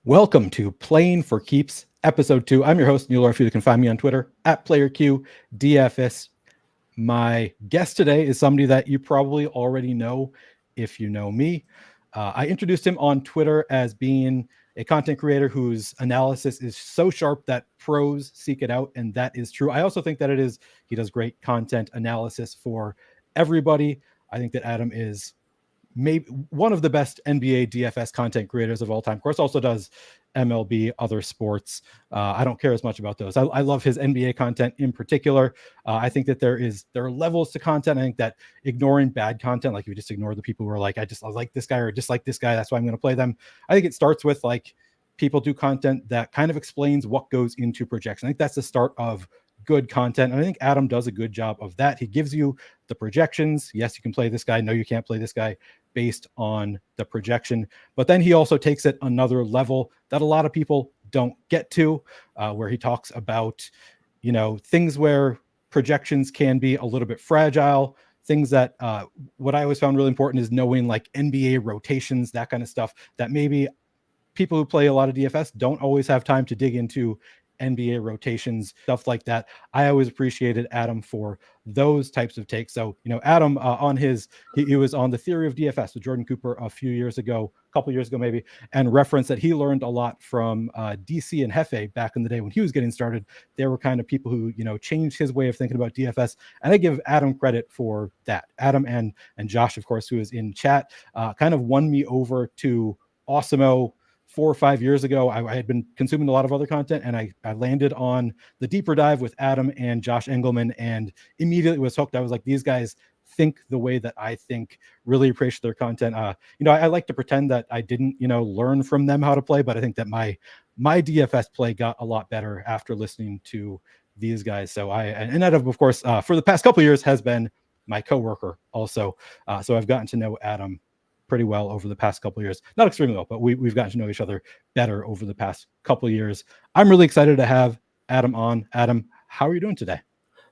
Welcome to Playing for Keeps, Episode 2. I'm your host, Neil Orfield. You can find me on Twitter at PlayerQDFS. My guest today is somebody that you probably already know if you know me. I introduced him on Twitter as being a content creator whose analysis is so sharp that pros seek it out, and that is true. I also think that he does great content analysis for everybody. I think that Adam is maybe one of the best NBA DFS content creators of all time. Of course, also does MLB, other sports. I don't care as much about those. I love his NBA content in particular. I think that there are levels to content. I think that ignoring bad content, like if you just ignore the people who are like, I like this guy or dislike this guy, that's why I'm going to play them. I think it starts with like people do content that kind of explains what goes into projection. I think that's the start of good content. And I think Adam does a good job of that. He gives you the projections. Yes, you can play this guy. No, you can't play this guy based on the projection. But then he also takes it another level that a lot of people don't get to, where he talks about, things where projections can be a little bit fragile. Things that what I always found really important is knowing like NBA rotations, that kind of stuff that maybe people who play a lot of DFS don't always have time to dig into. NBA rotations, stuff like that. I always appreciated Adam for those types of takes. So, Adam he was on the Theory of DFS with Jordan Cooper a couple years ago maybe, and referenced that he learned a lot from DC and Hefe back in the day when he was getting started. They were kind of people who, changed his way of thinking about DFS. And I give Adam credit for that. Adam and Josh, of course, who is in chat, kind of won me over to Awesemo 4 or 5 years ago. I had been consuming a lot of other content, and I landed on the deeper dive with Adam and Josh Engelman, and immediately was hooked. I was like, these guys think the way that I think, really appreciate their content. I like to pretend that I didn't, learn from them how to play, but I think that my DFS play got a lot better after listening to these guys. So and Adam, of course, for the past couple of years has been my coworker also. So I've gotten to know Adam pretty well over the past couple of years. Not extremely well, but we've gotten to know each other better over the past couple of years. I'm really excited to have Adam on. Adam, how are you doing today?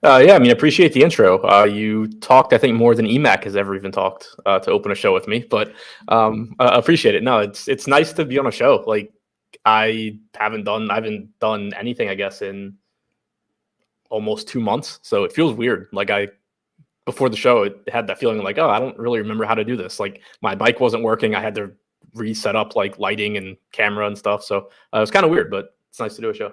Appreciate the intro. You talked, I think, more than EMAC has ever even talked to open a show with me, but I appreciate it. No, it's nice to be on a show. Like I haven't done anything, I guess, in almost 2 months. So it feels weird. Like before the show, it had that feeling like, oh, I don't really remember how to do this. Like my mic wasn't working. I had to reset up like lighting and camera and stuff. So it was kind of weird, but it's nice to do a show.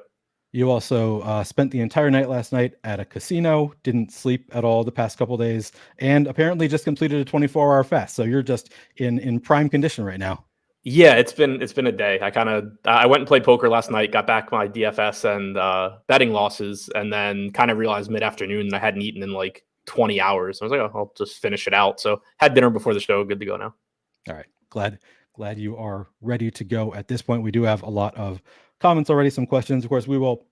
You also spent the entire night last night at a casino, didn't sleep at all the past couple of days, and apparently just completed a 24-hour fast. So you're just in prime condition right now. Yeah, it's been a day. I went and played poker last night, got back my DFS and betting losses, and then kind of realized mid-afternoon that I hadn't eaten in like 20 hours. I was like, oh, I'll just finish it out. So had dinner before the show. Good to go now. All right. Glad you are ready to go at this point. We do have a lot of comments already, some questions. Of course, we will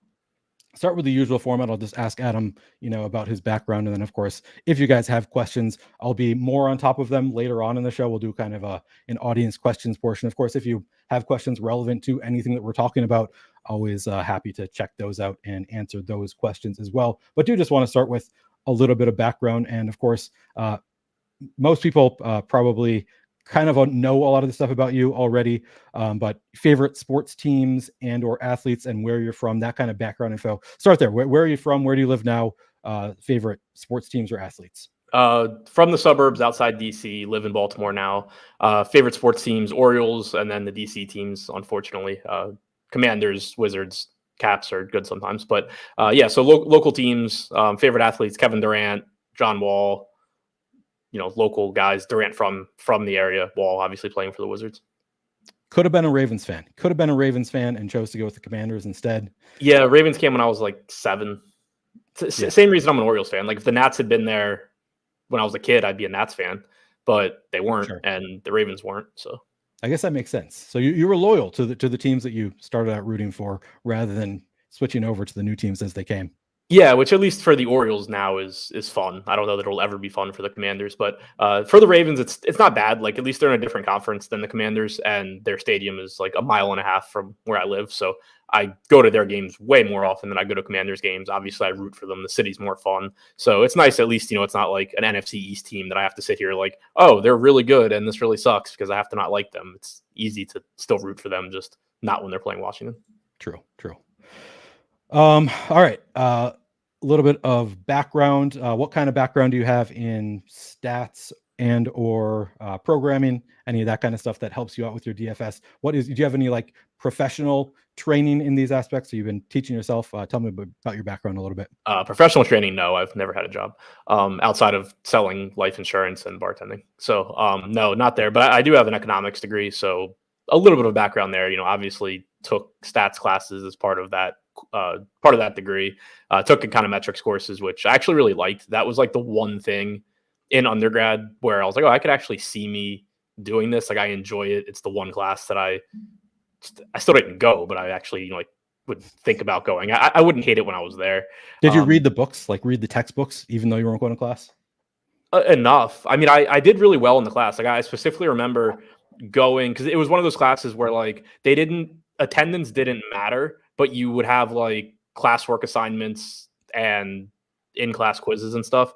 start with the usual format. I'll just ask Adam, about his background. And then, of course, if you guys have questions, I'll be more on top of them later on in the show. We'll do kind of an audience questions portion. Of course, if you have questions relevant to anything that we're talking about, always happy to check those out and answer those questions as well. But do just want to start with a little bit of background. And of course, most people probably kind of know a lot of the stuff about you already, but favorite sports teams and or athletes and where you're from, that kind of background info. Start there. Where are you from? Where do you live now? Favorite sports teams or athletes? From the suburbs outside DC, live in Baltimore now. Favorite sports teams, Orioles, and then the DC teams, unfortunately. Commanders, Wizards, Caps are good sometimes. But so local teams, favorite athletes, Kevin Durant, John Wall, local guys, Durant from the area, Wall obviously playing for the Wizards. Could have been a Ravens fan and chose to go with the Commanders instead. Yeah, Ravens came when I was like 7. Same reason I'm an Orioles fan. Like if the Nats had been there when I was a kid, I'd be a Nats fan, but they weren't, sure. And the Ravens weren't. So I guess that makes sense. So you were loyal to the teams that you started out rooting for rather than switching over to the new teams as they came. Yeah, which at least for the Orioles now is fun. I don't know that it'll ever be fun for the Commanders, but for the Ravens, it's not bad. Like at least they're in a different conference than the Commanders, and their stadium is like a mile and a half from where I live. So I go to their games way more often than I go to Commanders games. Obviously, I root for them. The city's more fun. So it's nice, at least, it's not like an NFC East team that I have to sit here like, oh, they're really good and this really sucks because I have to not like them. It's easy to still root for them just not when they're playing Washington. True. All right. A little bit of background. What kind of background do you have in stats and or programming? Any of that kind of stuff that helps you out with your DFS? Do you have any like professional training in these aspects? So you've been teaching yourself. Tell me about your background a little bit. Professional training, no, I've never had a job outside of selling life insurance and bartending. So no, not there. But I do have an economics degree, so a little bit of background there. Obviously took stats classes as part of that degree. Took econometrics courses, which I actually really liked. That was like the one thing in undergrad where I was like, oh, I could actually see me doing this. Like I enjoy it. It's the one class that I still didn't go, but I actually would think about going. I wouldn't hate it when I was there. Did you read the books, like read the textbooks, even though you weren't going to class? Enough. I mean, I did really well in the class. Like I specifically remember going because it was one of those classes where like attendance didn't matter, but you would have like classwork assignments and in-class quizzes and stuff.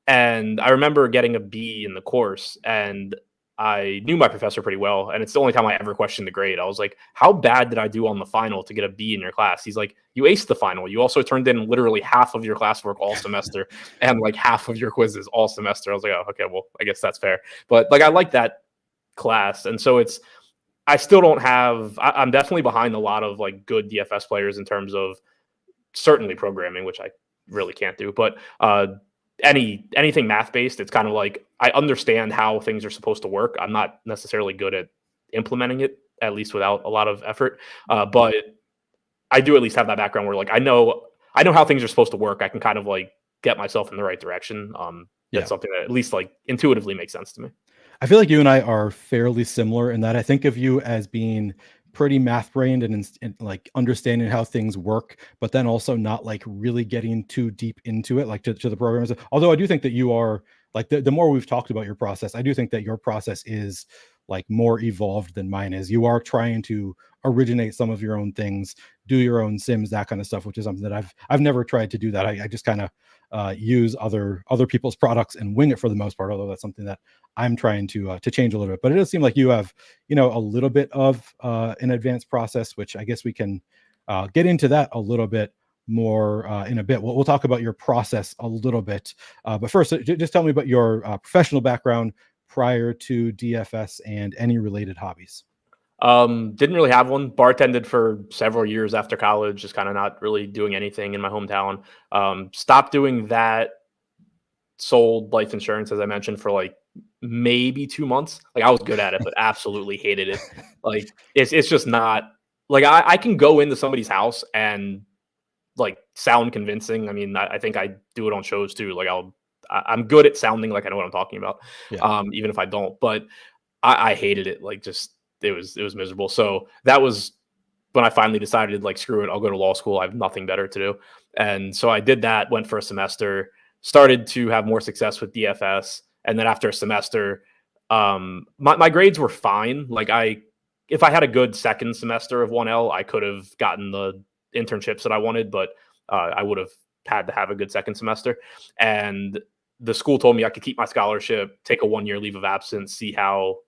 And I remember getting a B in the course, and I knew my professor pretty well, and it's the only time I ever questioned the grade. I was like, how bad did I do on the final to get a B in your class? He's like, you aced the final. You also turned in literally half of your classwork all semester and like half of your quizzes all semester. I was like, oh, okay, well, I guess that's fair. But like, I like that class. And so I still don't have, I'm definitely behind a lot of like good DFS players in terms of certainly programming, which I really can't do, but anything math based, it's kind of like I understand how things are supposed to work. I'm not necessarily good at implementing it, at least without a lot of effort. But I do at least have that background where like I know how things are supposed to work. I can kind of like get myself in the right direction. That's something that at least like intuitively makes sense to me. I feel like you and I are fairly similar in that I think of you as being pretty math brained and like understanding how things work, but then also not like really getting too deep into it, like to the programs. Although I do think that you are like the more we've talked about your process, I do think that your process is like more evolved than mine is. You are trying to originate some of your own things, do your own sims, that kind of stuff, which is something that I've never tried to do that. I just kind of use other people's products and wing it for the most part, although that's something that I'm trying to change a little bit. But it does seem like you have, a little bit of an advanced process, which I guess we can get into that a little bit more in a bit. We'll talk about your process a little bit. But first, just tell me about your professional background prior to DFS and any related hobbies. Didn't really have one. Bartended for several years after college, just kind of not really doing anything in my hometown. Stopped doing that. Sold life insurance, as I mentioned, for like maybe 2 months. Like I was good at it, but absolutely hated it. Like it's just not like I can go into somebody's house and like sound convincing. I mean, I think I do it on shows too. Like I'm good at sounding like I know what I'm talking about. Yeah. Even if I don't, but I hated it. Like just it was miserable. So that was when I finally decided like, screw it, I'll go to law school. I have nothing better to do. And so I did that, went for a semester, started to have more success with DFS. And then after a semester, my grades were fine. Like if I had a good second semester of 1L, I could have gotten the internships that I wanted, but I would have had to have a good second semester. And the school told me I could keep my scholarship, take a 1-year leave of absence, see how,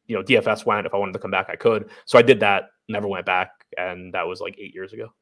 DFS went. If I wanted to come back, I could. So I did that, never went back. And that was like 8 years ago.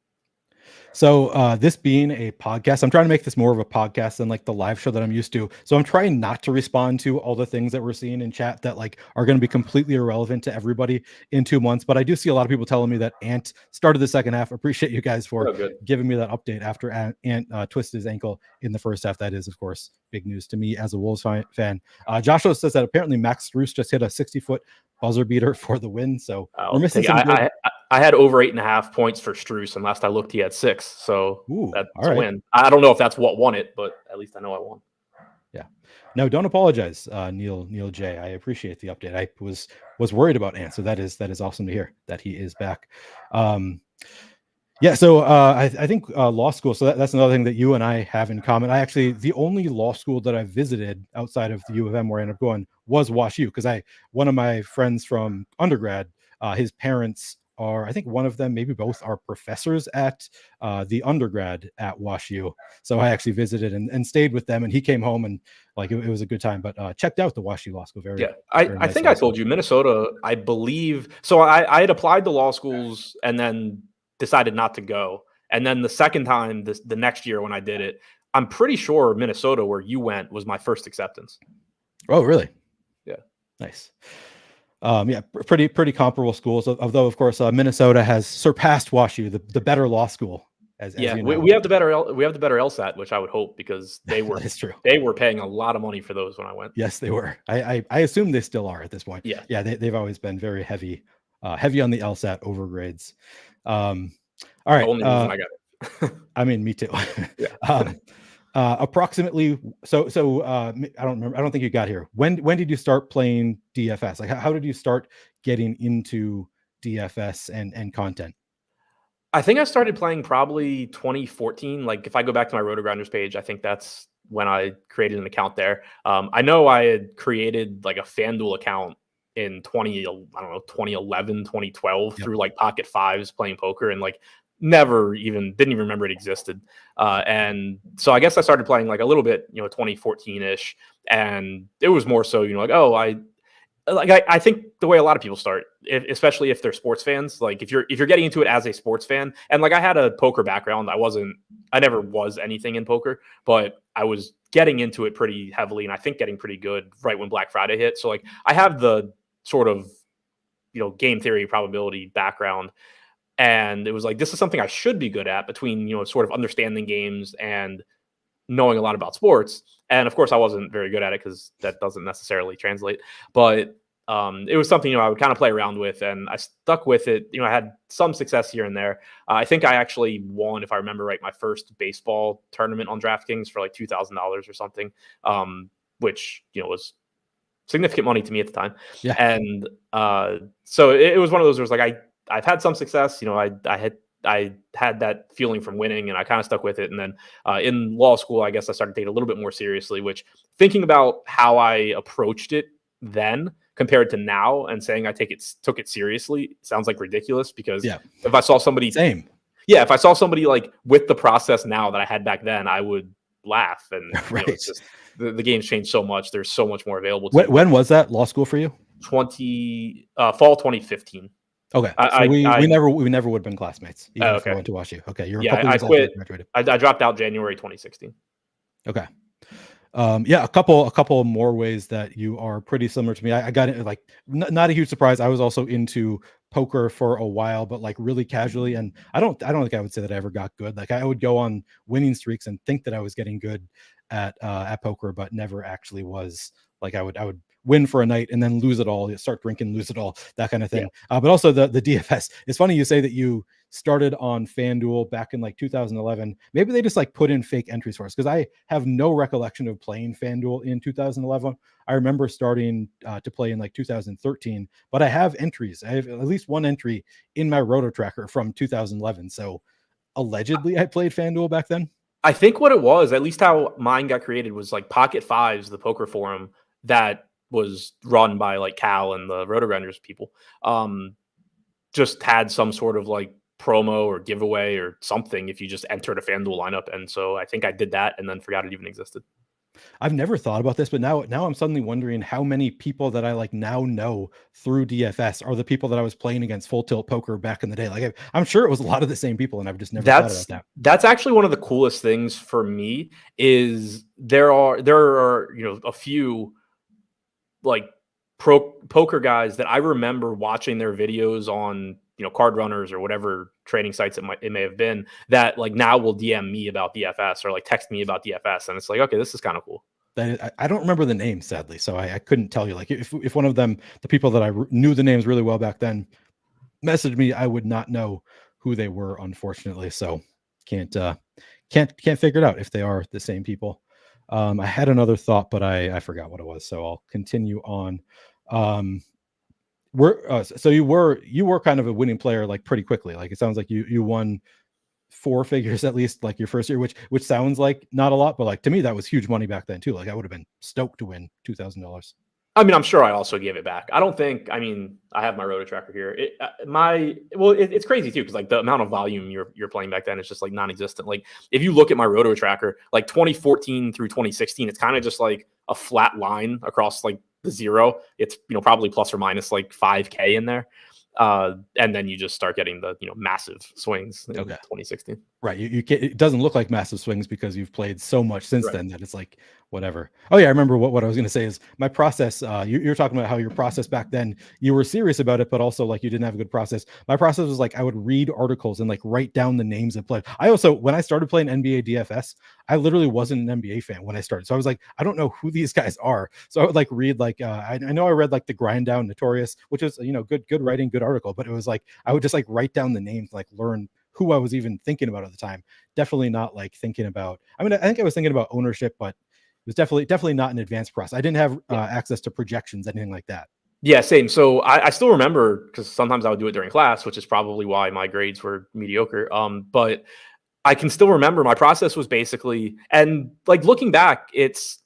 So this being a podcast, I'm trying to make this more of a podcast than like the live show that I'm used to. So I'm trying not to respond to all the things that we're seeing in chat that like are going to be completely irrelevant to everybody in 2 months. But I do see a lot of people telling me that Ant started the second half. Appreciate you guys for giving me that update after Ant twisted his ankle in the first half. That is, of course, big news to me as a Wolves fan. Joshua says that apparently Max Struess just hit a 60-foot buzzer beater for the win. So we're missing some good... I had over 8.5 points for Struess, and last I looked, he had 6. So that's a win. I don't know if that's what won it, but at least I know I won. Yeah. No, don't apologize, Neil J. I appreciate the update. I was worried about Ant, so that is awesome to hear that he is back. Yeah, so I think law school. So that's another thing that you and I have in common. The only law school that I visited outside of the U of M where I ended up going was Wash U, because one of my friends from undergrad, his parents are, I think one of them, maybe both, are professors at the undergrad at WashU. So I actually visited and stayed with them, and he came home, and like it was a good time. But checked out the WashU Law School. Very, Yeah, very I nice think law I school. told you Minnesota, I believe. So I had applied to law schools and then decided not to go. And then the second time, the next year when I did it, I'm pretty sure Minnesota, where you went, was my first acceptance. Oh, really? Yeah. Nice. Yeah, pretty comparable schools. Although, of course, Minnesota has surpassed WashU, the better law school. As you know, we have the better LSAT, which I would hope, because they were that is true. They were paying a lot of money for those when I went. Yes, they were. I assume they still are at this point. Yeah. They've always been very heavy on the LSAT over grades. All right. The only reason I got it. I mean, me too. Yeah. Approximately. So I don't remember. I don't think you got here. When did you start playing DFS? Like, how did you start getting into DFS and content? I think I started playing probably 2014. Like, if I go back to my Rotogrinders page, I think that's when I created an account there. I know I had created like a FanDuel account in 2011, 2012 through like Pocket Fives playing poker, and like didn't even remember it existed. And so I guess I started playing like a little bit, 2014 ish. And it was more so, like, I think the way a lot of people start, especially if they're sports fans, like if you're getting into it as a sports fan, and like I had a poker background, I never was anything in poker, but I was getting into it pretty heavily, and I think getting pretty good right when Black Friday hit. So like I have the sort of, game theory probability background, and it was like, this is something I should be good at, between, sort of understanding games and knowing a lot about sports. And of course I wasn't very good at it, because that doesn't necessarily translate, but it was something, I would kind of play around with, and I stuck with it. I had some success here and there. I think I actually won, if I remember right, my first baseball tournament on DraftKings for like $2,000 or something, which, was significant money to me at the time. Yeah. And so it was one of those where it was like, I've had some success. I had that feeling from winning, and I kind of stuck with it. And then in law school, I guess I started taking it a little bit more seriously, which, thinking about how I approached it then compared to now, and saying I took it seriously, sounds like ridiculous, because if I saw somebody if I saw somebody like with the process now that I had back then, I would laugh. And right. It's just, the game's changed so much. There's so much more available. When was that law school for you? Fall 2015. Okay, so we never would have been classmates, even if I went to WashU. Okay, you're a couple years quit. Graduated. I dropped out January 2016. Okay, a couple more ways that you are pretty similar to me. I got it, like, not a huge surprise. I was also into poker for a while, but like really casually, and I don't think I would say that I ever got good. Like, I would go on winning streaks and think that I was getting good at poker, but never actually was. Like, I would win for a night and then lose it all, start drinking, lose it all, that kind of thing. But also the DFS. It's funny you say that you started on FanDuel back in like 2011. Maybe they just like put in fake entries for us, because I have no recollection of playing FanDuel in 2011. I remember starting to play in like 2013, but I have entries. I have at least one entry in my Roto Tracker from 2011. So allegedly I played FanDuel back then. I think what it was, at least how mine got created, was like Pocket Fives, the poker forum that was run by like Cal and the Rotogrinders people, just had some sort of like promo or giveaway or something if you just entered a FanDuel lineup. And so I think I did that and then forgot it even existed. I've never thought about this, but now I'm suddenly wondering how many people that I like now know through DFS are the people that I was playing against Full Tilt Poker back in the day. Like, I'm sure it was a lot of the same people, and I've just never thought about that. That's actually one of the coolest things for me, is there are a few like pro poker guys that I remember watching their videos on Card Runners or whatever trading sites it may have been, that like now will DM me about DFS or like text me about DFS, and it's like, okay, this is kind of cool. I don't remember the name, sadly, so I couldn't tell you. Like, if one of them, the people that I knew the names really well back then, messaged me, I would not know who they were, unfortunately. So can't figure it out if they are the same people. I had another thought, but I forgot what it was, so I'll continue on. So you were kind of a winning player like pretty quickly. Like, it sounds like you won 4 figures at least like your first year, which sounds like not a lot, but like to me that was huge money back then too. Like, I would have been stoked to win $2,000. I mean, I'm sure I also gave it back. I don't think. I mean, I have my roto tracker here. It's crazy too because like the amount of volume you're playing back then is just like non-existent. Like if you look at my roto tracker, like 2014 through 2016, it's kind of just like a flat line across like the zero. It's probably plus or minus like 5K in there, and then you just start getting the massive swings in 2016. Right. You can't, it doesn't look like massive swings because you've played so much since Right. then that it's like whatever. Oh yeah, I remember what I was going to say is my process. You're talking about how your process back then, you were serious about it, but also like you didn't have a good process. My process was like I would read articles and like write down the names of players. I also, when I started playing NBA DFS, I literally wasn't an NBA fan when I started, so I was like, I don't know who these guys are. So I would like read like I know I read like the Grind Down Notorious, which is good writing, good article, but it was like I would just like write down the names, like learn who I was even thinking about at the time. Definitely not like thinking about, I mean, I think I was thinking about ownership, but it was definitely not an advanced process. I didn't have access to projections, anything like that. Yeah, same. So I still remember because sometimes I would do it during class, which is probably why my grades were mediocre. But I can still remember my process was basically, and like looking back, it's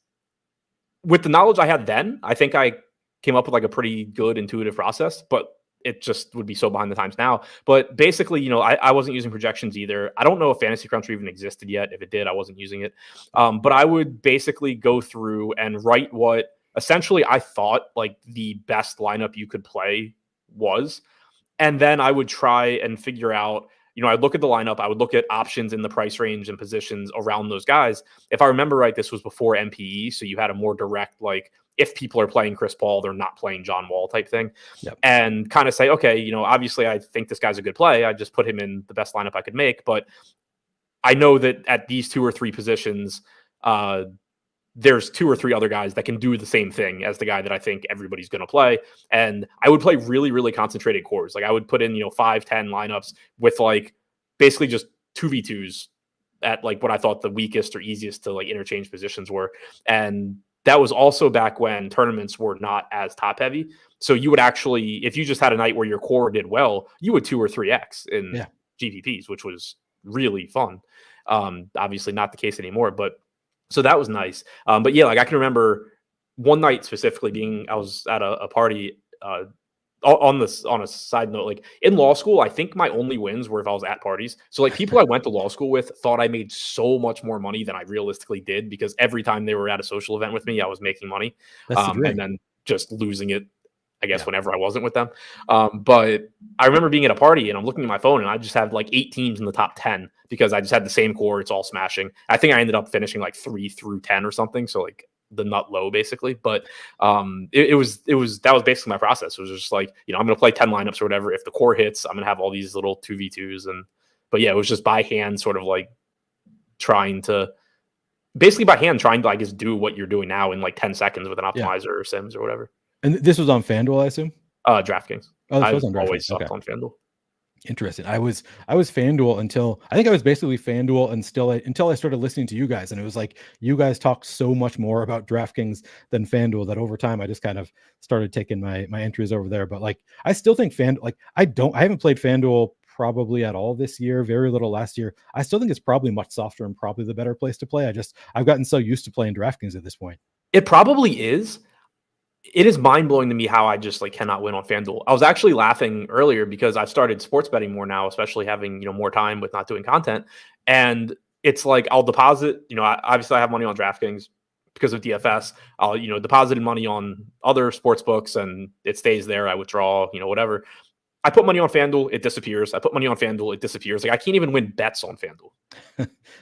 with the knowledge I had then, I think I came up with like a pretty good intuitive process, but it just would be so behind the times now. But basically, I wasn't using projections either. I don't know if Fantasy Cruncher even existed yet. If it did, I wasn't using it. But I would basically go through and write what essentially I thought like the best lineup you could play was. And then I would try and figure out, I'd look at the lineup. I would look at options in the price range and positions around those guys. If I remember right, this was before MPE. So you had a more direct, like, if people are playing Chris Paul, they're not playing John Wall type thing. Yep. And kind of say, okay, obviously I think this guy's a good play. I just put him in the best lineup I could make. But I know that at these 2 or 3 positions, there's 2 or 3 other guys that can do the same thing as the guy that I think everybody's going to play. And I would play really, really concentrated cores. Like I would put in, 5, 10 lineups with like basically just 2v2s at like what I thought the weakest or easiest to like interchange positions were. And that was also back when tournaments were not as top heavy. So you would actually, if you just had a night where your core did well, you would 2 or 3x in GPPs, which was really fun. Obviously not the case anymore, but so that was nice. But yeah, like I can remember one night specifically I was at a party on a side note, like in law school, I think my only wins were if I was at parties. So like people I went to law school with thought I made so much more money than I realistically did because every time they were at a social event with me, I was making money. And then just losing it, I guess, whenever I wasn't with them. But I remember being at a party and I'm looking at my phone and I just had like 8 teams in the top 10 because I just had the same core. It's all smashing. I think I ended up finishing like 3 through 10 or something. So like the nut low basically. But that was basically my process. It was just like, I'm going to play 10 lineups or whatever. If the core hits, I'm going to have all these little 2v2s. But yeah, it was just by hand sort of like trying to like just do what you're doing now in like 10 seconds with an optimizer or Sims or whatever. And this was on FanDuel, I assume? DraftKings. I've always sucked on FanDuel. Interesting. I was FanDuel until I think I was basically FanDuel until I started listening to you guys, and it was like you guys talked so much more about DraftKings than FanDuel that over time I just kind of started taking my entries over there. But like I still think I haven't played FanDuel probably at all this year, very little last year. I still think it's probably much softer and probably the better place to play. I've gotten so used to playing DraftKings at this point. It probably is. It is mind-blowing to me how I just like cannot win on FanDuel. I was actually laughing earlier because I've started sports betting more now, especially having, more time with not doing content. And it's like, I'll deposit, obviously I have money on DraftKings because of DFS. I'll, deposited money on other sports books and it stays there. I withdraw, whatever. I put money on FanDuel, it disappears. I put money on FanDuel, it disappears. Like I can't even win bets on FanDuel.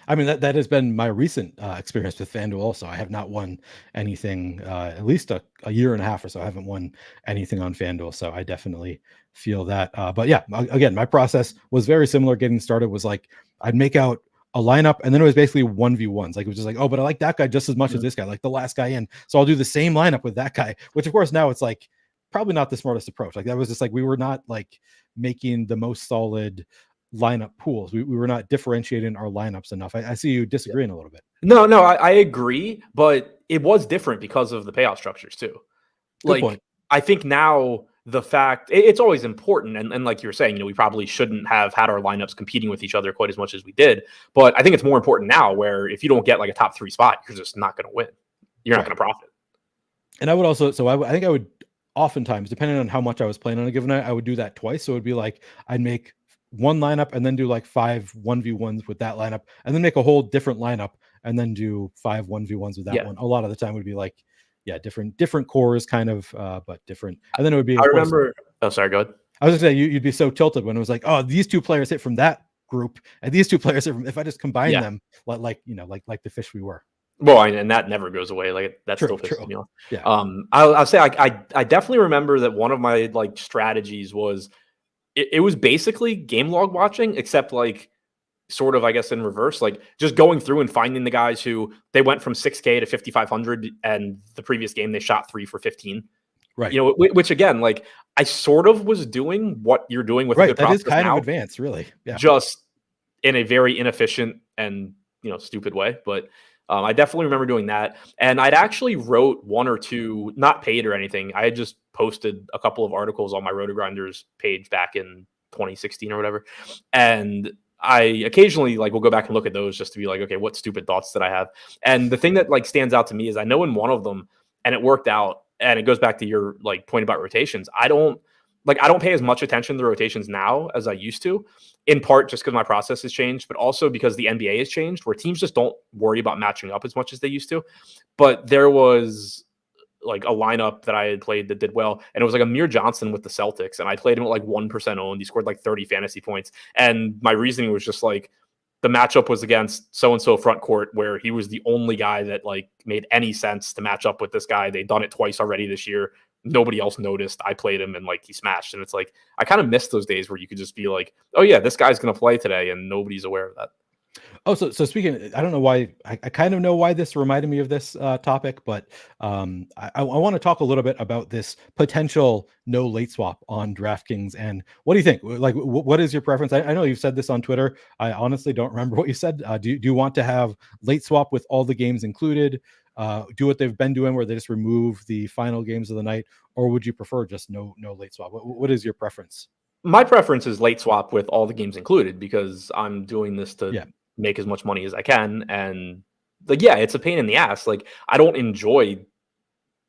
I mean, that has been my recent experience with FanDuel also. I have not won anything, at least a year and a half or so. I haven't won anything on FanDuel. So I definitely feel that. But yeah, again, my process was very similar. Getting started was like, I'd make out a lineup and then it was basically 1v1s. Like it was just like, oh, but I like that guy just as much as this guy, like the last guy in. So I'll do the same lineup with that guy, which of course now it's like, probably not the smartest approach. Like that was just like, we were not like making the most solid lineup pools. We were not differentiating our lineups enough. I see you disagreeing a little bit. No, I agree, but it was different because of the payout structures too. Good point. I think now the fact it's always important. And like you were saying, we probably shouldn't have had our lineups competing with each other quite as much as we did. But I think it's more important now where if you don't get like a top 3 spot, you're just not going to win. You're not going to profit. And I would also, I think I would oftentimes, depending on how much I was playing on a given night, I would do that twice. So it would be like I'd make one lineup and then do like 5 1v1s with that lineup, and then make a whole different lineup and then do 5 1v1s with that Yeah. one. A lot of the time would be like, different cores kind of, but different. And then it would be, I of course, remember. Oh, sorry. Go ahead. I was gonna say you'd be so tilted when it was like, oh, these two players hit from that group and these two players hit from, if I just combine Yeah. them, like the fish we were. Well, and that never goes away. Like that True, still pisses me off. yeah, I'll say I definitely remember that one of my like strategies was it was basically game log watching, except like sort of, I guess, in reverse, like just going through and finding the guys who they went from 6K to 5,500, and the previous game they shot 3 for 15. right. You know, which again, like I sort of was doing what you're doing with a Right, good that is process kind now, of advanced, really. Yeah. just in a very inefficient and stupid way. But I definitely remember doing that, and I'd actually wrote one or two, not paid or anything. I had just posted a couple of articles on my Roto-Grinders page back in 2016 or whatever, and I occasionally like will go back and look at those just to be like, okay, what stupid thoughts did I have? And the thing that like stands out to me is I know in one of them, and it worked out, and it goes back to your like point about rotations. I don't pay as much attention to the rotations now as I used to, in part just because my process has changed, but also because the NBA has changed, where teams just don't worry about matching up as much as they used to. But there was like a lineup that I had played that did well, and it was like Amir Johnson with the Celtics, and I played him at like 1% owned. He scored like 30 fantasy points, and my reasoning was just like the matchup was against so-and-so front court, where he was the only guy that like made any sense to match up with this guy. They'd done it twice already this year. Nobody else noticed. I played him and like he smashed. And it's like, I kind of miss those days where you could just be like, oh yeah, this guy's going to play today, and nobody's aware of that. Oh, so speaking, I don't know why, I kind of know why this reminded me of this topic, but I want to talk a little bit about this potential no late swap on DraftKings. And what do you think? Like, what is your preference? I know you've said this on Twitter. I honestly don't remember what you said. Do you want to have late swap with all the games included? Do what they've been doing, where they just remove the final games of the night, or would you prefer just no late swap? What is your preference? My preference is late swap with all the games included, because I'm doing this to Yeah. make as much money as I can. And like, yeah, it's a pain in the ass. Like, I don't enjoy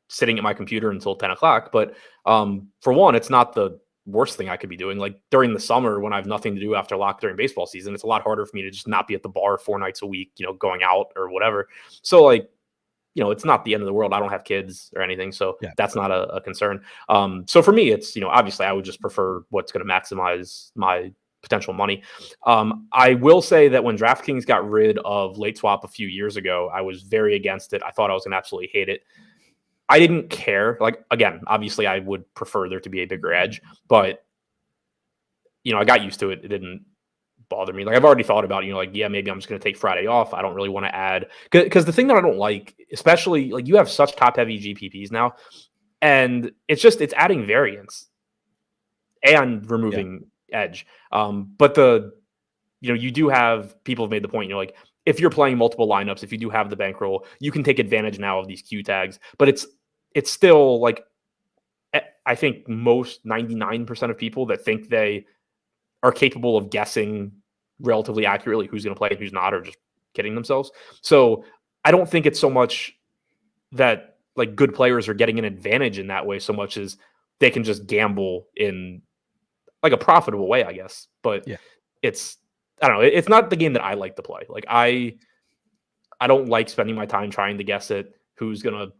sitting at my computer until 10 o'clock, but for one, it's not the worst thing I could be doing. Like during the summer when I have nothing to do after lock during baseball season, it's a lot harder for me to just not be at the bar 4 nights a week, going out or whatever. So like, it's not the end of the world. I don't have kids or anything, so Yeah. that's not a concern. So for me, it's, obviously I would just prefer what's going to maximize my potential money. I will say that when DraftKings got rid of late swap a few years ago, I was very against it. I thought I was going to absolutely hate it. I didn't care. Like, again, obviously I would prefer there to be a bigger edge, but I got used to it. It didn't bother me. Like, I've already thought about, like, yeah, maybe I'm just going to take Friday off. I don't really want to add, because the thing that I don't like, especially like you have such top heavy GPPs now, and it's adding variance and removing edge. But you do have, people have made the point, like if you're playing multiple lineups, if you do have the bankroll, you can take advantage now of these Q tags, but it's still like, I think most 99% of people that think they are capable of guessing relatively accurately who's going to play and who's not, or just kidding themselves. So I don't think it's so much that like good players are getting an advantage in that way, so much as they can just gamble in like a profitable way, I guess. But Yeah. I don't know. It's not the game that I like to play. Like I don't like spending my time trying to guess it, who's gonna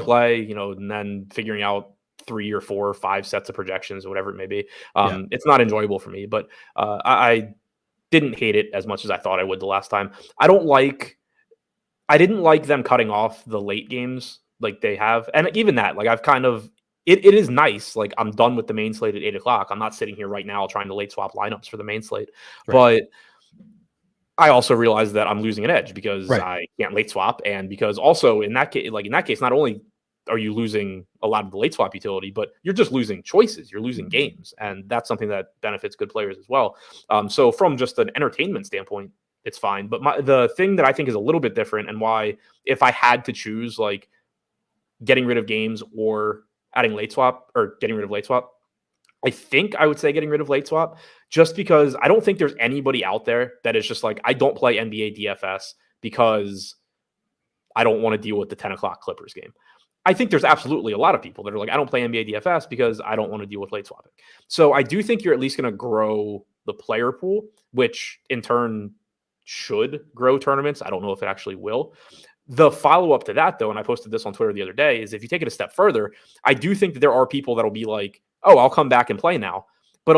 play, and then figuring out 3 or 4 or 5 sets of projections or whatever it may be. It's not enjoyable for me, but I didn't hate it as much as I thought I would the last time. I didn't like them cutting off the late games like they have. And even that, like I've kind of, it is nice. Like I'm done with the main slate at 8 o'clock. I'm not sitting here right now trying to late swap lineups for the main slate, but I also realize that I'm losing an edge because I can't late swap. And because also in that case, not only are you losing a lot of the late swap utility, but you're just losing choices. You're losing games. And that's something that benefits good players as well. So from just an entertainment standpoint, it's fine. But the thing that I think is a little bit different, and why, if I had to choose like getting rid of games or adding late swap, or getting rid of late swap, I think I would say getting rid of late swap, just because I don't think there's anybody out there that is just like, I don't play NBA DFS because I don't want to deal with the 10 o'clock Clippers game. I think there's absolutely a lot of people that are like, I don't play NBA DFS because I don't want to deal with late swapping. So I do think you're at least going to grow the player pool, which in turn should grow tournaments. I don't know if it actually will. The follow-up to that, though, and I posted this on Twitter the other day, is if you take it a step further, I do think that there are people that'll be like, oh, I'll come back and play now. But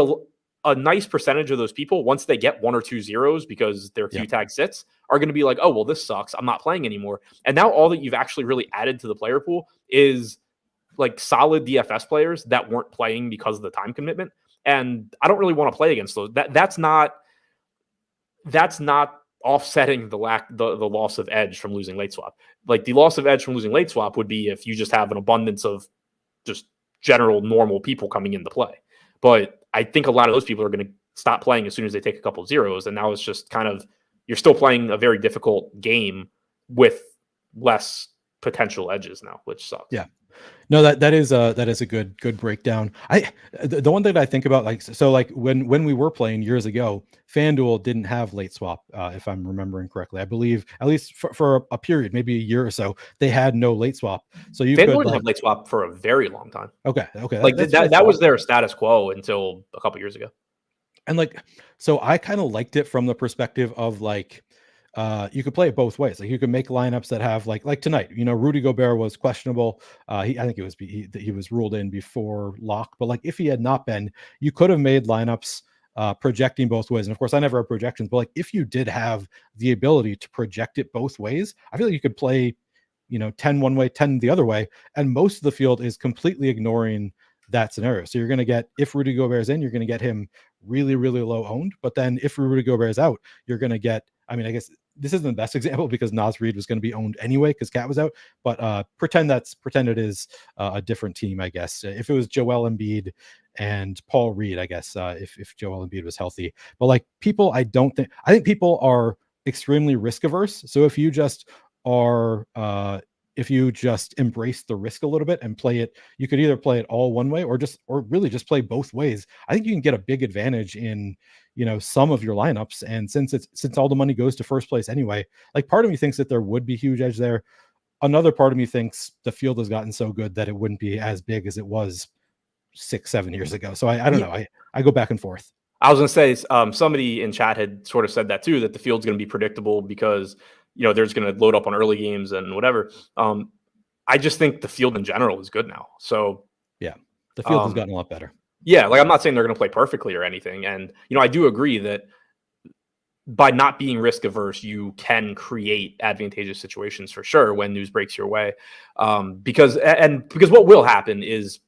a nice percentage of those people, once they get 1 or 2 zeros because their Q tag sits, are going to be like, oh, well, this sucks. I'm not playing anymore. And now all that you've actually really added to the player pool is like solid DFS players that weren't playing because of the time commitment. And I don't really want to play against those. That's not offsetting the loss of edge from losing late swap. Like the loss of edge from losing late swap would be if you just have an abundance of just general normal people coming into play. But I think a lot of those people are going to stop playing as soon as they take a couple of zeros. And now it's just kind of, you're still playing a very difficult game with less potential edges now, which sucks. Yeah. No, that is a good breakdown. The one thing that I think about, like, so like when we were playing years ago, FanDuel didn't have late swap, if I'm remembering correctly. I believe at least for a period, maybe a year or so, they had no late swap. So you FanDuel could didn't have late swap for a very long time. Okay. Like that was their status quo until a couple years ago. And like, so I kind of liked it from the perspective of like, you could play it both ways. Like you could make lineups that have like tonight, Rudy Gobert was questionable. I think he was ruled in before lock, but like if he had not been, you could have made lineups projecting both ways. And of course I never have projections, but like if you did have the ability to project it both ways, I feel like you could play, 10 one way, 10 the other way. And most of the field is completely ignoring that scenario. So you're going to get, if Rudy Gobert is in, you're going to get him really, really low owned. But then if Rudy Gobert is out, you're going to get, I guess this isn't the best example because Naz Reid was going to be owned anyway because Cat was out. But pretend it is a different team, I guess. If it was Joel Embiid and Paul Reed, I guess, if Joel Embiid was healthy. But like people, I think people are extremely risk averse. So if you just embrace the risk a little bit and play it, you could either play it all one way or really just play both ways. I think you can get a big advantage in, some of your lineups. And since all the money goes to first place anyway, like part of me thinks that there would be huge edge there. Another part of me thinks the field has gotten so good that it wouldn't be as big as it was 6-7 years ago. So I don't know. I go back and forth. I was going to say, somebody in chat had sort of said that too, that the field's going to be predictable because there's going to load up on early games and whatever. I just think the field in general is good now. So yeah, the field has gotten a lot better. Yeah. Like I'm not saying they're going to play perfectly or anything. And, I do agree that by not being risk averse, you can create advantageous situations for sure when news breaks your way. Because what will happen is,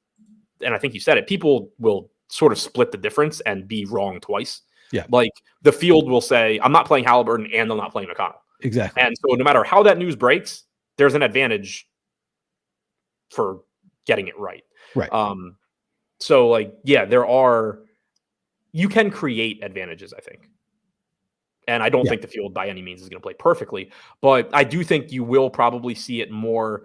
and I think you said it, people will sort of split the difference and be wrong twice. Yeah. Like the field will say, I'm not playing Halliburton and I'm not playing McConnell. Exactly. And so no matter how that news breaks, there's an advantage for getting it right. Right. So like, yeah, you can create advantages, I think. And I don't think the field by any means is going to play perfectly, but I do think you will probably see it more.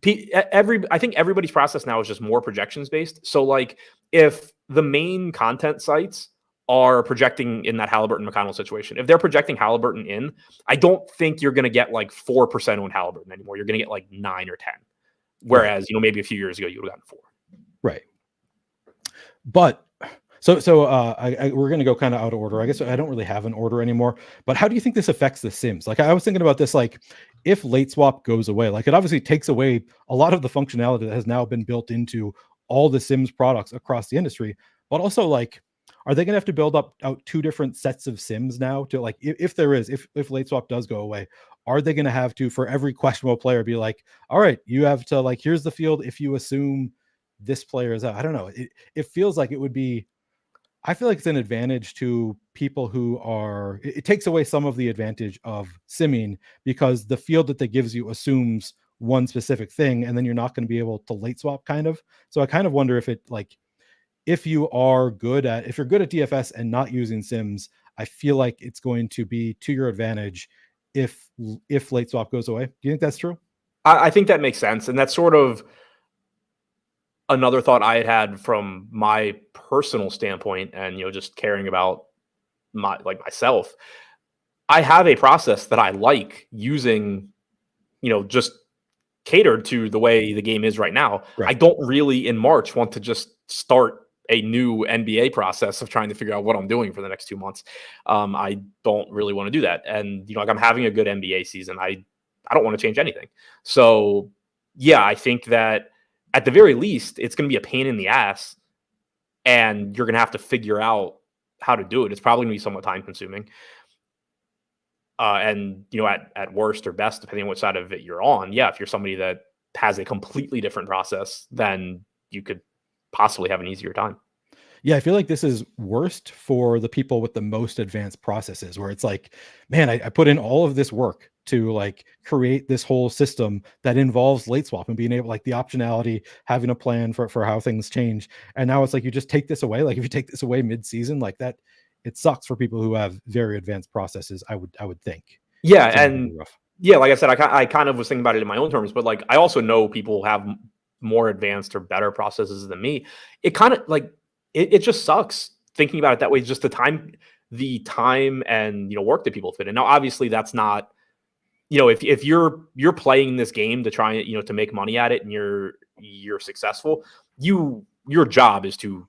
I think everybody's process now is just more projections based. So like if the main content sites are projecting in that Halliburton McConnell situation, if they're projecting Halliburton in, I don't think you're going to get like 4% on Halliburton anymore. You're going to get like 9 or 10. Whereas, maybe a few years ago you would have gotten 4. Right. But so we're going to go kind of out of order. I guess I don't really have an order anymore, but how do you think this affects the Sims? Like I was thinking about this, like if late swap goes away, like it obviously takes away a lot of the functionality that has now been built into all the Sims products across the industry, but also like, are they going to have to build out 2 different sets of Sims now to like, if late swap does go away, are they going to have to, for every questionable player, be like, all right, you have to like, here's the field if you assume this player is out? I don't know. It feels like it would be, I feel like it's an advantage to people who are, it takes away some of the advantage of simming because the field that that gives you assumes one specific thing, and then you're not going to be able to late swap kind of. So I kind of wonder if it like, if you're good at DFS and not using Sims, I feel like it's going to be to your advantage if late swap goes away. Do you think that's true? I think that makes sense. And that's sort of another thought I had from my personal standpoint and, just caring about myself. I have a process that I like using, just catered to the way the game is right now. Right. I don't really in March want to just start a new NBA process of trying to figure out what I'm doing for the next 2 months. I don't really want to do that. And, like I'm having a good NBA season. I don't want to change anything. So yeah, I think that at the very least, it's going to be a pain in the ass and you're going to have to figure out how to do it. It's probably going to be somewhat time consuming. And, at worst or best, depending on which side of it you're on, yeah, if you're somebody that has a completely different process, then you could possibly have an easier time. Yeah, I feel like this is worst for the people with the most advanced processes where it's like, man, I put in all of this work to like create this whole system that involves late swap and being able, like the optionality, having a plan for how things change. And now it's like, you just take this away. Like if you take this away mid-season like that, it sucks for people who have very advanced processes, I would think. Yeah. And yeah, like I said, I kind of was thinking about it in my own terms, but like, I also know people who have more advanced or better processes than me. It kind of like, it just sucks thinking about it that way. Just the time and, work that people fit in. Now, obviously that's not, if you're playing this game to try, to make money at it and you're successful, your job is to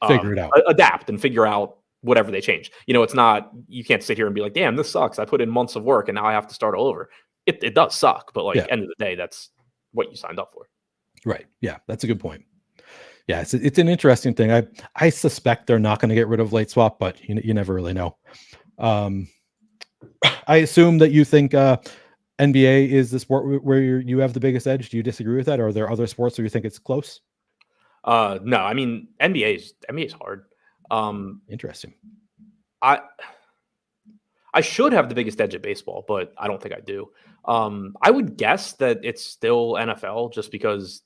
figure it out, adapt and figure out whatever they change. It's not, you can't sit here and be like, damn, this sucks. I put in months of work and now I have to start all over. It does suck, but like end of the day, that's what you signed up for. Right. Yeah. That's a good point. Yeah. It's an interesting thing. I suspect they're not going to get rid of late swap, but you never really know. I assume that you think NBA is the sport where you have the biggest edge. Do you disagree with that? Or are there other sports where you think it's close? No, I mean, NBA is hard. Interesting. I should have the biggest edge at baseball, but I don't think I do. I would guess that it's still NFL just because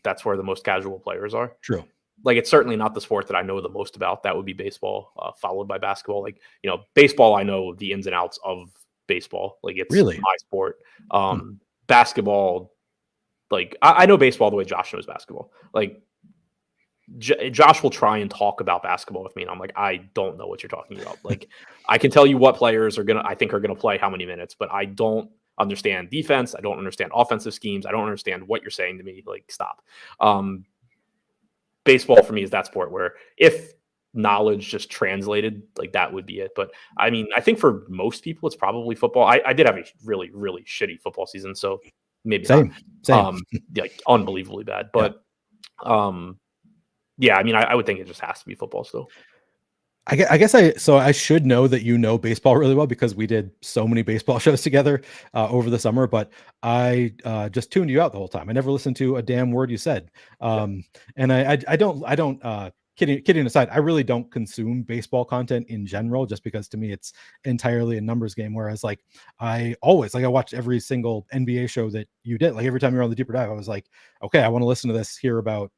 that's where the most casual players are. True. Like, it's certainly not the sport that I know the most about. That would be baseball, followed by basketball. Like, baseball, I know the ins and outs of baseball. Like, it's really my sport. Basketball, like, I know baseball the way Josh knows basketball. Like, Josh will try and talk about basketball with me, and I'm like, I don't know what you're talking about. Like, I can tell you what players I think are gonna play how many minutes, but I don't understand defense. I don't understand offensive schemes. I don't understand what you're saying to me. Like, stop. Baseball for me is that sport where if knowledge just translated, like, that would be it. But I mean, I think for most people, it's probably football. I did have a really, really shitty football season, so maybe same. Like, unbelievably bad. But yeah, I mean, I would think it just has to be football still. I guess I should know that you know baseball really well because we did so many baseball shows together over the summer, but I just tuned you out the whole time. I never listened to a damn word you said. And I don't kidding aside, I really don't consume baseball content in general, just because to me it's entirely a numbers game. Whereas like I watched every single NBA show that you did. Like every time you're on the Deeper Dive, I was like, okay, I want to listen to this, hear about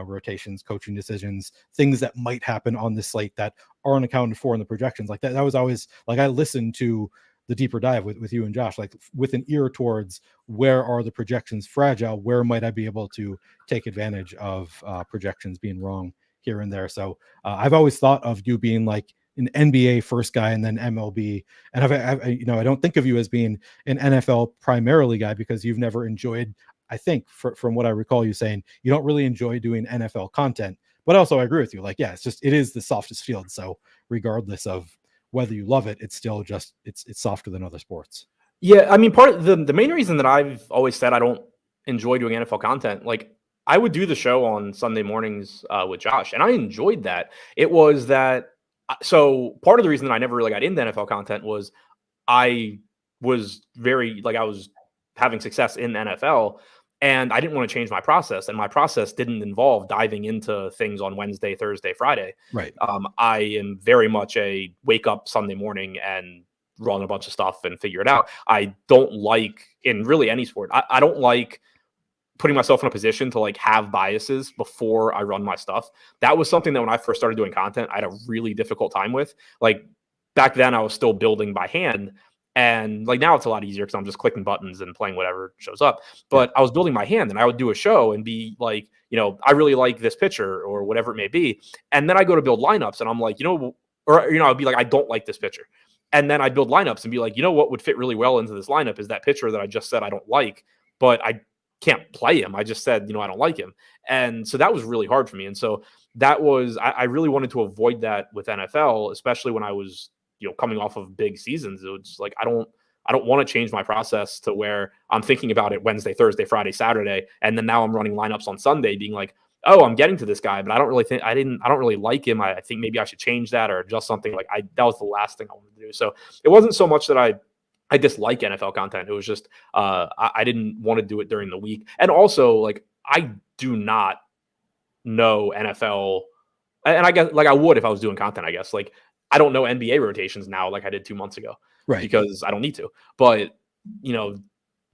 rotations, coaching decisions, things that might happen on the slate that aren't accounted for in the projections. Like that was always like, I listened to the Deeper Dive with you and Josh, like with an ear towards where are the projections fragile, where might I be able to take advantage of projections being wrong here and there. So I've always thought of you being like an NBA first guy and then MLB. And I don't think of you as being an NFL primarily guy because you've never enjoyed, I think from what I recall you saying, you don't really enjoy doing NFL content, but also I agree with you. Like, yeah, it is the softest field. So regardless of whether you love it, it's still just, it's softer than other sports. Yeah. I mean, part of the main reason that I've always said I don't enjoy doing NFL content, like I would do the show on Sunday mornings with Josh, and I enjoyed that. It was that, so part of the reason that I never really got into NFL content was I was having success in NFL, and I didn't want to change my process. And my process didn't involve diving into things on Wednesday, Thursday, Friday. Right. I am very much a wake up Sunday morning and run a bunch of stuff and figure it out. I don't like, in really any sport, I don't like putting myself in a position to like have biases before I run my stuff. That was something that when I first started doing content, I had a really difficult time with. Like back then I was still building by hand. And like now it's a lot easier because I'm just clicking buttons and playing whatever shows up. But I was building my hand, and I would do a show and be like, I really like this pitcher or whatever it may be. And then I go to build lineups and I'm like, I'd be like, I don't like this pitcher. And then I'd build lineups and be like, what would fit really well into this lineup is that pitcher that I just said I don't like. but I can't play him. I just said, I don't like him. And so that was really hard for me. And so that was, I really wanted to avoid that with NFL, especially when I was, coming off of big seasons. It was like, I don't want to change my process to where I'm thinking about it Wednesday, Thursday, Friday, Saturday. And then now I'm running lineups on Sunday being like, oh, I'm getting to this guy, but I don't really like him. I think maybe I should change that or adjust something. That was the last thing I wanted to do. So it wasn't so much that I dislike NFL content. It was just I didn't want to do it during the week. And also, like, I do not know NFL, and I guess, like, I would if I was doing content, I guess. Like, I don't know NBA rotations now like I did 2 months ago. Right. Because I don't need to. But,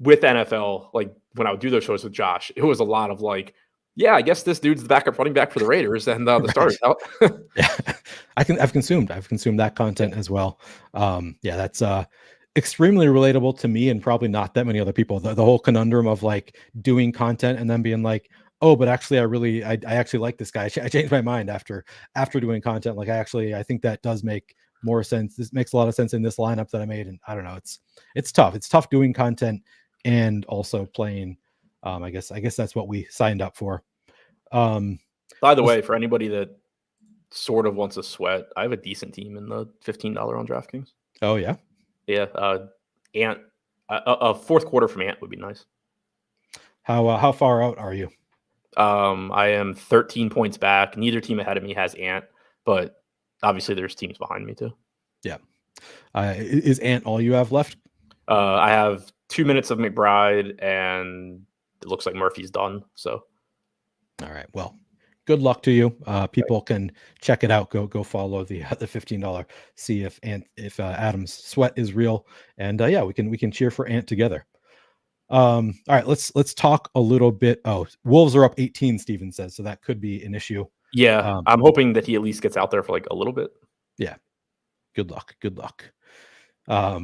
with NFL, like, when I would do those shows with Josh, it was a lot of like, yeah, I guess this dude's the backup running back for the Raiders, and the starter's out. Yeah, I've consumed that content as well. Yeah, that's extremely relatable to me and probably not that many other people. The whole conundrum of like doing content and then being like, oh, but actually, I actually like this guy. I changed my mind after doing content. Like, I think that does make more sense. This makes a lot of sense in this lineup that I made. And I don't know, it's tough. It's tough doing content and also playing. I guess that's what we signed up for. By the way, for anybody that sort of wants a sweat, I have a decent team in the $15 on DraftKings. Oh yeah. Yeah. Ant, a fourth quarter from Ant would be nice. How far out are you? I am 13 points back. Neither team ahead of me has Ant, but obviously there's teams behind me too. Yeah. Is Ant all you have left? I have 2 minutes of McBride, and it looks like Murphy's done. So, all right. Well, good luck to you. People can check it out. Go follow the $15. See if Adam's sweat is real, and yeah, we can cheer for Ant together. All right, let's talk a little bit. Oh, Wolves are up 18, Steven says, so that could be an issue. Yeah, I'm hoping that he at least gets out there for like a little bit. Yeah. Good luck. All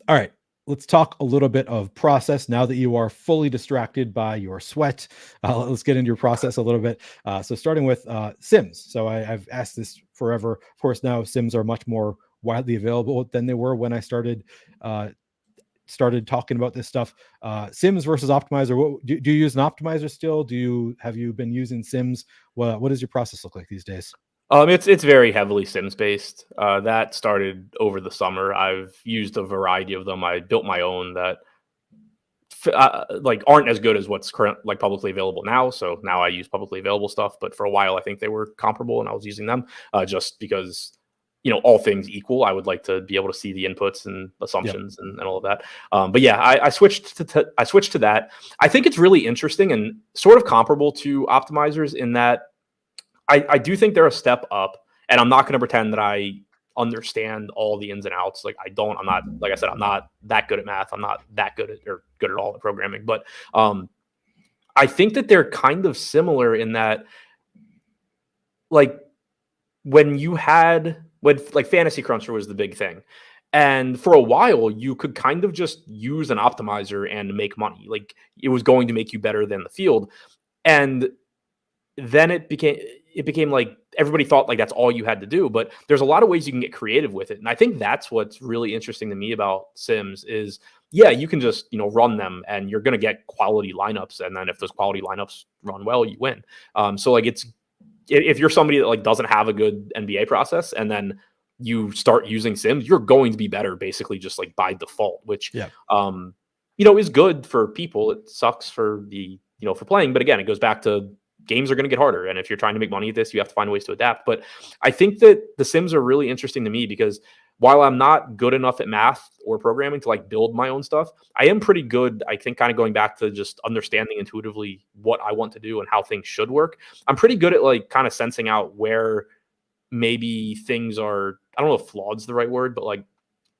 right, let's talk a little bit of process now that you are fully distracted by your sweat. Let's get into your process a little bit. So starting with Sims. So I've asked this forever. Of course, now Sims are much more widely available than they were when I started talking about this stuff. Sims versus optimizer. Do you use an optimizer still? Have you been using Sims? What does your process look like these days? It's very heavily Sims based. That started over the summer. I've used a variety of them. I built my own that like aren't as good as what's current like publicly available now. So now I use publicly available stuff. But for a while, I think they were comparable, and I was using them just because, all things equal, I would like to be able to see the inputs and assumptions and all of that. But yeah, I switched to that. I think it's really interesting and sort of comparable to optimizers in that I do think they're a step up, and I'm not going to pretend that I understand all the ins and outs. Like, I'm not, like I said, I'm not that good at math. I'm not that good at all at programming, but I think that they're kind of similar in that, like, when Fantasy Cruncher was the big thing. And for a while, you could kind of just use an optimizer and make money. Like, it was going to make you better than the field. And then it became like everybody thought like that's all you had to do. But there's a lot of ways you can get creative with it. And I think that's what's really interesting to me about Sims is, yeah, you can just, run them and you're going to get quality lineups. And then if those quality lineups run well, you win. So like if you're somebody that like doesn't have a good NBA process and then you start using Sims, you're going to be better basically just like by default, which, is good for people. It sucks for for playing. But again, it goes back to games are going to get harder. And if you're trying to make money at this, you have to find ways to adapt. But I think that the Sims are really interesting to me because while I'm not good enough at math or programming to like build my own stuff, I am pretty good, I think, kind of going back to just understanding intuitively what I want to do and how things should work. I'm pretty good at like kind of sensing out where maybe things are, I don't know if flawed's the right word, but like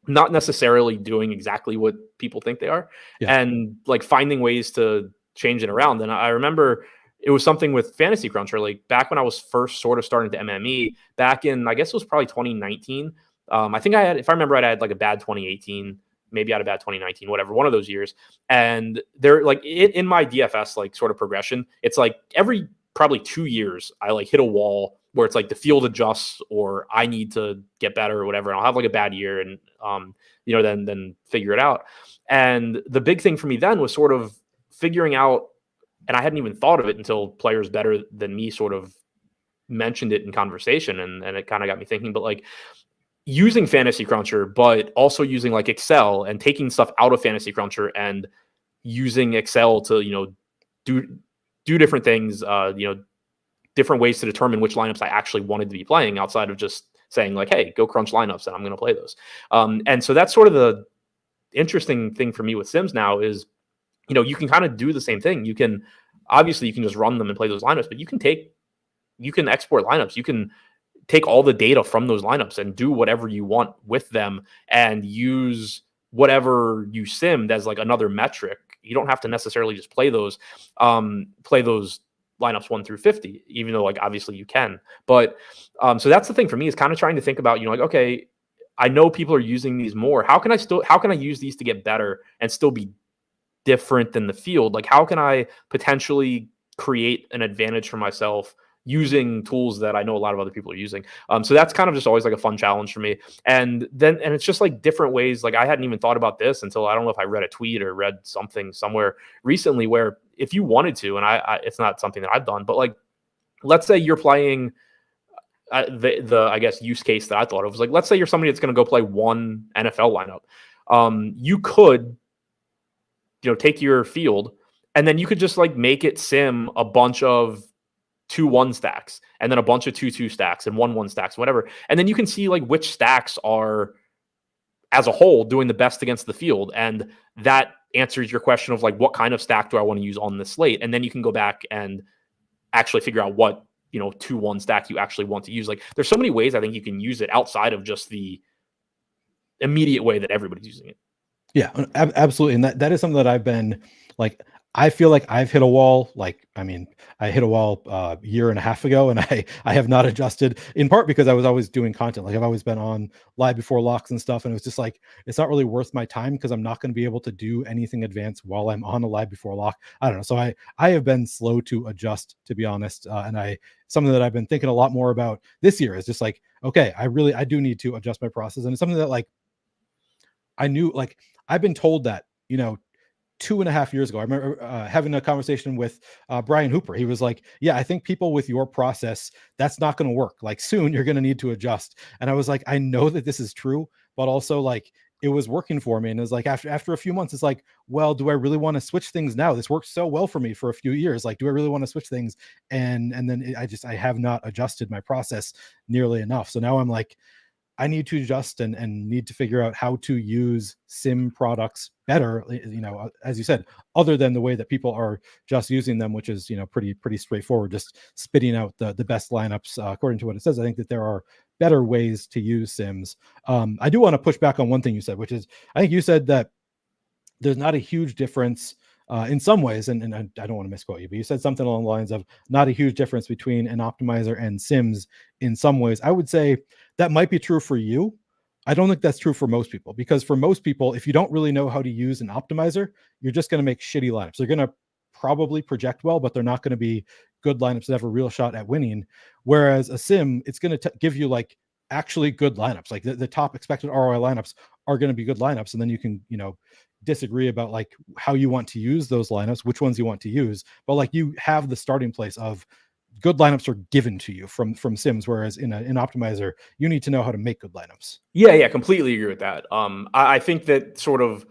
not necessarily doing exactly what people think they are, and like finding ways to change it around. And I remember it was something with Fantasy Cruncher, like back when I was first sort of starting to MME back in, I guess it was probably 2019. I think if I remember right, I had like a bad 2018, maybe I had a bad 2019, whatever, one of those years. And they're like in my DFS, like sort of progression, it's like every probably 2 years, I like hit a wall where it's like the field adjusts or I need to get better or whatever. And I'll have like a bad year and, then figure it out. And the big thing for me then was sort of figuring out, and I hadn't even thought of it until players better than me sort of mentioned it in conversation, and it kind of got me thinking, but like using Fantasy Cruncher, but also using like Excel and taking stuff out of Fantasy Cruncher and using Excel to, do different things, different ways to determine which lineups I actually wanted to be playing outside of just saying like, hey, go crunch lineups and I'm going to play those. And so that's sort of the interesting thing for me with Sims now is, you can kind of do the same thing. You can just run them and play those lineups, but you can export lineups. You can take all the data from those lineups and do whatever you want with them and use whatever you simmed as like another metric. You don't have to necessarily just play those lineups 1 through 50, even though like obviously you can. But so that's the thing for me is kind of trying to think about, like, okay, I know people are using these more. How can I use these to get better and still be different than the field? Like, how can I potentially create an advantage for myself using tools that I know a lot of other people are using? So that's kind of just always like a fun challenge for me. And it's just like different ways. Like I hadn't even thought about this until, I don't know if I read a tweet or read something somewhere recently where if you wanted to, and I it's not something that I've done, but like, let's say you're playing the I guess use case that I thought of was like, let's say you're somebody that's going to go play one NFL lineup. You could, take your field and then you could just like make it sim a bunch of 2-1 stacks and then a bunch of 2-2 stacks and 1-1 stacks, whatever. And then you can see like which stacks are as a whole doing the best against the field. And that answers your question of like, what kind of stack do I want to use on this slate? And then you can go back and actually figure out what, 2-1 stack you actually want to use. Like there's so many ways I think you can use it outside of just the immediate way that everybody's using it. Yeah, absolutely. And that is something that I've been like, I feel like I've hit a wall. Like, I mean, I hit a wall a year and a half ago, and I have not adjusted, in part because I was always doing content. Like I've always been on live before locks and stuff. And it was just like, it's not really worth my time because I'm not going to be able to do anything advanced while I'm on a live before lock. I don't know. So I have been slow to adjust, to be honest. And something that I've been thinking a lot more about this year is just like, okay, I do need to adjust my process. And it's something that like, I knew, like, I've been told that, 2.5 years ago. I remember having a conversation with Brian Hooper. He was like, yeah, I think people with your process, that's not going to work. Like soon you're going to need to adjust. And I was like, I know that this is true, but also like it was working for me. And it was like, after a few months, it's like, well, do I really want to switch things now? This worked so well for me for a few years. Like, do I really want to switch things? And then I have not adjusted my process nearly enough. So now I'm like, I need to adjust and need to figure out how to use sim products better, as you said, other than the way that people are just using them, which is, pretty straightforward, just spitting out the best lineups according to what it says. I think that there are better ways to use sims. I do want to push back on one thing you said, which is, I think you said that there's not a huge difference in some ways, and I don't want to misquote you, but you said something along the lines of not a huge difference between an optimizer and sims in some ways. I would say that might be true for you. I don't think that's true for most people, because for most people, if you don't really know how to use an optimizer, you're just going to make shitty lineups. They're going to probably project well, but they're not going to be good lineups that have a real shot at winning. Whereas a sim, it's going to give you like actually good lineups. Like the top expected ROI lineups are going to be good lineups. And then you can, disagree about like how you want to use those lineups, which ones you want to use. But like you have the starting place of good lineups are given to you from sims, whereas in an optimizer, you need to know how to make good lineups. Yeah, completely agree with that. I think that sort of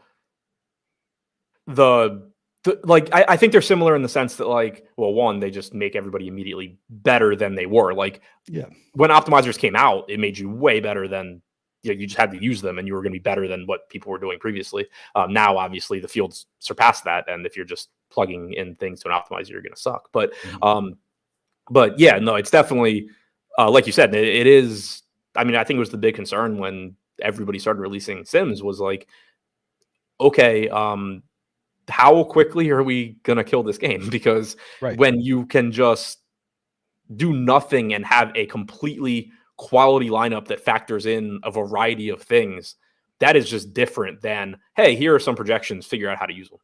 I think they're similar in the sense that like, well, one, they just make everybody immediately better than they were. Like, yeah, when optimizers came out, it made you way better than, you just had to use them and you were going to be better than what people were doing previously. Now, obviously, the field's surpassed that, and if you're just plugging in things to an optimizer, you're going to suck. But yeah, no, it's definitely like you said, it is. I mean, I think it was the big concern when everybody started releasing sims was like, okay, how quickly are we going to kill this game? Because when you can just do nothing and have a completely quality lineup that factors in a variety of things, that is just different than, hey, here are some projections, figure out how to use them.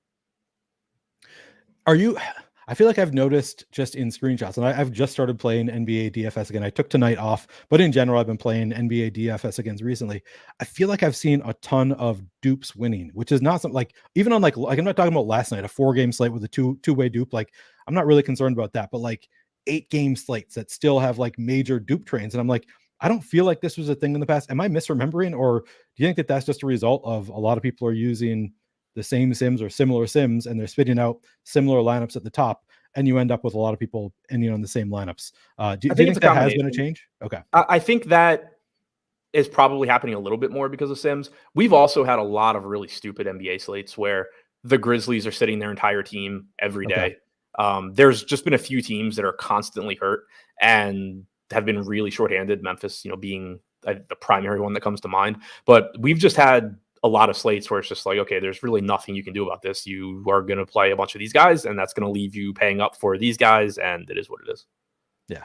I feel like I've noticed just in screenshots, and I've just started playing NBA DFS again. I took tonight off, but in general, I've been playing NBA DFS again recently. I feel like I've seen a ton of dupes winning, which is not something like, even on like I'm not talking about last night, a 4-game slate with a two-way dupe. Like, I'm not really concerned about that, but like 8-game slates that still have like major dupe trains. And I'm like, I don't feel like this was a thing in the past. Am I misremembering? Or do you think that that's just a result of a lot of people are using the same sims or similar sims, and they're spitting out similar lineups at the top, and you end up with a lot of people ending on the same lineups? Do you think that has been a change? Okay. I think that is probably happening a little bit more because of sims. We've also had a lot of really stupid NBA slates where the Grizzlies are sitting their entire team every day. There's just been a few teams that are constantly hurt and have been really shorthanded. Memphis, being the primary one that comes to mind. But we've just had a lot of slates where it's just like, okay, there's really nothing you can do about this. You are going to play a bunch of these guys, and that's going to leave you paying up for these guys, and it is what it is. Yeah,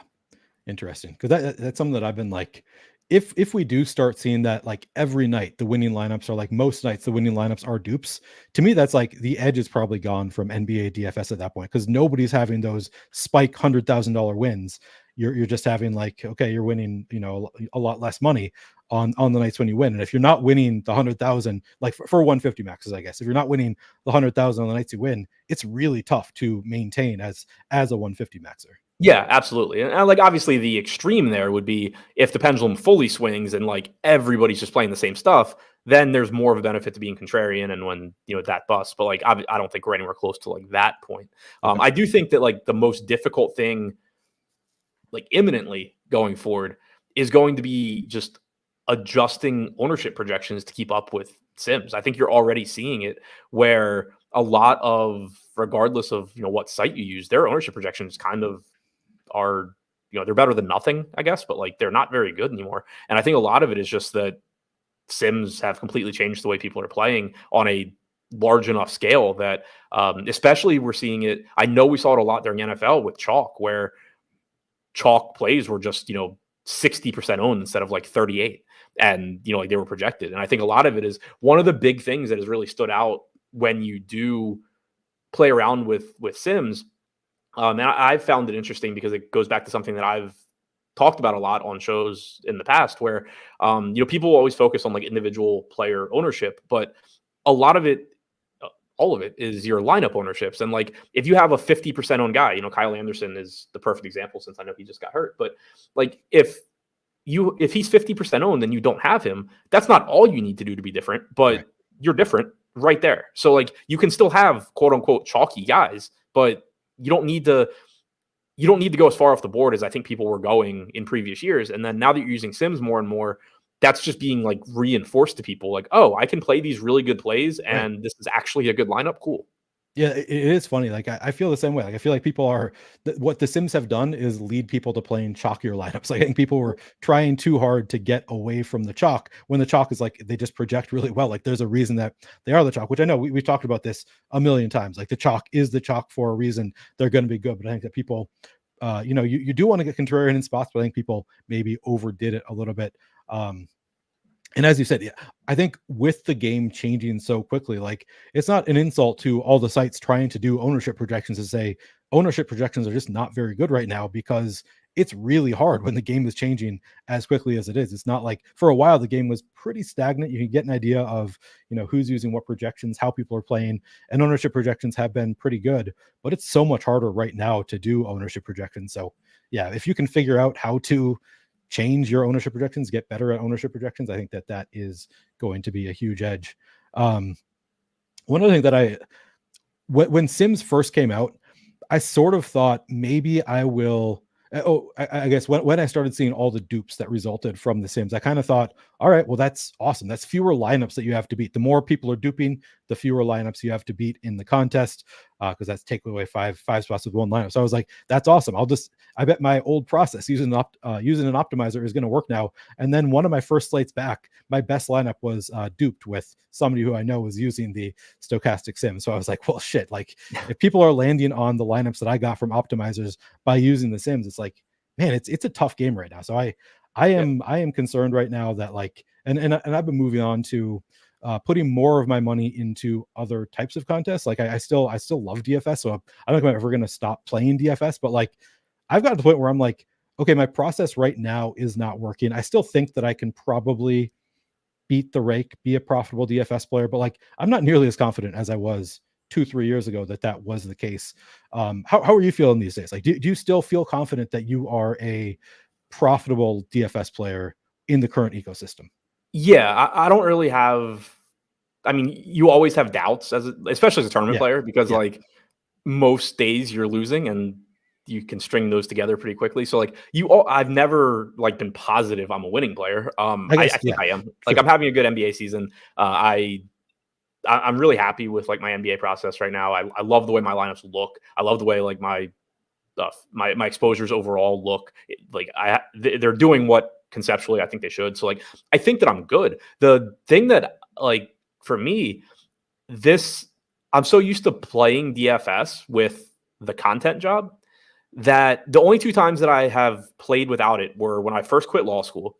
interesting. Because that's something that I've been like, if we do start seeing that like every night the winning lineups are like, most nights the winning lineups are dupes, to me that's like the edge is probably gone from NBA DFS at that point, because nobody's having those spike $100,000 wins. You're just having like, okay, you're winning, a lot less money on the nights when you win. And if you're not winning the 100,000, like for 150 maxes, I guess, if you're not winning the 100,000 on the nights you win, it's really tough to maintain as a 150 maxer. Yeah, absolutely. And like, obviously the extreme there would be if the pendulum fully swings and like everybody's just playing the same stuff, then there's more of a benefit to being contrarian. And when, that busts, but like, I don't think we're anywhere close to like that point. Okay. I do think that like the most difficult thing, like imminently going forward, is going to be just adjusting ownership projections to keep up with sims. I think you're already seeing it where a lot of, regardless of, what site you use, their ownership projections kind of are, they're better than nothing, I guess, but like they're not very good anymore. And I think a lot of it is just that sims have completely changed the way people are playing on a large enough scale that especially we're seeing it. I know we saw it a lot during NFL with chalk, where chalk plays were just 60% owned instead of like 38, and like they were projected. And I think a lot of it is one of the big things that has really stood out when you do play around with sims. And I've found it interesting because it goes back to something that I've talked about a lot on shows in the past, where people always focus on like individual player ownership, but a lot of it, all of it, is your lineup ownerships. And like, if you have a 50% owned guy, Kyle Anderson is the perfect example, since I know he just got hurt. But like, if he's 50% owned and you don't have him, that's not all you need to do to be different, but right. You're different right there. So like, you can still have quote unquote chalky guys, but you don't need to go as far off the board as I think people were going in previous years. And then now that you're using sims more and more, that's just being like reinforced to people, like, oh, I can play these really good plays, and right. This is actually a good lineup. Cool. Yeah, it is funny. Like I feel the same way. Like I feel like people are, what the sims have done is lead people to playing chalkier lineups. Like I think people were trying too hard to get away from the chalk, when the chalk is like, they just project really well. Like there's a reason that they are the chalk, which I know we've talked about this a million times. Like the chalk is the chalk for a reason. They're going to be good. But I think that people, you do want to get contrarian in spots, but I think people maybe overdid it a little bit. And as you said, yeah, I think with the game changing so quickly, like it's not an insult to all the sites trying to do ownership projections to say ownership projections are just not very good right now, because it's really hard when the game is changing as quickly as it is. It's not like for a while the game was pretty stagnant. You can get an idea of, who's using what projections, how people are playing, and ownership projections have been pretty good, but it's so much harder right now to do ownership projections. So yeah, if you can figure out how to change your ownership projections, get better at ownership projections, I think that is going to be a huge edge. One other thing that when sims first came out, I sort of thought maybe I will, I guess when I started seeing all the dupes that resulted from the sims, I kind of thought, all right, well, that's awesome. That's fewer lineups that you have to beat. The more people are duping, the fewer lineups you have to beat in the contest, because that's taking away five spots with one lineup. So I was like, that's awesome. I bet my old process using an optimizer is going to work now. And then one of my first slates back, my best lineup was duped with somebody who I know was using the stochastic sim. So I was like, well, shit, like if people are landing on the lineups that I got from optimizers by using the sims, it's like, man, it's a tough game right now. So I am concerned right now that like, and I've been moving on to putting more of my money into other types of contests. Like I still love DFS, so I don't think I'm ever going to stop playing DFS. But like I've got to the point where I'm like, okay, my process right now is not working. I still think that I can probably beat the rake, be a profitable DFS player, but like I'm not nearly as confident as I was 2-3 years ago that was the case. How are you feeling these days? Like, do you still feel confident that you are a profitable DFS player in the current ecosystem? Yeah, I don't really have. I mean, you always have doubts especially as a tournament player, because like most days you're losing and you can string those together pretty quickly. So like I've never like been positive I'm a winning player. I think I am. Like I'm having a good NBA season. I'm really happy with like my NBA process right now. I love the way my lineups look. I love the way like my exposures overall look. Like they're doing what conceptually I think they should. So like I think that I'm good. The thing that like for me, I'm so used to playing DFS with the content job that the only 2 times that I have played without it were when I first quit law school,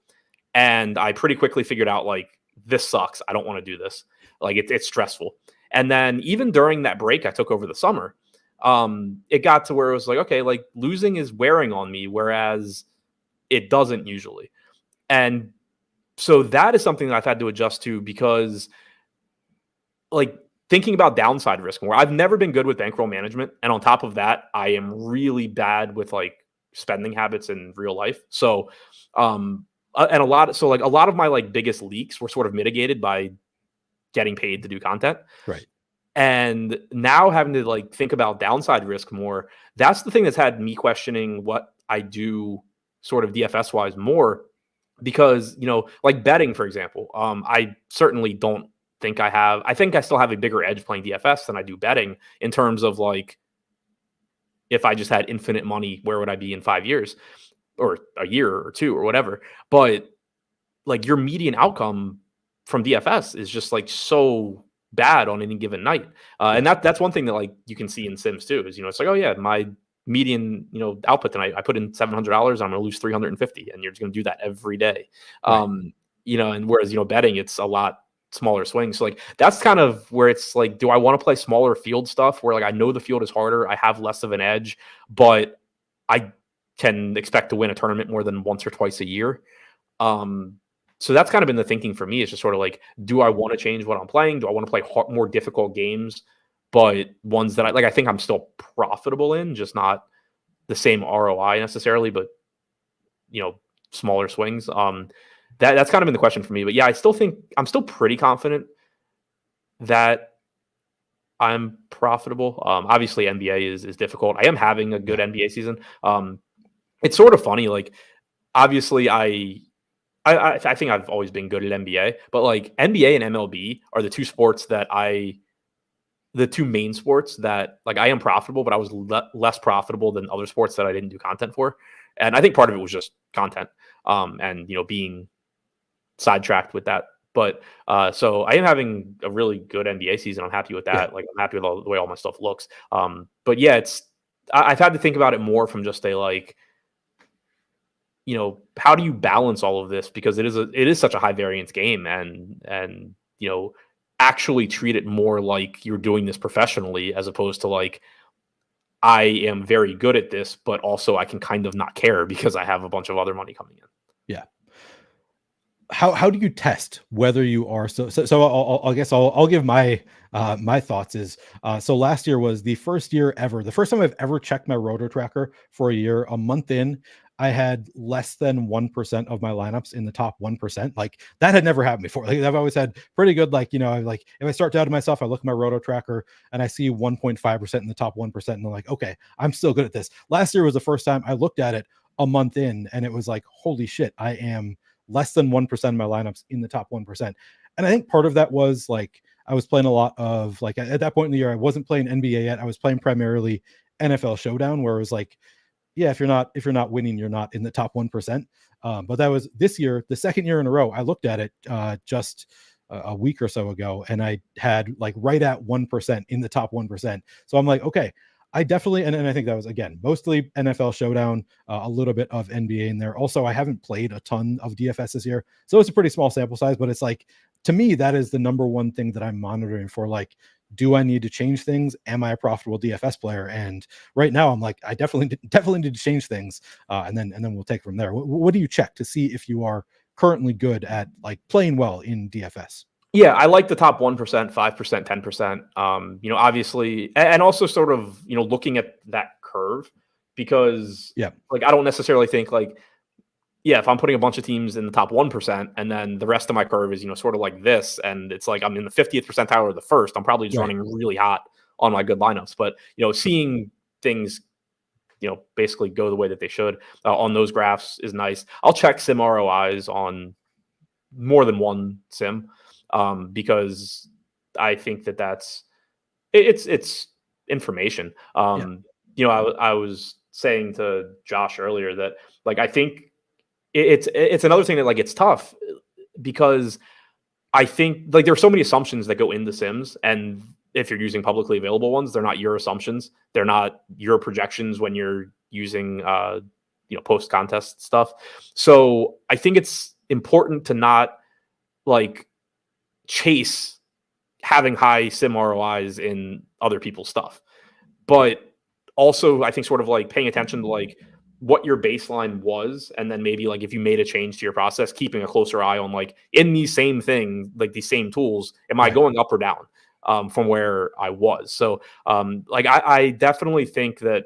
and I pretty quickly figured out like this sucks. I don't want to do this. Like it's stressful. And then even during that break I took over the summer, it got to where it was like, okay, like losing is wearing on me, whereas it doesn't usually. And so that is something that I've had to adjust to, because like thinking about downside risk more. I've never been good with bankroll management. And on top of that, I am really bad with like spending habits in real life. So, and a lot of my like biggest leaks were sort of mitigated by getting paid to do content. Right. And now having to like think about downside risk more, that's the thing that's had me questioning what I do sort of DFS wise more, because, you know, like betting, for example, I certainly don't think I think I still have a bigger edge playing DFS than I do betting, in terms of like, if I just had infinite money, where would I be in 5 years or a year or 2 or whatever? But like your median outcome from DFS is just like so bad on any given night. And that's one thing that like you can see in Sims too, is, you know, it's like, oh yeah, my median, you know, output tonight, I put in $700, I'm going to lose 350, and you're just going to do that every day. You know, and whereas, you know, betting, it's a lot smaller swings. So like that's kind of where it's like, do I want to play smaller field stuff where like I know the field is harder, I have less of an edge, but I can expect to win a tournament more than once or twice a year? So that's kind of been the thinking for me. It's just sort of like, do I want to change what I'm playing? Do I want to play more difficult games, but ones that I think I'm still profitable in, just not the same ROI necessarily, but, you know, smaller swings. That's kind of been the question for me. But yeah, I still think I'm still pretty confident that I'm profitable. Obviously NBA is difficult. I am having a good NBA season. It's sort of funny. Like, obviously I think I've always been good at NBA, but like NBA and MLB are the two main sports that like I am profitable, but I was less profitable than other sports that I didn't do content for. And I think part of it was just content, and, you know, being sidetracked with that. But so I am having a really good NBA season. I'm happy with that. Like, I'm happy with the way all my stuff looks. But yeah, I've had to think about it more from just a like, you know, how do you balance all of this? Because it is such a high variance game, and, you know, actually treat it more like you're doing this professionally, as opposed to like, I am very good at this, but also I can kind of not care because I have a bunch of other money coming in. Yeah. How do you test whether you are I guess I'll give my my thoughts is so last year was the first time I've ever checked my roto tracker for a year. A month in, I had less than 1% of my lineups in the top 1%. Like, that had never happened before. Like, I've always had pretty good, like, you know, like if I start doubting myself, I look at my roto tracker and I see 1.5% in the top 1%, and I'm like, okay, I'm still good at this. Last year was the first time I looked at it a month in, and it was like, holy shit, I am less than 1% of my lineups in the top 1%. And I think part of that was like, I was playing a lot of like, at that point in the year, I wasn't playing NBA yet. I was playing primarily NFL Showdown, where it was like, yeah, if you're not winning, you're not in the top 1%. But that was this year, the second year in a row. I looked at it just a week or so ago, and I had like right at 1% in the top 1%. So I'm like, okay, I definitely, and I think that was, again, mostly NFL Showdown, a little bit of NBA in there. Also, I haven't played a ton of DFS this year, so it's a pretty small sample size, but it's like to me, that is the number one thing that I'm monitoring for. Like, do I need to change things? Am I a profitable DFS player? And right now I'm like, I definitely need to change things. And then we'll take from there. What do you check to see if you are currently good at like playing well in DFS? Yeah, I like the top 1%, 5%, 10%. Obviously, and also sort of, looking at that curve, because like, I don't necessarily think like, if I'm putting a bunch of teams in the top 1% and then the rest of my curve is, sort of like this, and it's like I'm in the 50th percentile or the first, I'm probably just running really hot on my good lineups. But, seeing things, basically go the way that they should on those graphs is nice. I'll check sim ROIs on more than one sim, because I think that's it's information. I was saying to Josh earlier that like I think it's another thing that like it's tough, because I think like there are so many assumptions that go into sims, and if you're using publicly available ones, they're not your assumptions, they're not your projections when you're using post contest stuff. So I think it's important to not like chase having high sim ROIs in other people's stuff, but also I think sort of like paying attention to like what your baseline was, and then maybe like if you made a change to your process, keeping a closer eye on like in these same things, like these same tools, am I going up or down from where I was? So like I definitely think that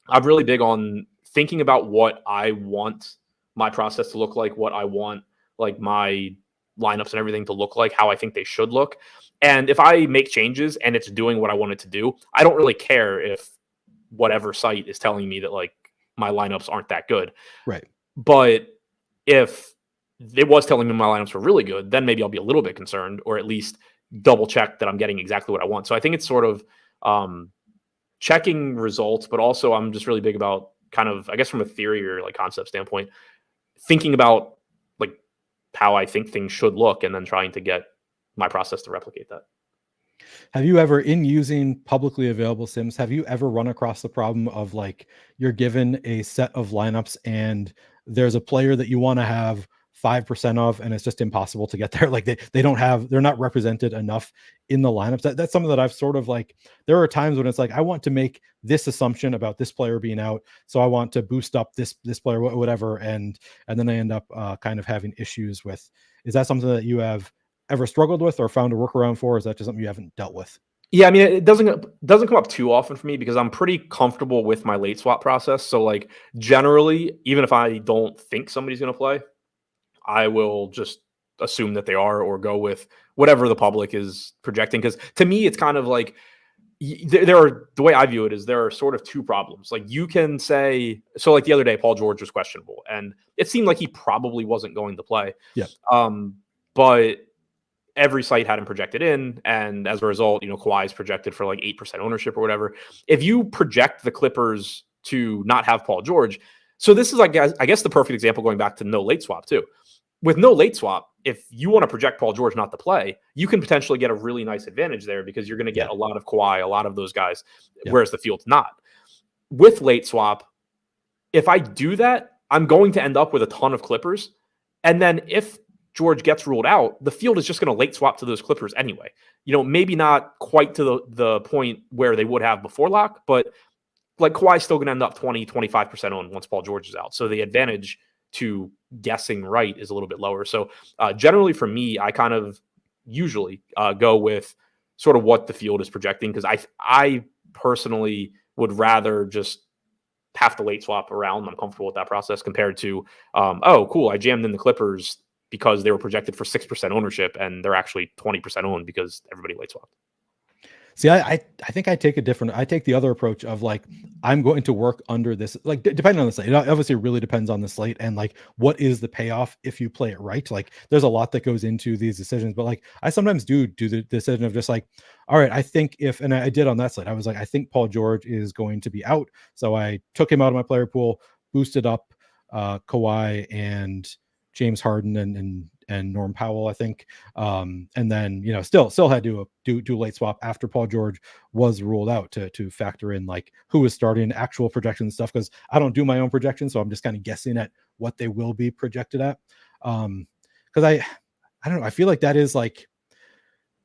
I'm really big on thinking about what I want my process to look like, what I want like my lineups and everything to look like, how I think they should look. And if I make changes and it's doing what I want it to do, I don't really care if whatever site is telling me that like my lineups aren't that good. Right. But if it was telling me my lineups were really good, then maybe I'll be a little bit concerned, or at least double check that I'm getting exactly what I want. So I think it's sort of checking results, but also I'm just really big about kind of, I guess from a theory or like concept standpoint, thinking about like how I think things should look, and then trying to get my process to replicate that. Have you ever, in using publicly available sims, have you ever run across the problem of like you're given a set of lineups and there's a player that you want to have 5% of, and it's just impossible to get there? Like they're not represented enough in the lineups. That's something that I've sort of like, there are times when it's like, I want to make this assumption about this player being out, so I want to boost up this player, whatever. And then I end up kind of having issues with, is that something that you have ever struggled with or found a workaround for? Or is that just something you haven't dealt with? Yeah, I mean, it doesn't come up too often for me because I'm pretty comfortable with my late swap process. So like generally, even if I don't think somebody's going to play, I will just assume that they are, or go with whatever the public is projecting. Because to me, it's kind of like there are, the way I view it is there are sort of two problems. Like you can say, so like the other day, Paul George was questionable, and it seemed like he probably wasn't going to play. Yeah. But every site had him projected in, and as a result, Kawhi is projected for like 8% ownership or whatever. If you project the Clippers to not have Paul George, so this is like, I guess the perfect example going back to no late swap too. With no late swap, if you want to project Paul George not to play, you can potentially get a really nice advantage there, because you're going to get a lot of Kawhi, a lot of those guys, whereas the field's not. With late swap, if I do that, I'm going to end up with a ton of Clippers, and then if George gets ruled out, the field is just going to late swap to those Clippers anyway. Maybe not quite to the point where they would have before lock, but like Kawhi's still going to end up 20, 25% owned once Paul George is out. So the advantage to guessing right is a little bit lower. So generally for me, I kind of usually go with sort of what the field is projecting, because I personally would rather just have to late swap around. I'm comfortable with that process compared to, oh, cool, I jammed in the Clippers because they were projected for 6% ownership and they're actually 20% owned because everybody late swapped. See, I think I take the other approach of like, I'm going to work under this, like depending on the slate. It obviously really depends on the slate and like what is the payoff if you play it right. Like there's a lot that goes into these decisions, but like I sometimes do the decision of just like, all right, I think and I did on that slate, I was like, I think Paul George is going to be out. So I took him out of my player pool, boosted up Kawhi and James Harden and Norm Powell, I think. And then, still had to do late swap after Paul George was ruled out to factor in like who was starting actual projection stuff. Cause I don't do my own projections. So I'm just kind of guessing at what they will be projected at. Cause I I don't know. I feel like that is like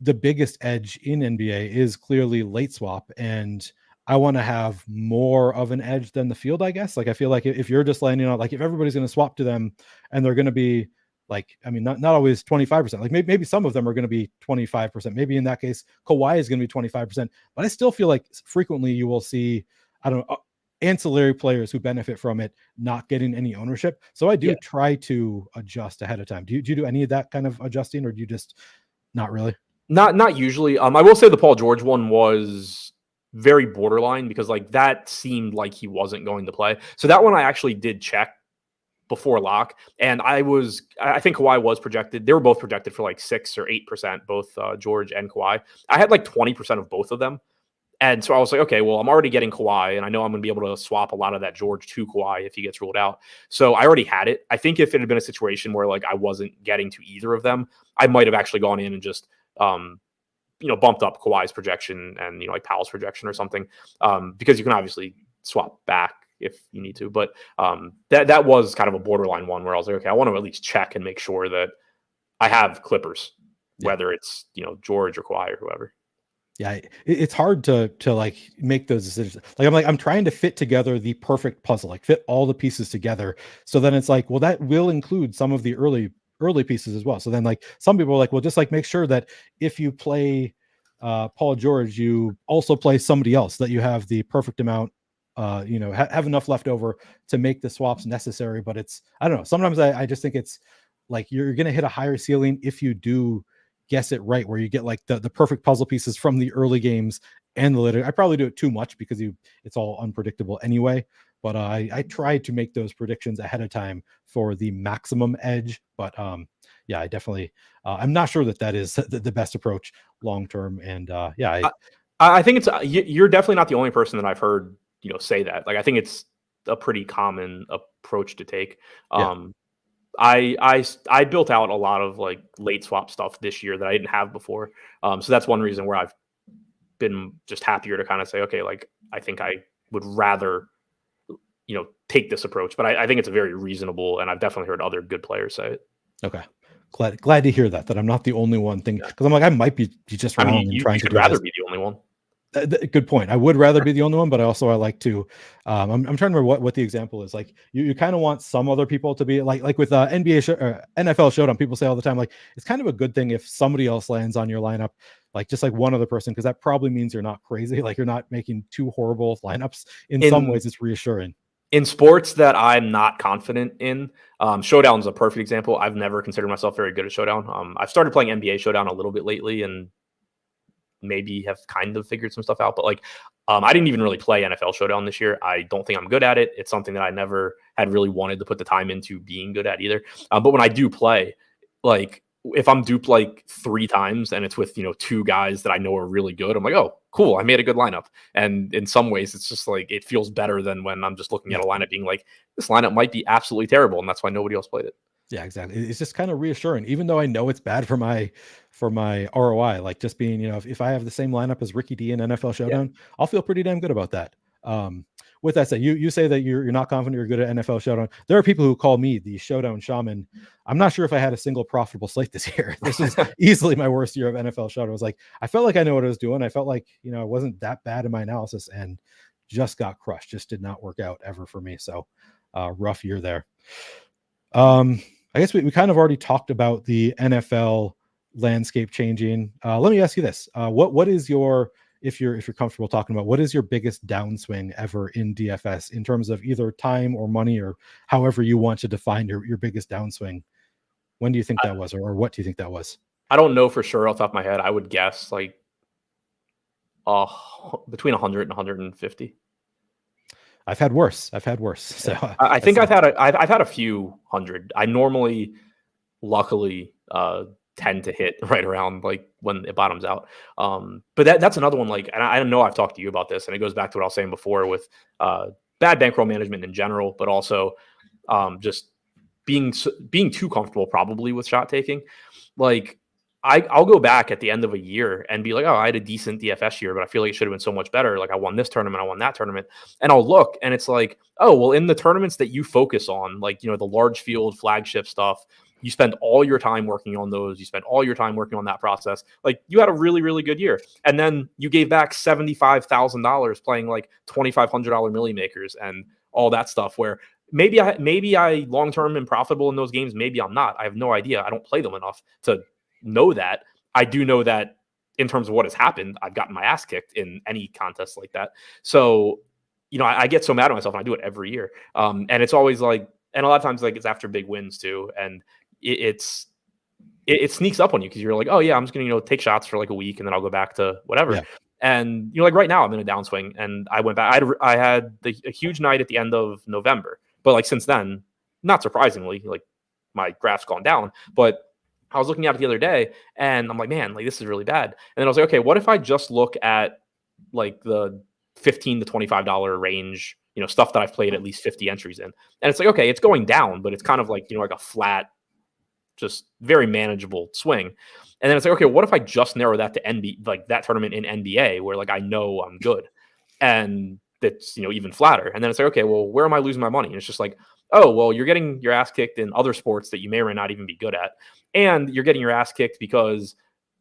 the biggest edge in NBA is clearly late swap. And I want to have more of an edge than the field, I guess. Like, I feel like if you're just landing on, like, if everybody's going to swap to them and they're going to be like, I mean, not always 25%, like maybe some of them are going to be 25%. Maybe in that case, Kawhi is going to be 25%, but I still feel like frequently you will see, I don't know, ancillary players who benefit from it not getting any ownership. So I do try to adjust ahead of time. Do you do any of that kind of adjusting, or do you just not really? Not usually. I will say the Paul George one was very borderline because like that seemed like he wasn't going to play. So that one I actually did check before lock, and I think Kawhi was projected. They were both projected for like 6 or 8%, both George and Kawhi. I had like 20% of both of them. And so I was like, okay, well, I'm already getting Kawhi, and I know I'm going to be able to swap a lot of that George to Kawhi if he gets ruled out. So I already had it. I think if it had been a situation where like I wasn't getting to either of them, I might have actually gone in and just bumped up Kawhi's projection and like Powell's projection or something, because you can obviously swap back if you need to. But that was kind of a borderline one where I was like, okay, I want to at least check and make sure that I have Clippers, whether it's George or Kawhi or whoever. Yeah, it's hard to like make those decisions. Like I'm trying to fit together the perfect puzzle, like fit all the pieces together. So then it's like, well, that will include some of the early pieces as well. So then like some people are like, well, just like make sure that if you play Paul George, you also play somebody else, that you have the perfect amount, have enough left over to make the swaps necessary. But it's, I don't know. Sometimes I just think it's like you're going to hit a higher ceiling if you do guess it right, where you get like the perfect puzzle pieces from the early games and the later. I probably do it too much because it's all unpredictable anyway. But I try to make those predictions ahead of time for the maximum edge. But I definitely I'm not sure that is the best approach long term. And I think it's you're definitely not the only person that I've heard say that. Like I think it's a pretty common approach to take. I built out a lot of like late swap stuff this year that I didn't have before. So that's one reason where I've been just happier to kind of say, okay, like I think I would rather, take this approach, but I think it's a very reasonable, and I've definitely heard other good players say it. Okay. Glad to hear that I'm not the only one thinking, because I'm like, I might be just wrong. You could rather be the only one. Good point. I would rather be the only one, but I like to. I'm trying to remember what the example is. Like you kind of want some other people to be like with NFL Showdown. People say all the time, like it's kind of a good thing if somebody else lands on your lineup, like just like one other person, because that probably means you're not crazy. Like you're not making two horrible lineups. In some ways, it's reassuring. In sports that I'm not confident in, Showdown's a perfect example. I've never considered myself very good at Showdown. I've started playing NBA Showdown a little bit lately, and maybe have kind of figured some stuff out, but like I didn't even really play NFL Showdown this year. I don't think I'm good at it. It's something that I never had really wanted to put the time into being good at either. But when I do play, like if I'm duped like 3 times and it's with, 2 guys that I know are really good, I'm like, oh, cool, I made a good lineup. And in some ways, it's just like it feels better than when I'm just looking at a lineup being like, this lineup might be absolutely terrible, and that's why nobody else played it. Yeah, exactly. It's just kind of reassuring, even though I know it's bad for my ROI. Like just being, if I have the same lineup as Ricky D in NFL Showdown, I'll feel pretty damn good about that. With that said, you say that you're not confident you're good at NFL Showdown. There are people who call me the Showdown Shaman. I'm not sure if I had a single profitable slate this year. This is easily my worst year of NFL Showdown. I was like, I felt like I know what I was doing. I felt like, I wasn't that bad in my analysis, and just got crushed. Just did not work out ever for me. So rough year there. I guess we kind of already talked about the NFL landscape changing. Let me ask you this. What is your, if you're comfortable talking about, what is your biggest downswing ever in DFS in terms of either time or money, or however you want to define your biggest downswing? When do you think that was, or what do you think that was? I don't know for sure off the top of my head. I would guess like between 100 and 150. I've had worse. So I think I've had a few hundred. I normally, luckily, tend to hit right around like when it bottoms out. But that's another one. Like, and I know I've talked to you about this, and it goes back to what I was saying before with bad bankroll management in general, but also just being too comfortable probably with shot taking. Like I'll go back at the end of a year and be like, oh, I had a decent DFS year, but I feel like it should have been so much better. Like I won this tournament, I won that tournament. And I'll look and it's like, oh, well, in the tournaments that you focus on, like, the large field flagship stuff, you spend all your time working on those. You spend all your time working on that process. Like you had a really, really good year. And then you gave back $75,000 playing like $2,500 milli makers and all that stuff where maybe I long-term am profitable in those games. Maybe I'm not. I have no idea. I don't play them enough to know that. I do know that in terms of what has happened, I've gotten my ass kicked in any contest like that. So, I get so mad at myself and I do it every year. And it's always like, and a lot of times like it's after big wins too. And it sneaks up on you because you're like, oh yeah, I'm just gonna take shots for like a week and then I'll go back to whatever. Yeah. And like right now I'm in a downswing and I went back. I had a huge night at the end of November, but like since then, not surprisingly, like my graph's gone down. But I was looking at it the other day and I'm like, man, like this is really bad. And then I was like, okay, what if I just look at like the $15 to $25 range, stuff that I've played at least 50 entries in, and it's like, okay, it's going down, but it's kind of like like a flat, just very manageable swing. And then it's like, okay, what if I just narrow that to NBA, like that tournament in NBA where like I know I'm good, and that's even flatter. And then it's like, okay, well, where am I losing my money? And it's just like, oh, well, you're getting your ass kicked in other sports that you may or may not even be good at, and you're getting your ass kicked because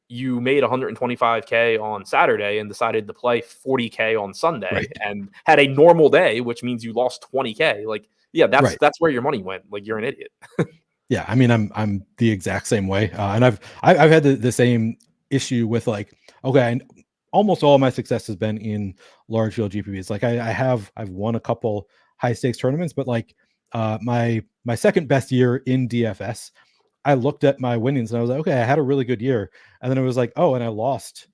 you made 125K on Saturday and decided to play 40K on Sunday, right, and had a normal day, which means you lost 20K. Like, yeah, that's where your money went. Like, you're an idiot. Yeah, I mean, I'm the exact same way, and I've had the same issue with like, okay, almost all of my success has been in large field GPPs. Like, I've won a couple high stakes tournaments, but like, my second best year in DFS, I looked at my winnings and I was like, okay, I had a really good year. And then it was like, oh, and I lost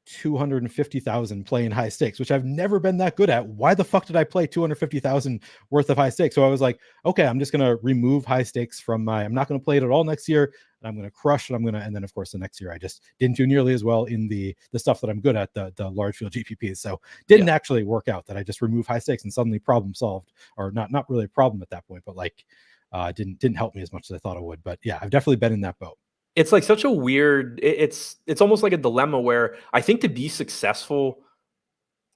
250,000 playing high stakes, which I've never been that good at. Why the fuck did I play 250,000 worth of high stakes? So I was like, okay, I'm just going to remove high stakes from I'm not going to play it at all next year. And I'm going to crush and and then of course the next year I just didn't do nearly as well in the stuff that I'm good at, the large field GPPs. So didn't actually work out that I just remove high stakes and suddenly problem solved, or not really a problem at that point, but like, didn't help me as much as I thought it would. But yeah, I've definitely been in that boat. It's like such a weird, it's almost like a dilemma where I think to be successful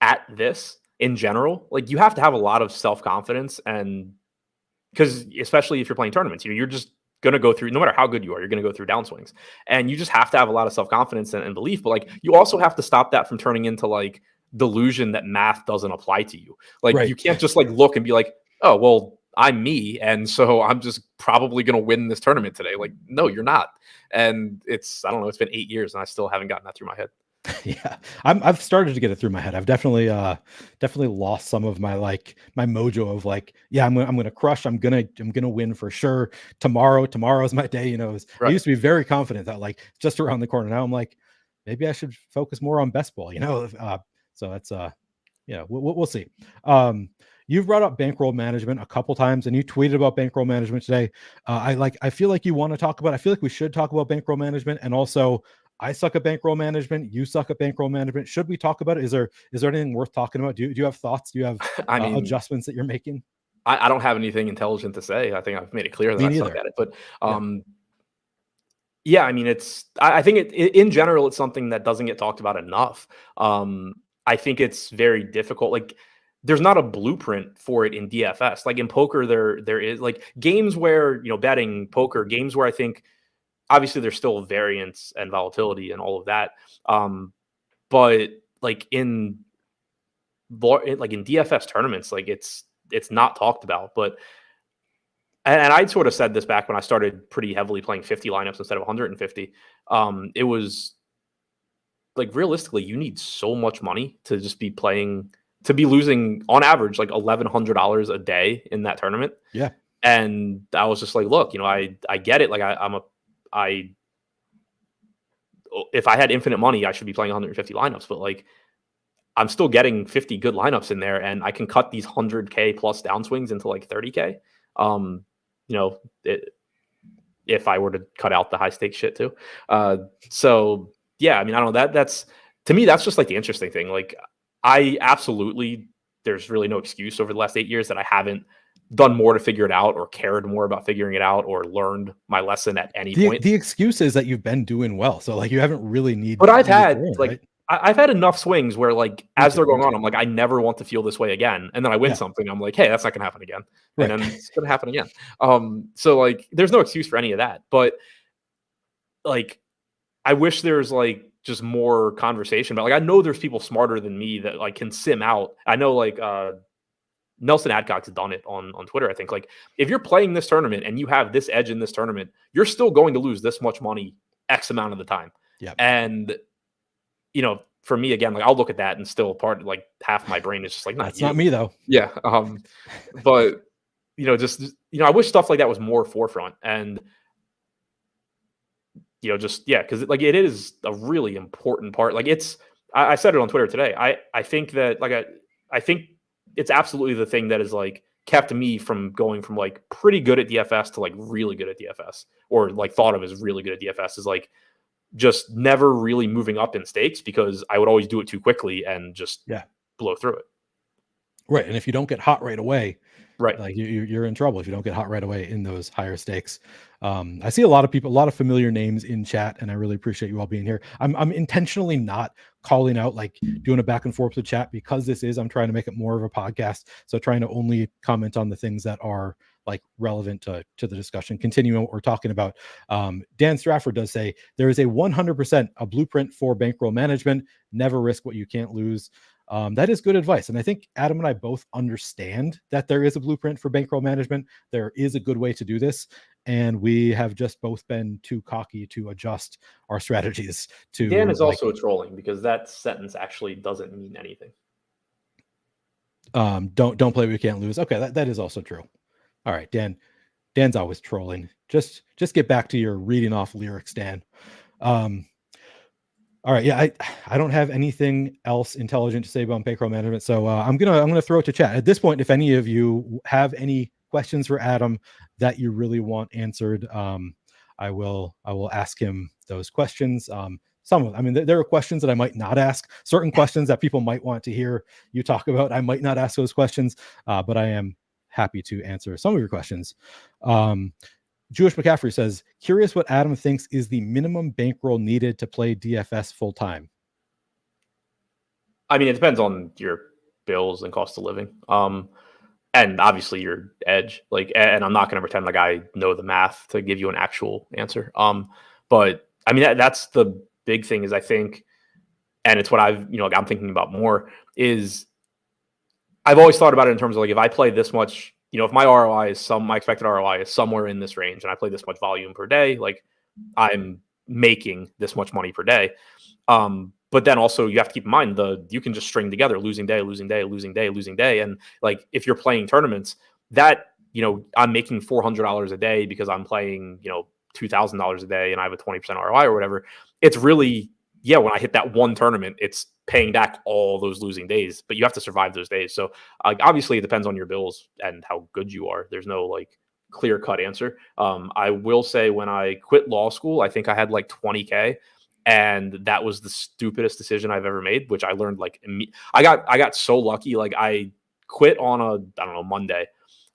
at this in general, like you have to have a lot of self-confidence, and because especially if you're playing tournaments, you're just going to go through, no matter how good you are, you're going to go through downswings, and you just have to have a lot of self-confidence and belief. But like, you also have to stop that from turning into like delusion that math doesn't apply to you. Like, right, you can't just like look and be like, oh, well, I'm me, and so I'm just probably going to win this tournament today. Like, no, you're not. And I don't know, it's been 8 years and I still haven't gotten that through my head. Yeah, I've started to get it through my head. I've definitely lost some of my my mojo of like, yeah, I'm gonna crush. I'm gonna win for sure. Tomorrow's my day. Right. I used to be very confident that like just around the corner. Now I'm like, maybe I should focus more on best ball. So that's we'll see. You've brought up bankroll management a couple times, and you tweeted about bankroll management today. I feel like you want to talk about. I feel like we should talk about bankroll management, and also I suck at bankroll management. You suck at bankroll management. Should we talk about it? Is there anything worth talking about? Do you have thoughts? Do you have adjustments that you're making? I don't have anything intelligent to say. I think I've made it clear that I suck at it. But yeah, I mean, I think in general, it's something that doesn't get talked about enough. I think it's very difficult. Like, there's not a blueprint for it in DFS. Like in poker, there is like games where, betting poker, games where I think obviously there's still variance and volatility and all of that. But like in DFS tournaments, like it's not talked about. But and I'd sort of said this back when I started pretty heavily playing 50 lineups instead of 150. It was like, realistically, you need so much money to just be playing, to be losing on average like $1,100 a day in that tournament. Yeah. And I was just like, look, I get it. Like if I had infinite money, I should be playing 150 lineups, but like, I'm still getting 50 good lineups in there, and I can cut these 100K plus downswings into like 30K. If I were to cut out the high stakes shit too. So yeah, I mean, I don't know, that's to me, that's just like the interesting thing. Like, there's really no excuse over the last 8 years that I haven't done more to figure it out, or cared more about figuring it out, or learned my lesson at any point. The excuse is that you've been doing well. So like, you haven't really needed. But I've had like, right? I've had enough swings where, like, as they're going on, I'm like, I never want to feel this way again. And then I win something. I'm like, hey, that's not going to happen again. And then it's going to happen again. So, like, there's no excuse for any of that. But, like, I wish there's, like, just more conversation. But, like, I know there's people smarter than me that, like, can sim out. I know, like, Nelson Adcock's done it on Twitter, I think. Like, if you're playing this tournament and you have this edge in this tournament, you're still going to lose this much money X amount of the time. Yeah. And, you know, for me, again, like, I'll look at that and still like half my brain is just like, that's not me though. Yeah. But, you know, just, you know, I wish stuff like that was more forefront. And, you know, just, yeah, because, like, it is a really important part. Like, I said it on Twitter today. I think that, like, I think it's absolutely the thing that is, like, kept me from going from, like, pretty good at DFS to, like, really good at DFS, or, like, thought of as really good at DFS, is, like, just never really moving up in stakes, because I would always do it too quickly and just blow through it. Right. And if you don't get hot right away, right, like, you're in trouble if you don't get hot right away in those higher stakes. I see a lot of people, a lot of familiar names in chat, and I really appreciate you all being here. I'm intentionally not calling out, like, doing a back and forth with chat, because I'm trying to make it more of a podcast. So trying to only comment on the things that are, like, relevant to the discussion, continuing what we're talking about. Dan Strafford does say there is a 100% a blueprint for bankroll management. Never risk what you can't lose. That is good advice. And I think Adam and I both understand that there is a blueprint for bankroll management. There is a good way to do this. And we have just both been too cocky to adjust our strategies to. Dan is also trolling, because that sentence actually doesn't mean anything. Don't play what you can't lose. Okay, that is also true. All right, Dan's always trolling. Just get back to your reading off lyrics, Dan. All right, yeah, I don't have anything else intelligent to say about bankroll management, so I'm gonna throw it to chat at this point. If any of you have any questions for Adam that you really want answered, I will ask him those questions. Some of, I mean, there are questions that I might not ask. Certain questions that people might want to hear you talk about, I might not ask those questions, but I am happy to answer some of your questions. Jewish McCaffrey says, curious what Adam thinks is the minimum bankroll needed to play DFS full time. I mean, it depends on your bills and cost of living. And obviously your edge, like, and I'm not going to pretend like I know the math to give you an actual answer. But I mean, that's the big thing, is, I think, and it's what I've, you know, like, I'm thinking about more, is I've always thought about it in terms of, like, if I play this much, you know, if my my expected ROI is somewhere in this range, and I play this much volume per day, like, I'm making this much money per day. But then also you have to keep in mind you can just string together losing day, losing day, losing day, losing day. And, like, if you're playing tournaments that, you know, I'm making $400 a day because I'm playing, you know, $2,000 a day and I have a 20% ROI or whatever, it's really, when I hit that one tournament, it's paying back all those losing days, but you have to survive those days. So, obviously it depends on your bills and how good you are. There's no, like, clear cut answer. I will say, when I quit law school, I think I had like 20K, and that was the stupidest decision I've ever made, which I learned, like, I got so lucky. Like, I quit on Monday.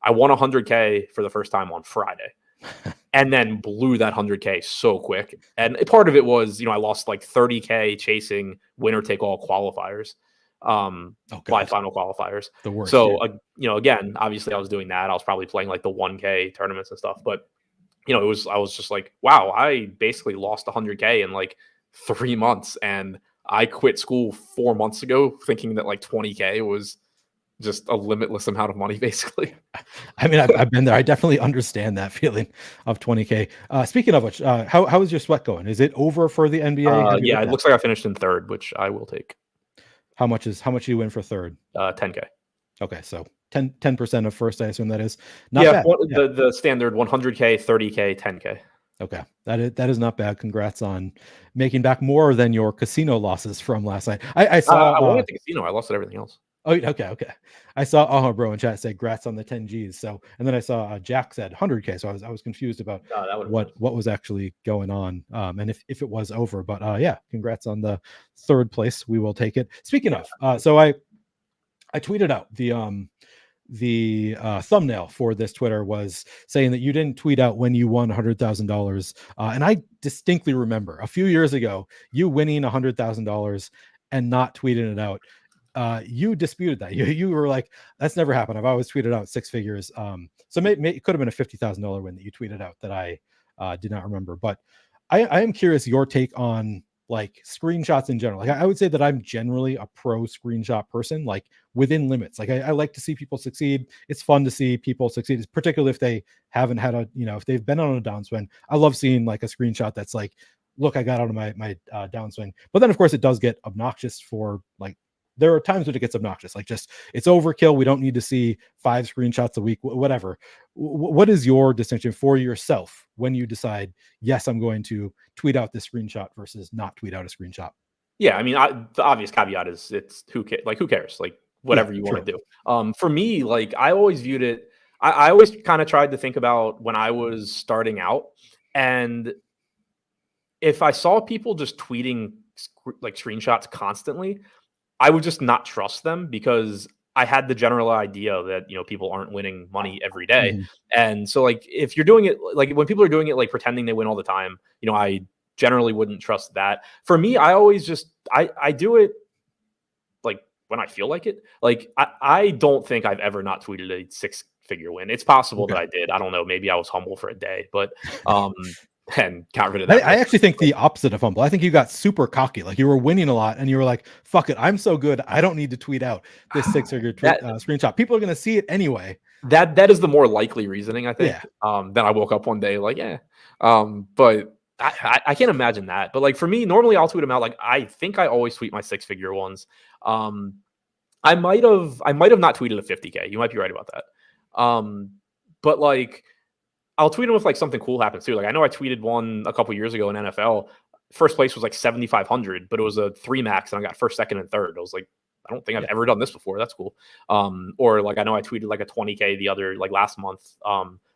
I won 100K for the first time on Friday. And then blew that 100K so quick. And part of it was, you know, I lost like 30K chasing winner take all qualifiers, by final qualifiers. The worst. So, you know, again, obviously I was doing that. I was probably playing like the 1K tournaments and stuff, but, you know, I was just like, wow, I basically lost 100K in like 3 months. And I quit school 4 months ago thinking that like 20K was just a limitless amount of money, basically. I mean, I've been there. I definitely understand that feeling of 20K. Speaking of which, how is your sweat going? Is it over for the NBA? Yeah, it looks like I finished in third, which I will take. How much do you win for third? 10K. Okay, so 10% of first, I assume that is. Not bad. The standard 100K, 30K, 10K. Okay, that is not bad. Congrats on making back more than your casino losses from last night. I saw. I won at the casino. I lost at everything else. Oh, okay. I saw bro in chat say "grats on the 10 Gs." So, and then I saw Jack said 100K. So I was confused about what was actually going on, and if it was over. But congrats on the third place. We will take it. Speaking of, so I tweeted out the thumbnail for this Twitter was saying that you didn't tweet out when you won $100,000, and I distinctly remember a few years ago you winning $100,000. and not tweeting it out. You disputed that. You were like, that's never happened. I've always tweeted out six figures. So it could have been a $50,000 win that you tweeted out that I did not remember. But I am curious your take on like screenshots in general. Like I would say that I'm generally a pro screenshot person, like within limits. Like I like to see people succeed. It's fun to see people succeed, particularly if they haven't had if they've been on a downswing. I love seeing like a screenshot that's like, look, I got out of my downswing. But then of course it does get obnoxious for like, there are times when it gets obnoxious, like just it's overkill. We don't need to see 5 screenshots a week, whatever. What is your distinction for yourself when you decide, yes, I'm going to tweet out this screenshot versus not tweet out a screenshot? Yeah, I mean, the obvious caveat is it's who cares? Like whatever you want to do. For me, like I always viewed it. I always kind of tried to think about when I was starting out, and if I saw people just tweeting like screenshots constantly, I would just not trust them because I had the general idea that, people aren't winning money every day. Mm-hmm. And so like, if you're doing it, like when people are doing it, like pretending they win all the time, I generally wouldn't trust that. For me, I always just, I do it like when I feel like it. Like, I don't think I've ever not tweeted a 6-figure win. It's possible that I did. I don't know. Maybe I was humble for a day, but, and got rid of that. I actually think the opposite of humble. I think you got super cocky. Like you were winning a lot and you were like, fuck it, I'm so good. I don't need to tweet out this 6-figure screenshot. People are going to see it anyway. That is the more likely reasoning, I think. Yeah. Then I woke up one day like, yeah. But I can't imagine that. But like for me, normally I'll tweet them out. Like I think I always tweet my 6-figure ones. I might have not tweeted a 50K. You might be right about that. But like, I'll tweet them if like something cool happens too. Like I know I tweeted one a couple years ago in NFL. First place was like 7,500, but it was a 3 max, and I got first, second, and third. I was like, I don't think I've ever done this before. That's cool. Or like I know I tweeted like a 20K the other like last month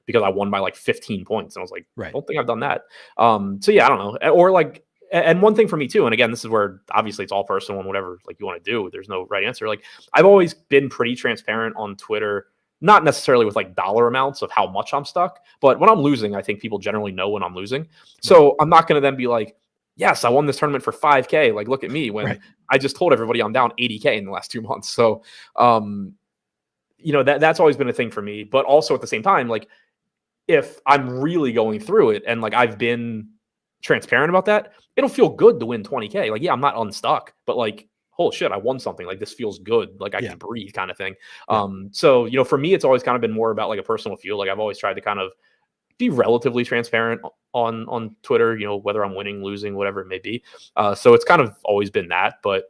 because I won by like 15 points, and I was like, I don't think I've done that. So yeah, I don't know. Or like, and one thing for me too, and again, this is where obviously it's all personal and whatever like you want to do. There's no right answer. Like I've always been pretty transparent on Twitter. Not necessarily with like dollar amounts of how much I'm stuck, but when I'm losing, I think people generally know when I'm losing. So I'm not going to then be like, yes, I won this tournament for 5K. Like, look at me when I just told everybody I'm down 80K in the last 2 months. So, that's always been a thing for me. But also at the same time, like if I'm really going through it and like I've been transparent about that, it'll feel good to win 20K. Like, yeah, I'm not unstuck, but like, holy shit, I won something. Like this feels good. Like I can breathe kind of thing. So, for me, it's always kind of been more about like a personal feel. Like I've always tried to kind of be relatively transparent on Twitter, whether I'm winning, losing, whatever it may be. So it's kind of always been that, but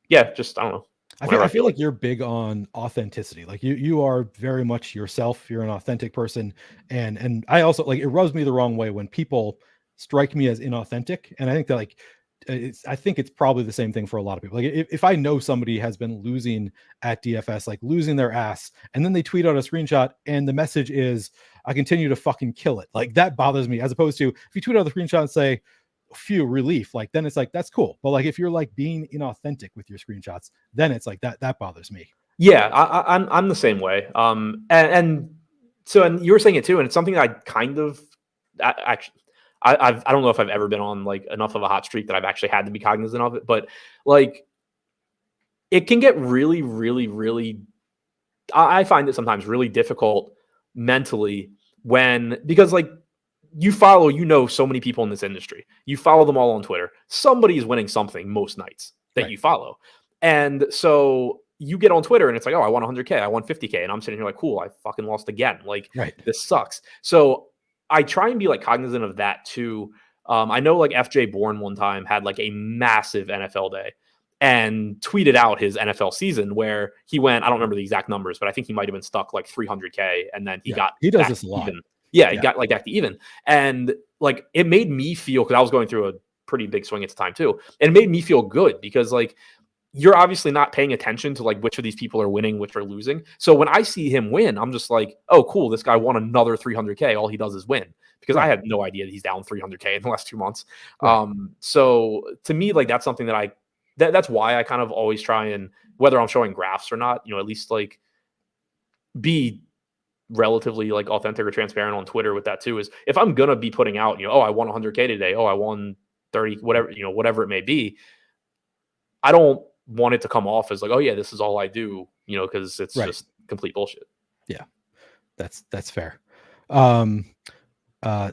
just, I don't know. I feel like you're big on authenticity. Like you are very much yourself. You're an authentic person. And I also like, it rubs me the wrong way when people strike me as inauthentic. And I think that like, I think it's probably the same thing for a lot of people. Like if I know somebody has been losing at DFS, like losing their ass, and then they tweet out a screenshot and the message is, I continue to fucking kill it. Like that bothers me, as opposed to if you tweet out the screenshot and say, phew, relief, like then it's like, that's cool. But like if you're like being inauthentic with your screenshots, then it's like that bothers me. Yeah, I'm the same way. And you were saying it too, and it's something I kind of actually. I don't know if I've ever been on like enough of a hot streak that I've actually had to be cognizant of it, but like it can get really, really, really, I find it sometimes really difficult mentally because like you follow, so many people in this industry, you follow them all on Twitter. Somebody is winning something most nights that you follow. And so you get on Twitter and it's like, oh, I won 100K, I won 50K. And I'm sitting here like, cool, I fucking lost again. Like this sucks. So I try and be like cognizant of that too. I know like FJ Bourne one time had like a massive NFL day and tweeted out his NFL season where he went, I don't remember the exact numbers, but I think he might've been stuck like 300K. And then he does this a lot. Even. Yeah, he got like back to even. And like, it made me feel, cause I was going through a pretty big swing at the time too. And it made me feel good because like, you're obviously not paying attention to like which of these people are winning, which are losing. So when I see him win, I'm just like, oh, cool. This guy won another 300K. All he does is win, because I had no idea that he's down 300K in the last 2 months. So to me, like that's something that that's why I kind of always try and, whether I'm showing graphs or not, at least like be relatively like authentic or transparent on Twitter with that too, is if I'm going to be putting out, oh, I won 100K today. Oh, I won 30, whatever, whatever it may be. I don't want it to come off as like, oh yeah, this is all I do, because it's just complete bullshit. Yeah, that's fair.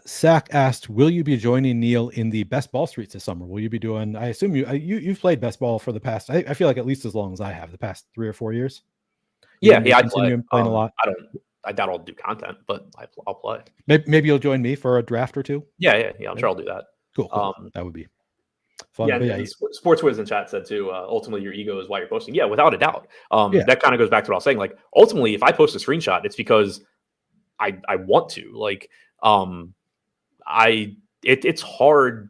Sack asked, will you be joining Neil in the Best Ball Streets this summer? Will you be doing, I assume you've played Best Ball for the past, I feel like at least as long as I have, the past 3 or 4 years. Yeah, I play. Playing a lot. I doubt I'll do content, but I'll play. Maybe you'll join me for a draft or two. Yeah. I'm sure I'll do that. Cool. That would be fun. Yeah, and Sports Wiz in chat said too, ultimately your ego is why you're posting. Yeah, without a doubt. That kind of goes back to what I was saying. Like, ultimately, if I post a screenshot, it's because I want to. Like, it's hard.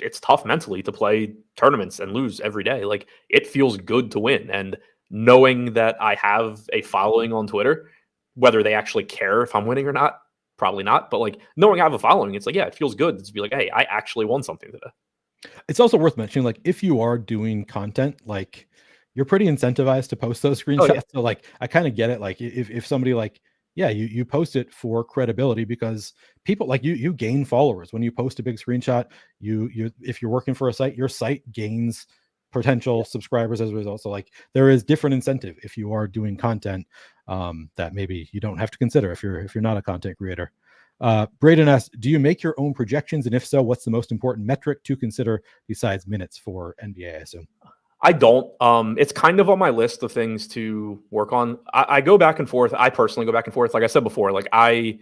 It's tough mentally to play tournaments and lose every day. Like, it feels good to win. And knowing that I have a following on Twitter, whether they actually care if I'm winning or not, probably not. But like, knowing I have a following, it's like, yeah, it feels good to be like, hey, I actually won something today. It's also worth mentioning, like, if you are doing content, like, you're pretty incentivized to post those screenshots. Oh, yeah. So like, I kind of get it. Like, if somebody like, yeah, you post it for credibility, because people like you gain followers when you post a big screenshot. If you're working for a site, your site gains potential subscribers as a result. So like, there is different incentive if you are doing content that maybe you don't have to consider if you're not a content creator. Braden asks, do you make your own projections? And if so, what's the most important metric to consider besides minutes for NBA, I assume? I don't. It's kind of on my list of things to work on. I go back and forth. I personally go back and forth. Like I said before, like, I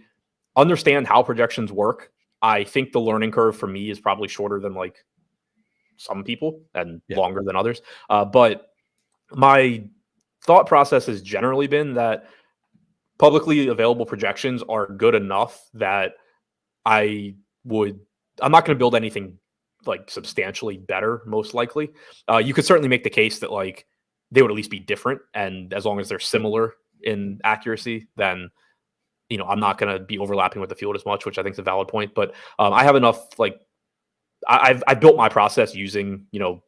understand how projections work. I think the learning curve for me is probably shorter than like some people and longer than others. But my thought process has generally been that publicly available projections are good enough that I'm not going to build anything like substantially better, most likely. You could certainly make the case that like they would at least be different, and as long as they're similar in accuracy, then I'm not going to be overlapping with the field as much, which I think is a valid point. But I have enough, like, I've built my process using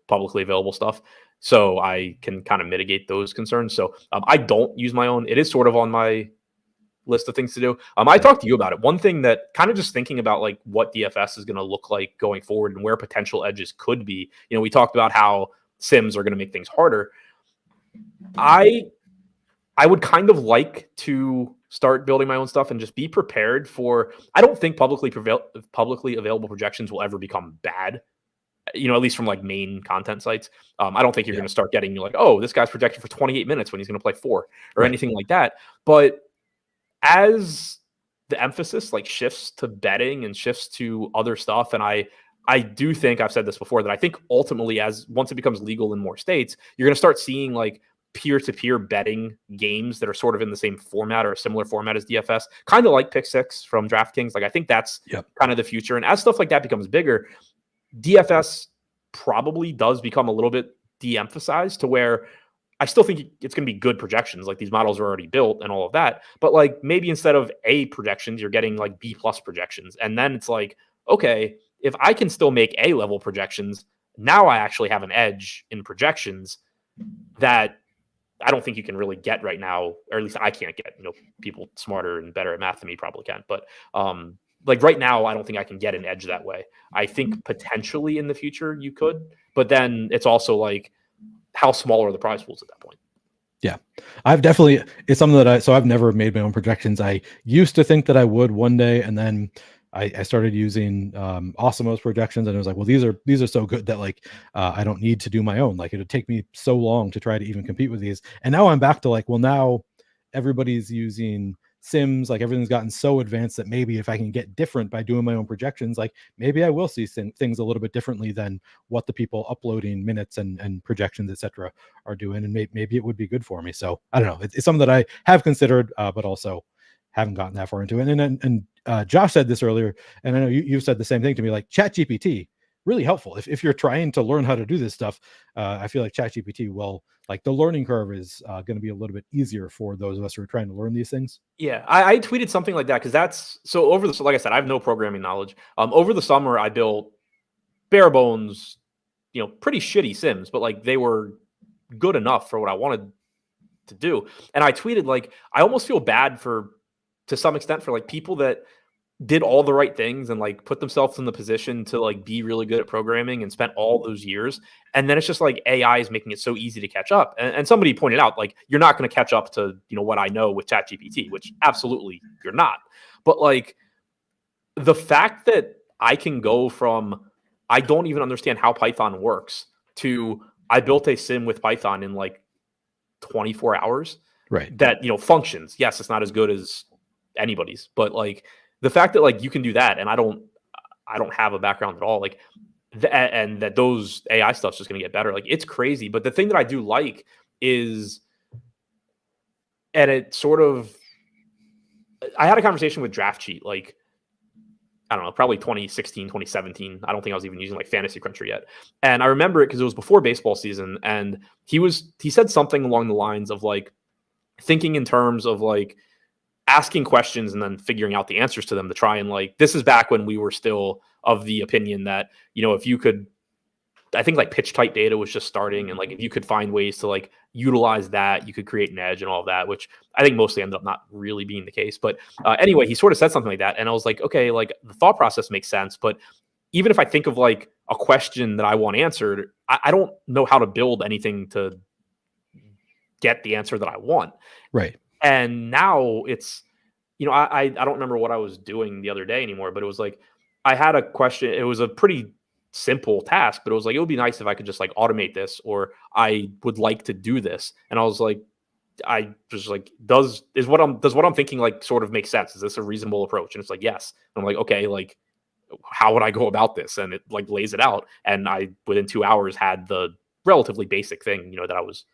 publicly available stuff, so I can kind of mitigate those concerns. So I don't use my own. It is sort of on my list of things to do. I talked to you about it. One thing that kind of just thinking about like what DFS is going to look like going forward and where potential edges could be. We talked about how sims are going to make things harder. I would kind of like to start building my own stuff and just be prepared for. I don't think publicly available projections will ever become bad. At least from like main content sites. I don't think you're going to start getting like, oh, this guy's projected for 28 minutes when he's going to play 4 or anything like that. But as the emphasis like shifts to betting and shifts to other stuff, and I do think I've said this before, that I think ultimately once it becomes legal in more states, you're going to start seeing like peer-to-peer betting games that are sort of in the same format or a similar format as DFS, kind of like Pick Six from DraftKings. Like, I think that's kind of the future. And as stuff like that becomes bigger, DFS probably does become a little bit de-emphasized, to where I still think it's going to be good projections. Like, these models are already built and all of that, but like maybe instead of A projections, you're getting like B+ projections. And then it's like, okay, if I can still make A level projections, now I actually have an edge in projections that I don't think you can really get right now, or at least I can't get. People smarter and better at math than me probably can, but like right now, I don't think I can get an edge that way. I think potentially in the future you could, but then it's also like, how small are the prize pools at that point? Yeah, it's something that I've never made my own projections. I used to think that I would one day, and then I started using Awesomo's projections, and it was like, well, these are so good that like I don't need to do my own. Like, it would take me so long to try to even compete with these. And now I'm back to like, well, now everybody's using sims, like everything's gotten so advanced that maybe if I can get different by doing my own projections, like maybe I will see things a little bit differently than what the people uploading minutes and projections, etc., are doing, and maybe it would be good for me. So I don't know. It's something that I have considered, but also haven't gotten that far into it. And Josh said this earlier, and I know you said the same thing to me. Like, ChatGPT, really helpful if you're trying to learn how to do this stuff. I feel like ChatGPT will, like, the learning curve is going to be a little bit easier for those of us who are trying to learn these things. Yeah, I tweeted something like that, because that's so like I said, I have no programming knowledge. Over the summer, I built bare bones, pretty shitty sims, but like they were good enough for what I wanted to do. And I tweeted like, I almost feel bad to some extent for like people that did all the right things and like put themselves in the position to like be really good at programming and spent all those years. And then it's just like AI is making it so easy to catch up. And somebody pointed out, like, you're not going to catch up to, what I know with ChatGPT, which absolutely you're not. But like the fact that I can go from, I don't even understand how Python works, to I built a sim with Python in like 24 hours Right. that, functions. Yes, it's not as good as anybody's, but like the fact that like you can do that, and I don't have a background at all, like and that those AI stuff's just going to get better. Like, it's crazy. But the thing that I do like is, and it sort of, I had a conversation with Draft Cheat, like, I don't know, probably 2016, 2017. I don't think I was even using like Fantasy Cruncher yet. And I remember it because it was before baseball season. And he said something along the lines of like thinking in terms of like asking questions and then figuring out the answers to them, to try and like, this is back when we were still of the opinion that, if you could, I think like pitch type data was just starting. And like, if you could find ways to like utilize that, you could create an edge and all of that, which I think mostly ended up not really being the case. But anyway, he sort of said something like that. And I was like, okay, like the thought process makes sense. But even if I think of like a question that I want answered, I don't know how to build anything to get the answer that I want. Right. And now it's, I don't remember what I was doing the other day anymore, but it was like, I had a question. It was a pretty simple task, but it was like, it would be nice if I could just like automate this, or I would like to do this. And I was like, I just like, does what I'm thinking like sort of make sense? Is this a reasonable approach? And it's like, yes. And I'm like, okay, like, how would I go about this? And it like lays it out. And I, within 2 hours, had the relatively basic thing, that I was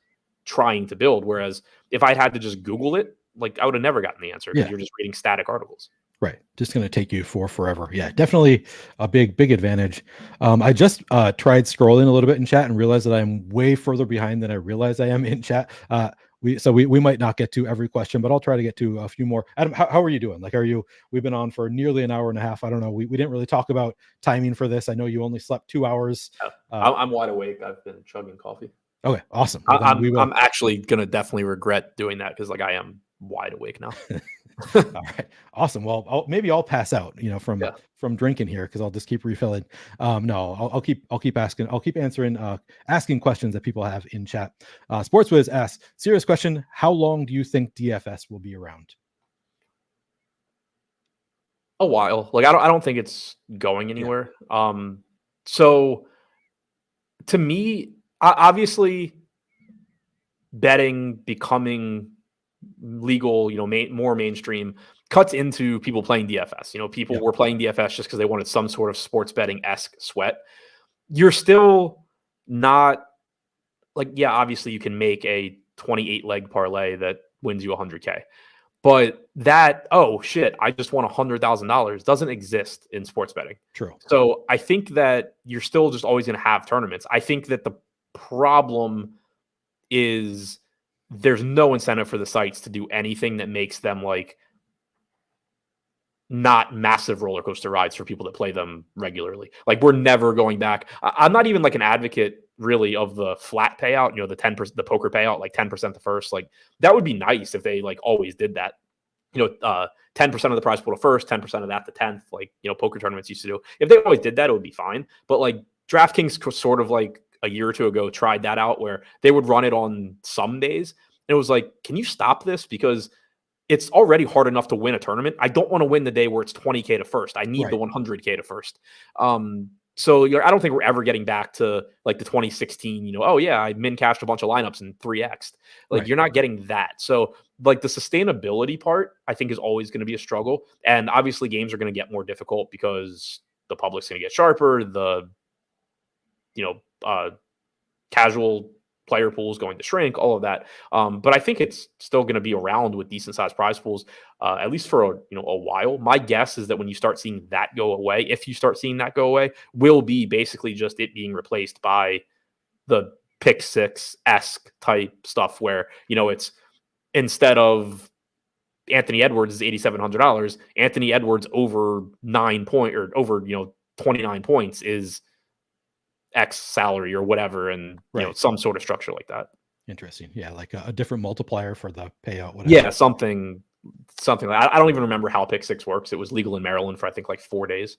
trying to build. Whereas if I'd had to just Google it, like I would have never gotten the answer, because you're just reading static articles. Right. Just going to take you for forever. Yeah, definitely a big advantage. I just tried scrolling a little bit in chat and realized that I'm way further behind than I realized I am in chat. We might not get to every question, but I'll try to get to a few more. Adam, how are you doing? Like, we've been on for nearly an hour and a half. I don't know. We didn't really talk about timing for this. I know you only slept 2 hours. I'm wide awake. I've been chugging coffee. Okay, awesome. Well, I'm actually going to definitely regret doing that, because like I am wide awake now. All right, awesome. Well, maybe I'll pass out, from drinking here, because I'll just keep refilling. No, I'll keep asking. I'll keep answering, asking questions that people have in chat. SportsWiz asks, serious question: how long do you think DFS will be around? A while. Like, I don't think it's going anywhere. So to me, obviously, betting becoming legal, more mainstream, cuts into people playing DFS. People were playing DFS just because they wanted some sort of sports betting-esque sweat. You're still not like, obviously you can make a 28 leg parlay that wins you 100K, but that, oh shit, I just won $100,000, doesn't exist in sports betting. True. So I think that you're still just always going to have tournaments. I think that the problem is there's no incentive for the sites to do anything that makes them like not massive roller coaster rides for people that play them regularly. Like, we're never going back. I'm not even like an advocate really of the flat payout, the 10%, the poker payout, like 10% the first. Like, that would be nice if they like always did that. 10% of the prize pool to first, 10% of that to 10th, like, poker tournaments used to do. If they always did that, it would be fine. But like DraftKings sort of like a year or two ago tried that out, where they would run it on some days. And it was like, can you stop this? Because it's already hard enough to win a tournament. I don't want to win the day where it's 20K to first. I need the 100K to first. So I don't think we're ever getting back to like the 2016, oh yeah, I min cashed a bunch of lineups and 3X'd. Like, you're not getting that. So like the sustainability part, I think, is always going to be a struggle. And obviously games are going to get more difficult because the public's going to get sharper. The, casual player pools going to shrink, all of that. But I think it's still going to be around with decent sized prize pools, at least for a while. My guess is that when you start seeing that go away, if you start seeing that go away, will be basically just it being replaced by the pick six-esque type stuff, where, it's instead of Anthony Edwards is $8,700, Anthony Edwards over 9 point or over, 29 points is X salary or whatever, and some sort of structure like that. Interesting. Yeah, like a different multiplier for the payout. Whatever. Yeah, something something like I don't even remember how pick six works. It was legal in Maryland for I think like 4 days.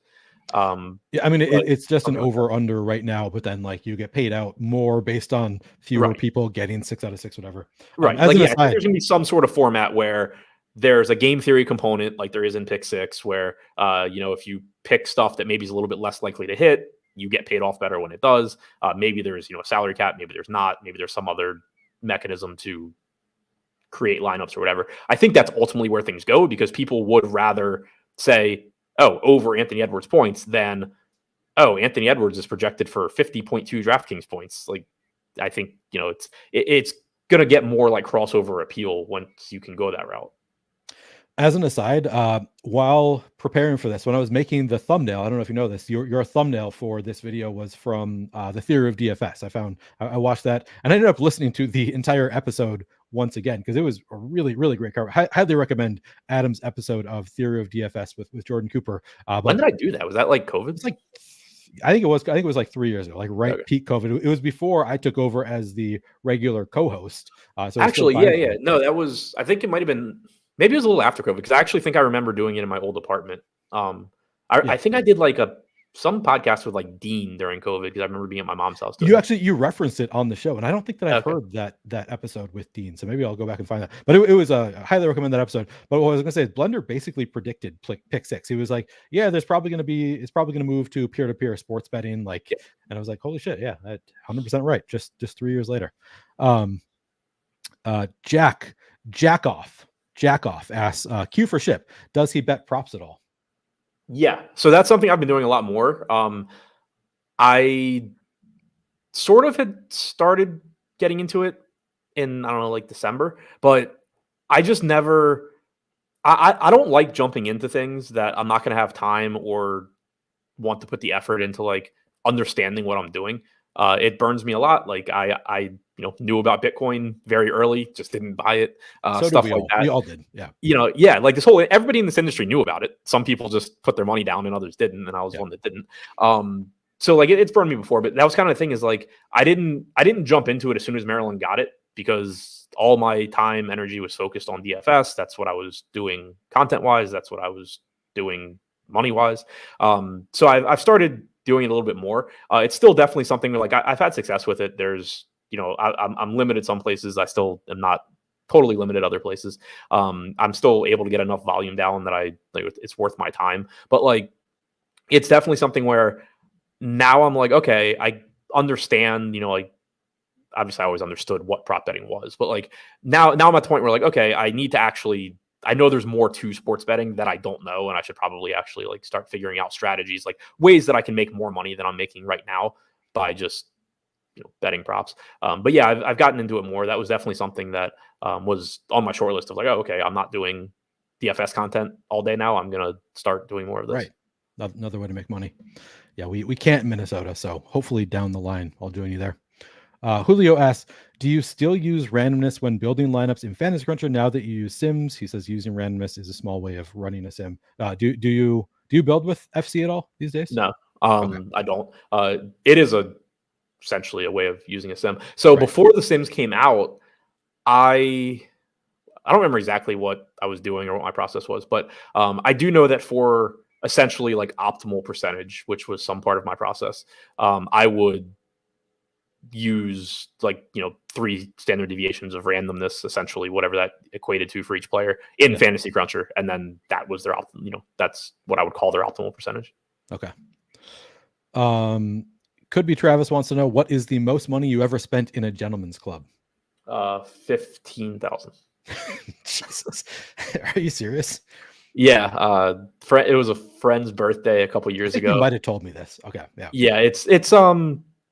Yeah, I mean it's just an over under right now, but then like you get paid out more based on fewer people getting 6 out of 6, whatever. Right. As like, an yeah, aside, there's gonna be some sort of format where there's a game theory component, like there is in pick six, where if you pick stuff that maybe is a little bit less likely to hit, you get paid off better when it does. Maybe there's a salary cap, maybe there's not, maybe there's some other mechanism to create lineups or whatever. I think that's ultimately where things go because people would rather say, oh, over Anthony Edwards points than, oh, Anthony Edwards is projected for 50.2 DraftKings points. Like, I think, it's going to get more like crossover appeal once you can go that route. As an aside, while preparing for this, when I was making the thumbnail, I don't know if you know this, your thumbnail for this video was from the Theory of DFS. I watched that and I ended up listening to the entire episode once again because it was a really, really great cover. Highly recommend Adam's episode of Theory of DFS with Jordan Cooper. When did I do that? Was that like COVID? It's like I think it was like 3 years ago, like peak COVID. It was before I took over as the regular co-host. So actually, yeah. No, that was, I think it might've been, maybe it was a little after COVID because I actually think I remember doing it in my old apartment. I think I did like some podcast with like Dean during COVID because I remember being at my mom's house. You referenced it on the show, and I don't think that I've heard that episode with Dean. So maybe I'll go back and find that. But it was I highly recommend that episode. But what I was going to say is Blender basically predicted pick six. He was like, "Yeah, it's probably going to move to peer-to-peer sports betting." Like, and I was like, "Holy shit, yeah, 100% right." Just 3 years later. Jackoff asks, Q for ship. Does he bet props at all? Yeah. So that's something I've been doing a lot more. I sort of had started getting into it in, I don't know, like December, but I just never, I don't like jumping into things that I'm not going to have time or want to put the effort into like understanding what I'm doing. It burns me a lot. Like I knew about Bitcoin very early, just didn't buy it. So stuff like that. We all did. Yeah. Like everybody in this industry knew about it. Some people just put their money down and others didn't. And I was one that didn't. So like it's burned me before, but that was kind of the thing is like, I didn't jump into it as soon as Maryland got it because all my time, energy was focused on DFS. That's what I was doing content wise. That's what I was doing money wise. So I've started doing it a little bit more. It's still definitely something like I've had success with it. There's, I'm limited some places. I still am not totally limited other places. I'm still able to get enough volume down that it's worth my time. But like, it's definitely something where now I'm like, okay, I understand, like obviously I always understood what prop betting was, but like now I'm at the point where like, okay, I need to actually, I know there's more to sports betting that I don't know. And I should probably actually like start figuring out strategies, like ways that I can make more money than I'm making right now by just, betting props. But yeah, I've gotten into it more. That was definitely something that was on my short list of like, oh, okay, I'm not doing DFS content all day now. I'm going to start doing more of this. Right. Another way to make money. Yeah, we can't in Minnesota. So hopefully down the line, I'll join you there. Julio asks, do you still use randomness when building lineups in Fantasy Cruncher now that you use Sims? He says using randomness is a small way of running a sim. Do you build with FC at all these days? No, okay. I don't. It is essentially a way of using a sim. So before the Sims came out, I don't remember exactly what I was doing or what my process was, but I do know that for essentially like optimal percentage, which was some part of my process, I would use like 3 standard deviations of randomness, essentially whatever that equated to for each player in Fantasy Cruncher, and then that was their that's what I would call their optimal percentage. Okay. Could be Travis wants to know, what is the most money you ever spent in a gentleman's club? 15,000. Jesus, are you serious? Yeah, it was a friend's birthday a couple years ago. You might have told me this. Okay, yeah. It's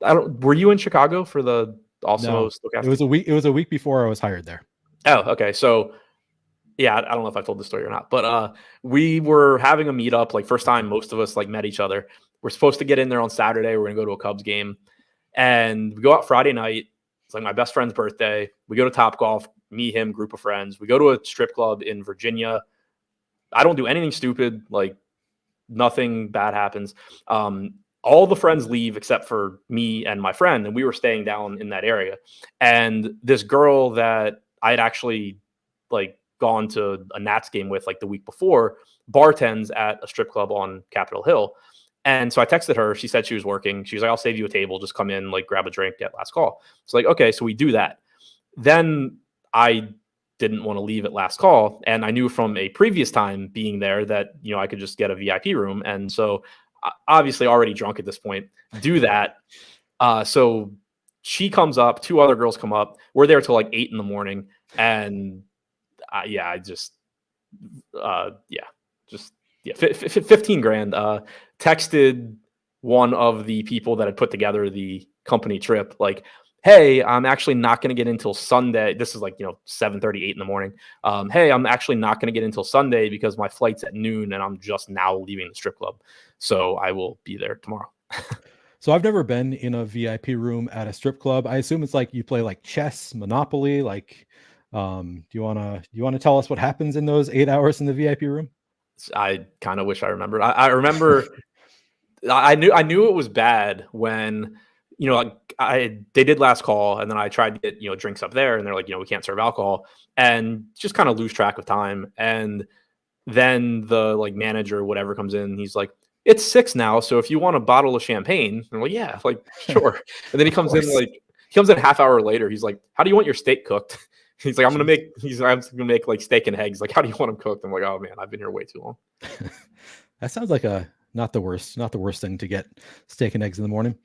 I don't. Were you in Chicago for the No, it was a week. It was a week before I was hired there. Oh, okay. So yeah, I don't know if I told the story or not, but we were having a meetup. Like first time most of us like met each other. We're supposed to get in there on Saturday. We're gonna go to a Cubs game, and we go out Friday night. It's like my best friend's birthday. We go to Topgolf, me, him, group of friends. We go to a strip club in Virginia. I don't do anything stupid. Like nothing bad happens. All the friends leave except for me and my friend, and we were staying down in that area. And this girl that I had actually like gone to a Nats game with like the week before, bartends at a strip club on Capitol Hill. And so I texted her. She said she was working. She was like, I'll save you a table. Just come in, like grab a drink, get last call. So like, okay, so we do that. Then I didn't want to leave at last call. And I knew from a previous time being there that, you know, I could just get a VIP room. And so obviously already drunk at this point, do that. So she comes up, 2 other girls come up. We're there till like 8 a.m. And I just 15 grand. Texted one of the people that had put together the company trip, like, hey, I'm actually not going to get in until Sunday. This is like, 7:30, 8 a.m. Hey, I'm actually not going to get in until Sunday because my flight's at noon and I'm just now leaving the strip club. So I will be there tomorrow. So I've never been in a VIP room at a strip club. I assume it's like you play like chess, Monopoly. Like, do you wanna tell us what happens in those 8 hours in the VIP room? I kind of wish I remembered. I remember. I knew it was bad when, they did last call, and then I tried to get drinks up there, and they're like, we can't serve alcohol, and just kind of lose track of time. And then the like manager or whatever comes in, he's like, it's 6 now, so if you want a bottle of champagne, and I'm like, yeah, like sure. And then he comes in a half hour later. He's like, how do you want your steak cooked? He's like, I'm gonna make like steak and eggs. Like, how do you want them cooked? I'm like, oh man, I've been here way too long. That sounds like not the worst thing to get, steak and eggs in the morning.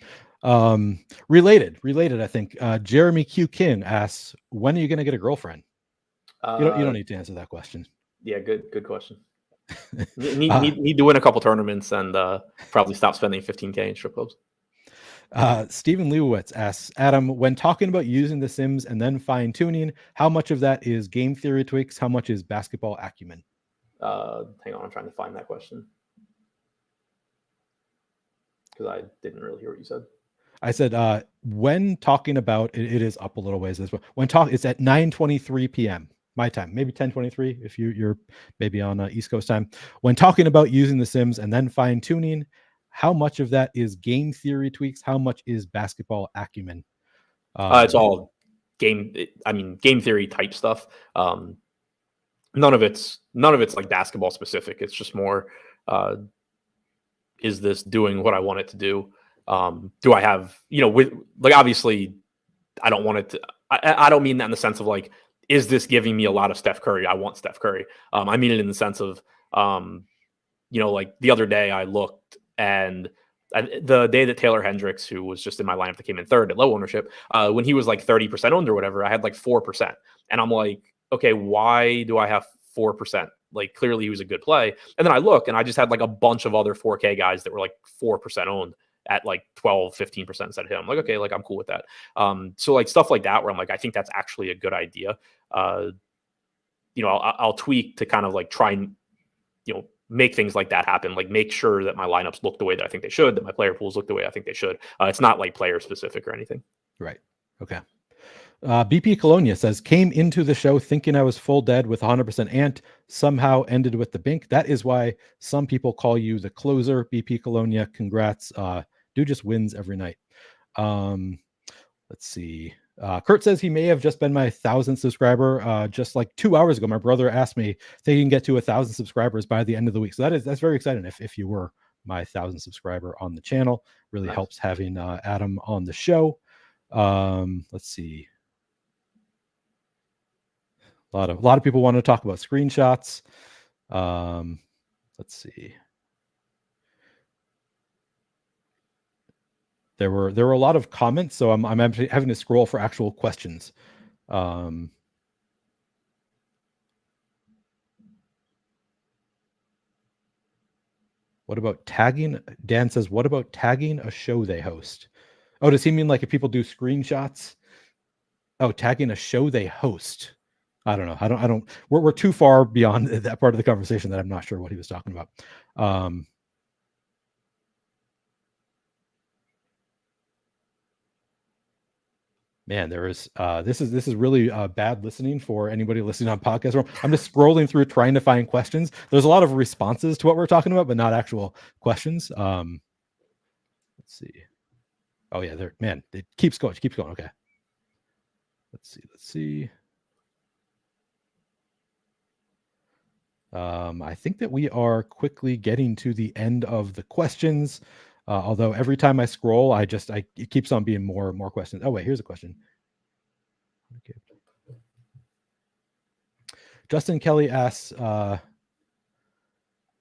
Related, I think. Jeremy Q King asks, when are you gonna get a girlfriend? You don't need to answer that question. Yeah, good question. Need to win a couple tournaments and probably stop spending 15K in strip clubs. Stephen Leibowitz asks, Adam, when talking about using the Sims and then fine tuning, how much of that is game theory tweaks? How much is basketball acumen? Hang on, I'm trying to find that question because I didn't really hear what you said. I said, when talking about it is up a little ways as well. It's at 9:23 p.m. my time, maybe 10:23 if you're maybe on East Coast time. When talking about using the Sims and then fine tuning, how much of that is game theory tweaks? How much is basketball acumen? It's all game theory type stuff. None of it's like basketball specific. It's just more, is this doing what I want it to do? Do I have, obviously I don't want it to, I don't mean that in the sense of like, is this giving me a lot of Steph Curry? I want Steph Curry. I mean it in the sense of, like the other day I looked, and the day that Taylor Hendricks, who was just in my lineup that came in third at low ownership, when he was like 30% owned or whatever, I had like 4%. And I'm like, okay, why do I have 4%? Like clearly he was a good play. And then I look and I just had like a bunch of other 4K guys that were like 4% owned at like 12, 15% instead of him. I'm like, okay, like I'm cool with that. So like stuff like that where I'm like, I think that's actually a good idea. I'll tweak to kind of like try and, make things like that happen. Like make sure that my lineups look the way that I think they should, that my player pools look the way I think they should. It's not like player specific or anything. Right. Okay. BP Colonia says, came into the show thinking I was full dead with 100% ant, somehow ended with the bink. That is why some people call you the closer. BP Colonia, congrats. Dude just wins every night. Let's see. Kurt says he may have just been my 1,000th subscriber. Just like 2 hours ago, my brother asked me if he can get to 1,000 subscribers by the end of the week. So that's very exciting. If you were my 1,000th subscriber on the channel, really helps having Adam on the show. Let's see. A lot of people want to talk about screenshots. Let's see. There were a lot of comments, so I'm actually having to scroll for actual questions. What about tagging? Dan says, what about tagging a show they host? Oh, does he mean like if people do screenshots? Oh, tagging a show they host. I don't know. I don't. We're too far beyond that part of the conversation that I'm not sure what he was talking about. Man, there is this is really bad listening for anybody listening on podcast. I'm just scrolling through trying to find questions. There's a lot of responses to what we're talking about, but not actual questions. Let's see. Oh yeah, there. Man, it keeps going. Okay. Let's see. I think that we are quickly getting to the end of the questions. Although every time I scroll, it keeps on being more questions. Oh wait, here's a question. Okay. Justin Kelly asks,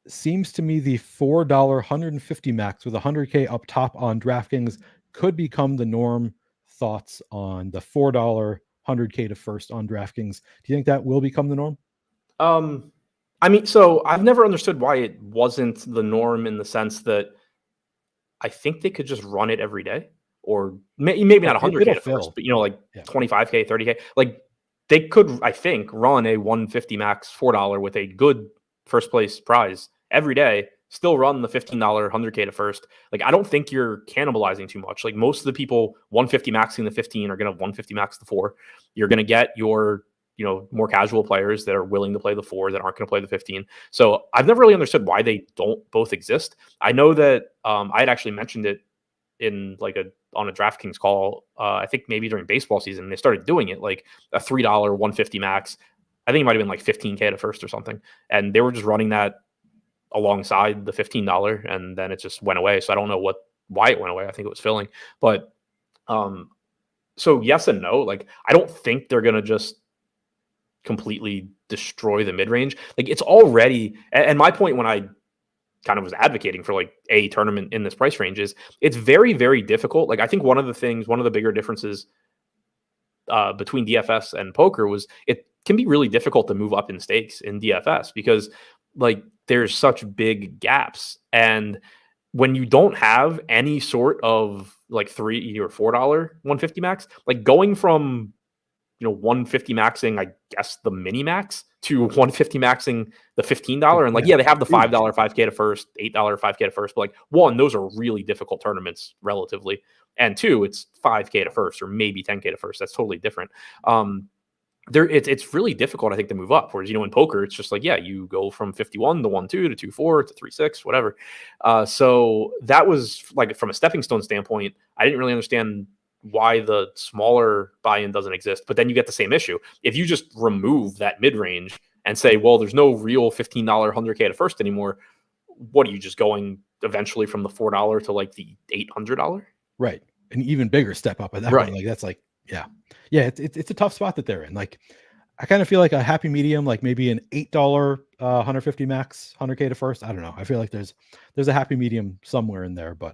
seems to me the $4 150 max with 100K up top on DraftKings could become the norm. Thoughts on the $4 100K to first on DraftKings? Do you think that will become the norm? I mean, so I've never understood why it wasn't the norm in the sense that I think they could just run it every day, or maybe not 100K to first, but like 25K, 30K. Like they could, I think, run a 150 max $4 with a good first place prize every day. Still run the $15 100K to first. Like I don't think you're cannibalizing too much. Like most of the people 150 maxing the 15 are going to 150 max the 4. You're going to get your more casual players that are willing to play the 4 that aren't going to play the 15. So I've never really understood why they don't both exist. I know that I had actually mentioned it in on a DraftKings call. I think maybe during baseball season, they started doing it like a $3 150 max. I think it might've been like 15K to first or something. And they were just running that alongside the $15 and then it just went away. So I don't know why it went away. I think it was filling, but so yes and no. Like I don't think they're going to just completely destroy the mid-range. Like it's already, and my point when I kind of was advocating for like a tournament in this price range is it's very, very difficult. Like I think one of the bigger differences between DFS and poker was it can be really difficult to move up in stakes in DFS because like there's such big gaps. And when you don't have any sort of like $3 or $4 150 max, like going from 150 maxing, I guess the mini max to 150 maxing the $15. And like, yeah, they have the $5 5K to first, $8 5K to first. But like, one, those are really difficult tournaments relatively. And two, it's 5K to first or maybe 10K to first. That's totally different. It's really difficult, I think, to move up. Whereas, in poker, it's just like, yeah, you go from 51 to 1-2 to 2-4 to 3-6, whatever. So that was like from a stepping stone standpoint, I didn't really understand why the smaller buy-in doesn't exist. But then you get the same issue. If you just remove that mid-range and say, well, there's no real $15 100K to first anymore, what are you just going eventually from the $4 to like the $800? Right. An even bigger step up at that point. Like that's like, yeah. It's a tough spot that they're in. Like I kind of feel like a happy medium, like maybe an $8 150 max 100K to first. I don't know. I feel like there's a happy medium somewhere in there, but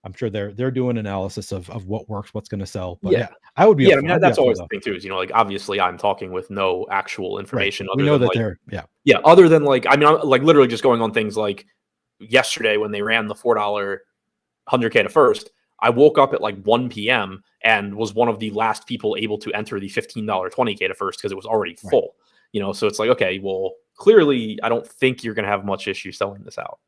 I'm sure they're doing analysis of what works, what's going to sell. But yeah, I would be. Yeah, I mean that's always the thing too. Is like obviously I'm talking with no actual information. Right. We know that like, they're other than like I mean I'm like literally just going on things like yesterday when they ran the $4 100K to first. I woke up at like 1 p.m. and was one of the last people able to enter the $15 20K to first because it was already full. Right. So it's like okay, well clearly I don't think you're going to have much issue selling this out.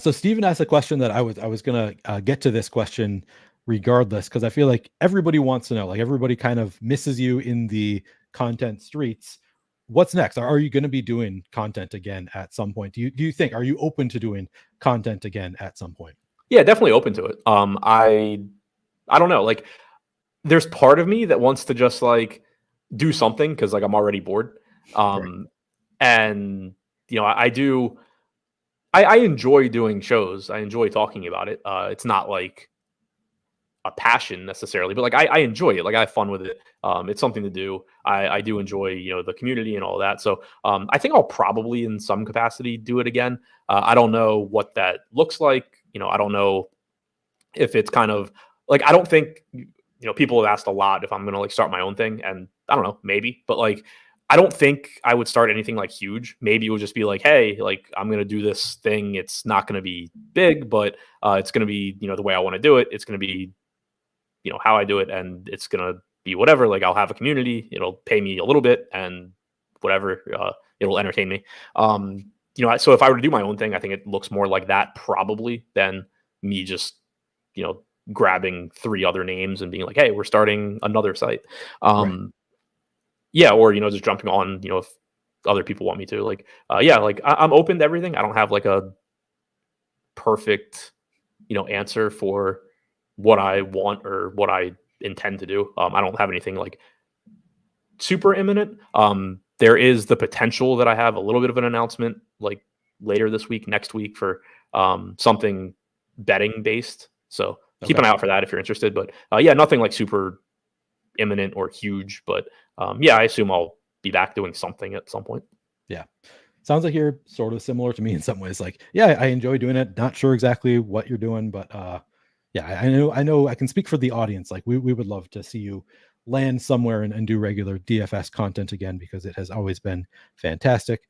So Steven asked a question that I was gonna get to this question regardless because I feel like everybody wants to know. Like everybody kind of misses you in the content streets. What's next? Are you going to be doing content again at some point? Do you think? Are you open to doing content again at some point? Yeah, definitely open to it. I don't know. Like, there's part of me that wants to just like do something because like I'm already bored. And I do. I enjoy doing shows. I enjoy talking about it. It's not like a passion necessarily, but like I enjoy it. Like I have fun with it. It's something to do. I do enjoy the community and all that. So I think I'll probably in some capacity do it again. I don't know what that looks like. I don't know if it's kind of like I don't think people have asked a lot if I'm gonna like start my own thing, and I don't know, maybe, but like I don't think I would start anything like huge. Maybe it would just be like, hey, like I'm gonna do this thing. It's not gonna be big, but it's gonna be the way I want to do it. It's gonna be how I do it, and it's gonna be whatever. Like I'll have a community. It'll pay me a little bit, and whatever. It'll entertain me. So if I were to do my own thing, I think it looks more like that probably than me just grabbing 3 other names and being like, hey, we're starting another site. Yeah, or just jumping on if other people want me to. Like like I'm open to everything. I don't have like a perfect answer for what I want or what I intend to do. I don't have anything like super imminent. there is the potential that I have a little bit of an announcement like later this week, next week for something betting based. So keep an eye out for that if you're interested. But yeah, nothing like super imminent or huge. But yeah, I assume I'll be back doing something at some point. Yeah. Sounds like you're sort of similar to me in some ways. Like, yeah, I enjoy doing it. Not sure exactly what you're doing, but yeah, I know I can speak for the audience. Like we would love to see you land somewhere and do regular DFS content again, because it has always been fantastic.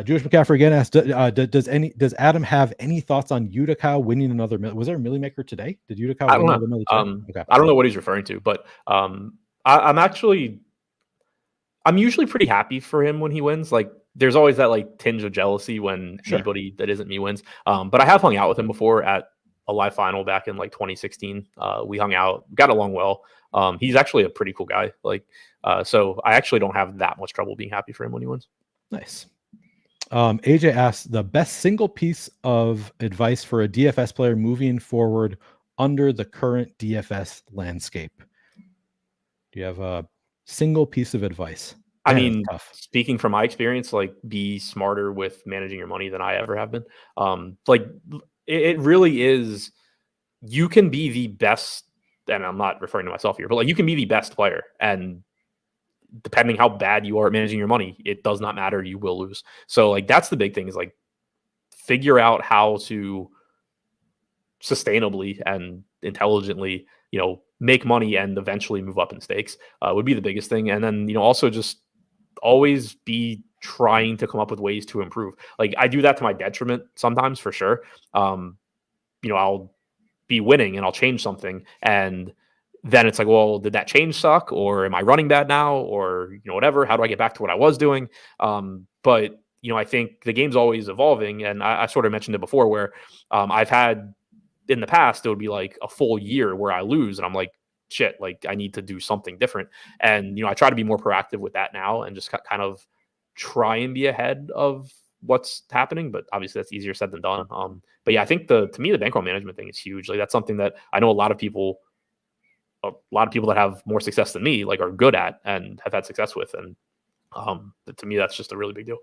Jewish McCaffrey again asked, does Adam have any thoughts on Utica winning another? Was there a Millie Maker today? Did Utica win another Millie? Okay. I don't know what he's referring to, but I'm usually pretty happy for him when he wins. Like, there's always that like tinge of jealousy when anybody that isn't me wins. But I have hung out with him before at a live final back in like 2016. We hung out, got along well. He's actually a pretty cool guy. Like, so I actually don't have that much trouble being happy for him when he wins. Nice. AJ asks, the best single piece of advice for a DFS player moving forward under the current DFS landscape. Do you have a single piece of advice? I mean, speaking from my experience, like, be smarter with managing your money than I ever have been. Like, it really is. You can be the best, and I'm not referring to myself here, but like, you can be the best player, and depending how bad you are at managing your money, it does not matter. You will lose. So like, that's the big thing, is like, figure out how to sustainably and intelligently, make money and eventually move up in stakes would be the biggest thing. And then, also just always be trying to come up with ways to improve. Like, I do that to my detriment sometimes, for sure. I'll be winning and I'll change something, and then it's like, well, did that change suck, or am I running bad now, or whatever? How do I get back to what I was doing? But I think the game's always evolving, and I sort of mentioned it before, where I've had in the past, it would be like a full year where I lose, and I'm like, shit, like, I need to do something different. And I try to be more proactive with that now, and just kind of try and be ahead of what's happening. But obviously that's easier said than done. But yeah, I think to me the bankroll management thing is huge. Like, that's something that I know a lot of people that have more success than me, like, are good at and have had success with. And to me, that's just a really big deal.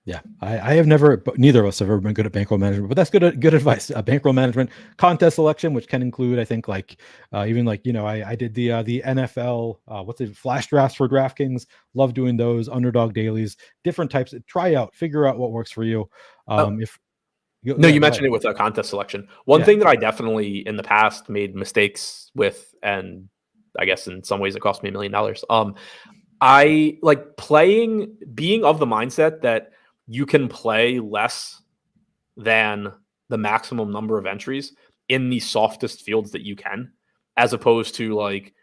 Yeah, I have never, but neither of us have ever been good at bankroll management, but that's good advice. Bankroll management, contest selection, which can include, I think, like even like, I did the NFL, flash drafts for DraftKings. Love doing those, underdog dailies, different types. Try out, figure out what works for you. You mentioned it with a contest selection. One thing that I definitely in the past made mistakes with, and I guess in some ways it cost me $1 million. I like being of the mindset that you can play less than the maximum number of entries in the softest fields that you can, as opposed to like,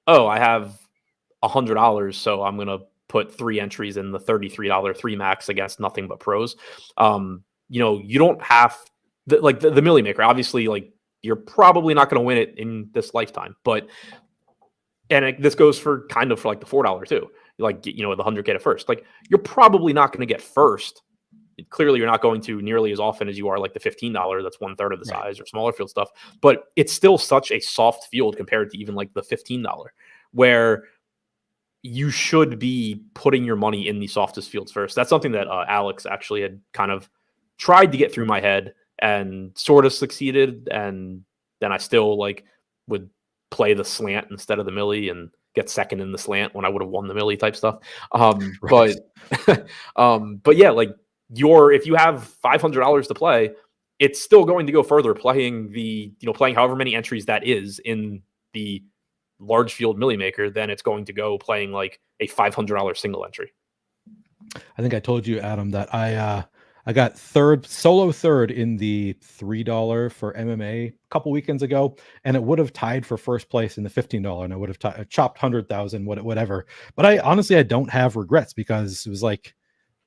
oh, I have $100, so I'm going to put 3 entries in the $33 3 max against nothing but pros. You don't have the Millie Maker. Obviously, like, you're probably not going to win it in this lifetime, but this goes for kind of for like the $4 too. Like, the 100K at first, like, you're probably not going to get first. Clearly, you're not going to nearly as often as you are like the $15. That's 1/3 of the size, or smaller field stuff. But it's still such a soft field compared to even like the $15, where you should be putting your money in the softest fields first. That's something that Alex actually had kind of tried to get through my head and sort of succeeded. And then I still like would play the slant instead of the Millie and get second in the slant when I would have won the Millie type stuff. But yeah, like, if you have $500 to play, it's still going to go further playing playing however many entries that is in the large field Millie Maker than it's going to go playing like a $500 single entry. I think I told you, Adam, that I got solo third in the $3 for MMA a couple weekends ago, and it would have tied for first place in the $15, and I would have chopped 100,000, whatever. But I don't have regrets, because it was like,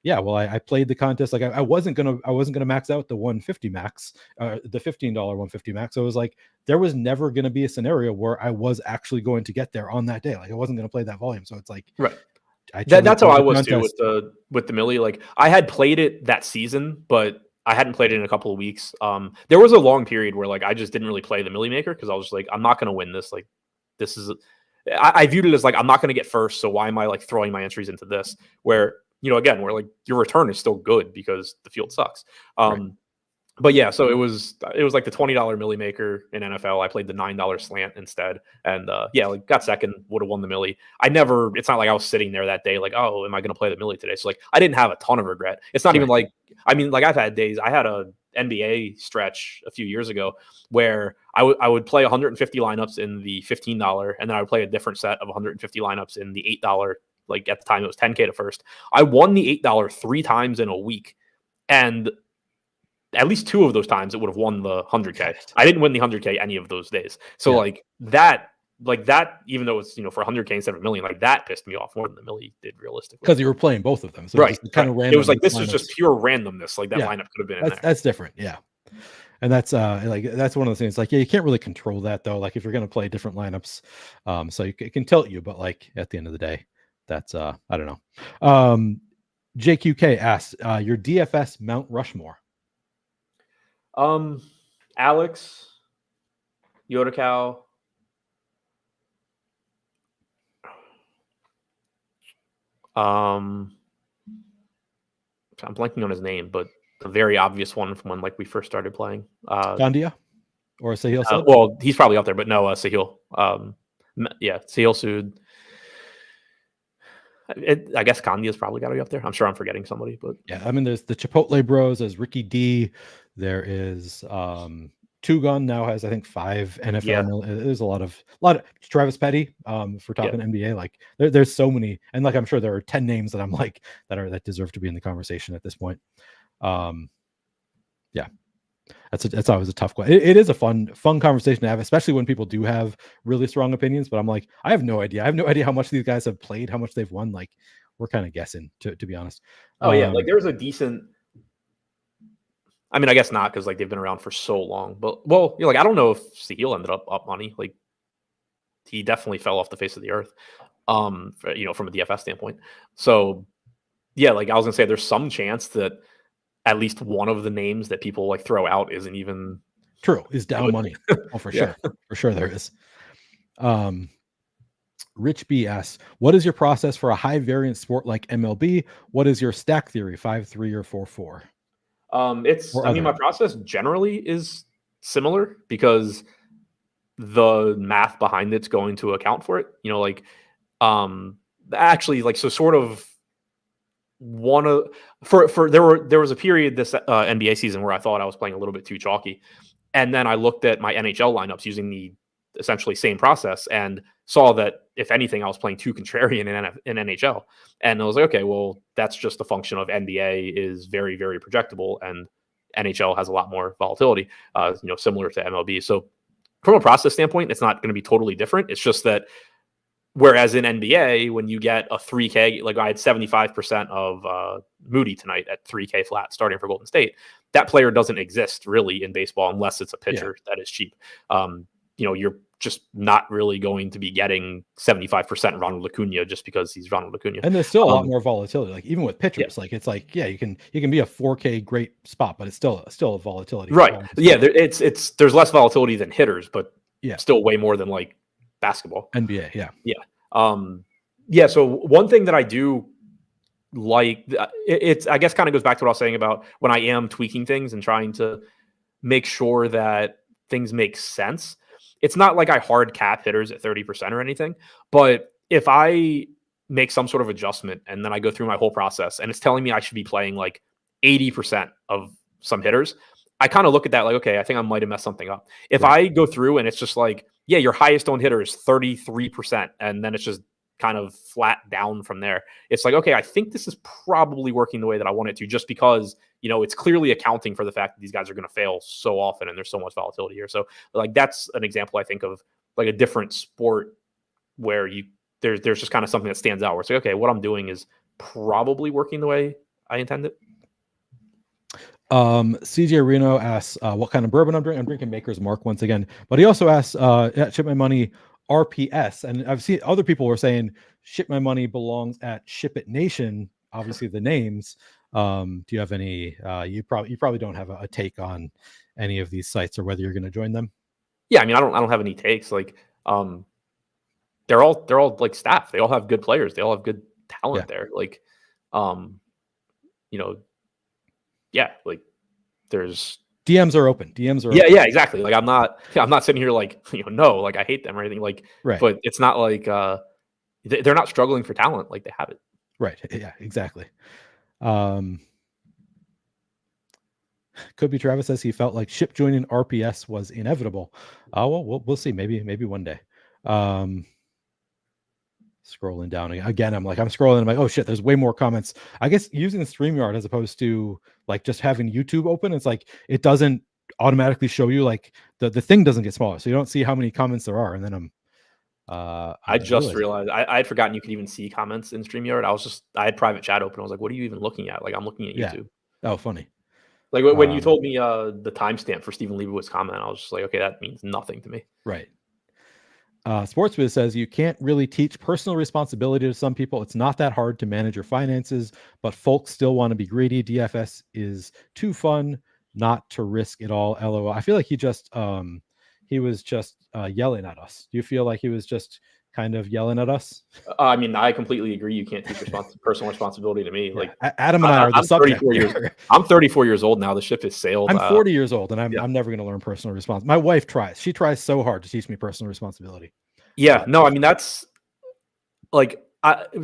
yeah, well, I played the contest. Like, I wasn't gonna max out the 150 max, the $15 150 max. So it was like, there was never gonna be a scenario where I was actually going to get there on that day. Like, I wasn't gonna play that volume. So it's like, right. That's how I was too with the Millie. Like, I had played it that season, but I hadn't played it in a couple of weeks. There was a long period where like I just didn't really play the Millie Maker, because I was just like, I'm not going to win this. Like, this is I viewed it as like, I'm not going to get first, so why am I like throwing my entries into this? Where, again, where like your return is still good because the field sucks. Right. But yeah, so it was like the $20 milli maker in NFL. I played the $9 slant instead, and yeah, like got second, would have won the milli. It's not like I was sitting there that day like, oh, am I going to play the milli today? So like, I didn't have a ton of regret. It's not even like, I mean, like I've had days. I had a NBA stretch a few years ago where I would play 150 lineups in the $15, and then I would play a different set of 150 lineups in the $8. Like at the time, it was 10K to first. I won the $8 3 times in a week, and at least 2 of those times it would have won the 100K. I didn't win the 100K any of those days. So like that, even though it's, for 100K instead of $1 million, like that pissed me off more than the milli did realistically. Because you were playing both of them. So right. Kind of random. It was like, this is just pure randomness. Like that lineup could have been in there. That's different. Yeah. And that's that's one of those things. Like, you can't really control that though. Like if you're going to play different lineups, so it can tilt you, but like at the end of the day, that's I don't know. JQK asks, your DFS Mount Rushmore. Alex, Yodacow, I'm blanking on his name, but the very obvious one from when like we first started playing. Gandia or Sahil Sud? Well, he's probably up there, but no, Sahil. Yeah, Sahil Sud. I guess Gandia's probably got to be up there. I'm sure I'm forgetting somebody, but yeah, I mean, there's the Chipotle Bros, there's Ricky D, there is Two Gun now has I think 5 NFL. Yeah. There's a lot of Travis Petty. For talking NBA, like there's so many, and like I'm sure there are 10 names that I'm like that deserve to be in the conversation at this point. Yeah, that's always a tough question. It is a fun conversation to have, especially when people do have really strong opinions. But I'm like, I have no idea. I have no idea how much these guys have played, how much they've won. Like, we're kind of guessing, to be honest. Oh yeah, like there's a decent. I mean, I guess not because like they've been around for so long. But like I don't know if Sahil ended up money. Like he definitely fell off the face of the earth. From a DFS standpoint. So yeah, like I was gonna say, there's some chance that at least one of the names that people like throw out isn't even true. Is down money. Oh, for sure. For sure there is. Rich B asks, what is your process for a high variance sport like MLB? What is your stack theory, 5-3 or 4-4? My process generally is similar because the math behind it's going to account for it. Actually, like, so sort of there was a period this NBA season where I thought I was playing a little bit too chalky, and then I looked at my NHL lineups using the essentially same process and saw that if anything I was playing too contrarian in NHL, and I was like, okay, well that's just a function of NBA is very, very projectable and NHL has a lot more volatility, similar to MLB. So from a process standpoint, it's not going to be totally different. It's just that whereas in NBA, when you get a 3K, like I had 75% of Moody tonight at 3K flat starting for Golden State, that player doesn't exist really in baseball unless it's a pitcher that is cheap. You're just not really going to be getting 75% Ronald Acuna just because he's Ronald Acuna. And there's still a lot more volatility. Like even with pitchers, like it's like, you can be a 4K great spot, but it's still a volatility. Right. Yeah. There's less volatility than hitters, but still way more than like basketball. NBA. Yeah. Yeah. So one thing that I do like, I guess kind of goes back to what I was saying about when I am tweaking things and trying to make sure that things make sense. It's not like I hard cap hitters at 30% or anything, but if I make some sort of adjustment and then I go through my whole process and it's telling me I should be playing like 80% of some hitters, I kind of look at that like, okay, I think I might have messed something up. If I go through and it's just like, yeah, your highest owned hitter is 33%, and then it's just kind of flat down from there, it's like, okay, I think this is probably working the way that I want it to, just because, it's clearly accounting for the fact that these guys are going to fail so often and there's so much volatility here. So like, that's an example, I think, of like a different sport where there's just kind of something that stands out where it's like, okay, what I'm doing is probably working the way I intend it. CJ Reno asks what kind of bourbon I'm drinking. I'm drinking Maker's Mark once again, but he also asks Ship My Money RPS, and I've seen other people were saying Ship My Money belongs at Ship It Nation, obviously the names. Do you have any you probably don't have a take on any of these sites or whether you're going to join them? Yeah, I mean, I don't have any takes. Like they're all like staff. They all have good players. They all have good talent there. Like, you know, yeah, like there's DMs are open. DMs are yeah, open. yeah, exactly. Like I'm not sitting here like, no, like I hate them or anything. Like, Right. but it's not like they're not struggling for talent. Like they have it. Right. Yeah, exactly. Could be Travis says he felt like ship joining RPS was inevitable. Well, we'll see. Maybe one day. Scrolling down again, I'm scrolling. I'm like, oh shit, there's way more comments. I guess using the StreamYard as opposed to like just having YouTube open, it's like it doesn't automatically show you, like the thing doesn't get smaller, so you don't see how many comments there are. And then I just realized I had forgotten you could even see comments in StreamYard. I had private chat open. I was like, what are you even looking at? Like I'm looking at YouTube. Oh, funny. Like when you told me the timestamp for Stephen Leibowitz comment, I was just like, okay, that means nothing to me. Right. SportsBiz says you can't really teach personal responsibility to some people. It's not that hard to manage your finances, but folks still want to be greedy. DFS is too fun not to risk it all. LOL. I feel like he was just yelling at us. Do you feel like he was just kind of yelling at us? I mean, I completely agree. You can't teach personal responsibility to me. Yeah. Like Adam and I are the subject. I'm 34 years old now. The ship has sailed. I'm 40 years old, and I'm never going to learn personal responsibility. My wife tries. She tries so hard to teach me personal responsibility. Yeah, no, I mean that's like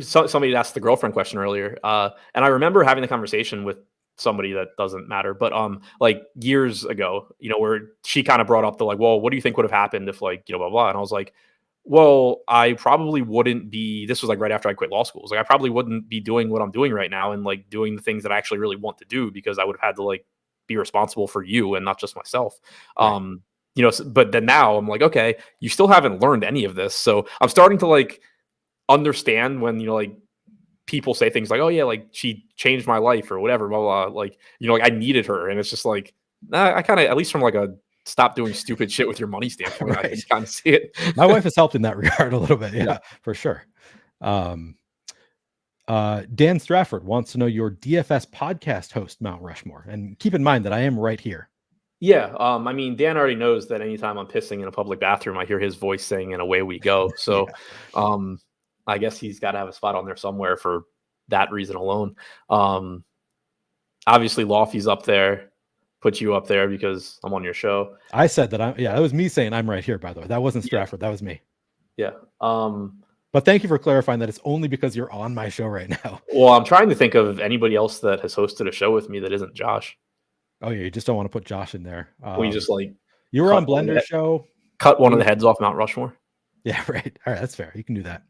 somebody asked the girlfriend question earlier, and I remember having the conversation with somebody that doesn't matter, but like years ago, where she kind of brought up the like, well, what do you think would have happened if like blah blah, and I was like, well, I probably wouldn't be. This was like right after I quit law school. Like I probably wouldn't be doing what I'm doing right now and like doing the things that I actually really want to do because I would have had to like be responsible for you and not just myself. Right. But then now I'm like, okay, you still haven't learned any of this. So I'm starting to like understand when, like people say things like, oh yeah, like she changed my life or whatever, blah, blah, blah. Like, like I needed her. And it's just like, I kind of, at least from like a stop doing stupid shit with your money standpoint, right. I can kind of see it. My wife has helped in that regard a little bit. Yeah, for sure. Dan Strafford wants to know your DFS podcast host, Mount Rushmore. And keep in mind that I am right here. Yeah, I mean, Dan already knows that anytime I'm pissing in a public bathroom, I hear his voice saying, and away we go. So I guess he's got to have a spot on there somewhere for that reason alone. Obviously, Lofty's up there, put you up there because I'm on your show. I said that that was me saying I'm right here, by the way. That wasn't Strafford. That was me. Yeah. But thank you for clarifying that it's only because you're on my show right now. Well, I'm trying to think of anybody else that has hosted a show with me that isn't Josh. Oh yeah, you just don't want to put Josh in there. We just like you were on Blender's show. Cut one of the heads off Mount Rushmore. Yeah, right. All right, that's fair. You can do that.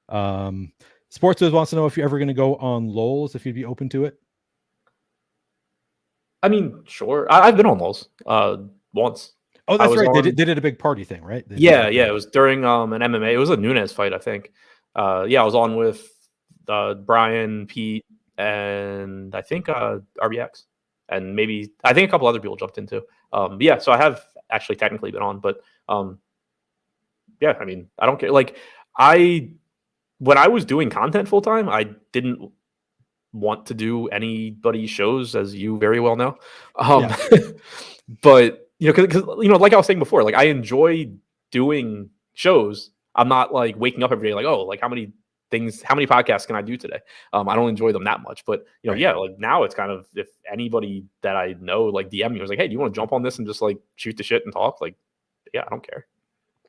Sportsbiz wants to know if you're ever going to go on Lowell's, if you'd be open to it. I mean, sure. I've been on Lowell's once. Oh, that's right. They did a big party thing, right? Yeah. It was during an MMA. It was a Nunes fight, I think. I was on with Brian, Pete, and I think RBX. And maybe I think a couple other people jumped in too. So I have actually technically been on, but I mean, I don't care. Like when I was doing content full time, I didn't want to do anybody's shows, as you very well know. But because like I was saying before, like I enjoy doing shows. I'm not like waking up every day like, oh, like how many podcasts can I do today? I don't enjoy them that much, but like now it's kind of, if anybody that I know like DM me was like, hey, do you want to jump on this and just like shoot the shit and talk? Like, yeah, I don't care.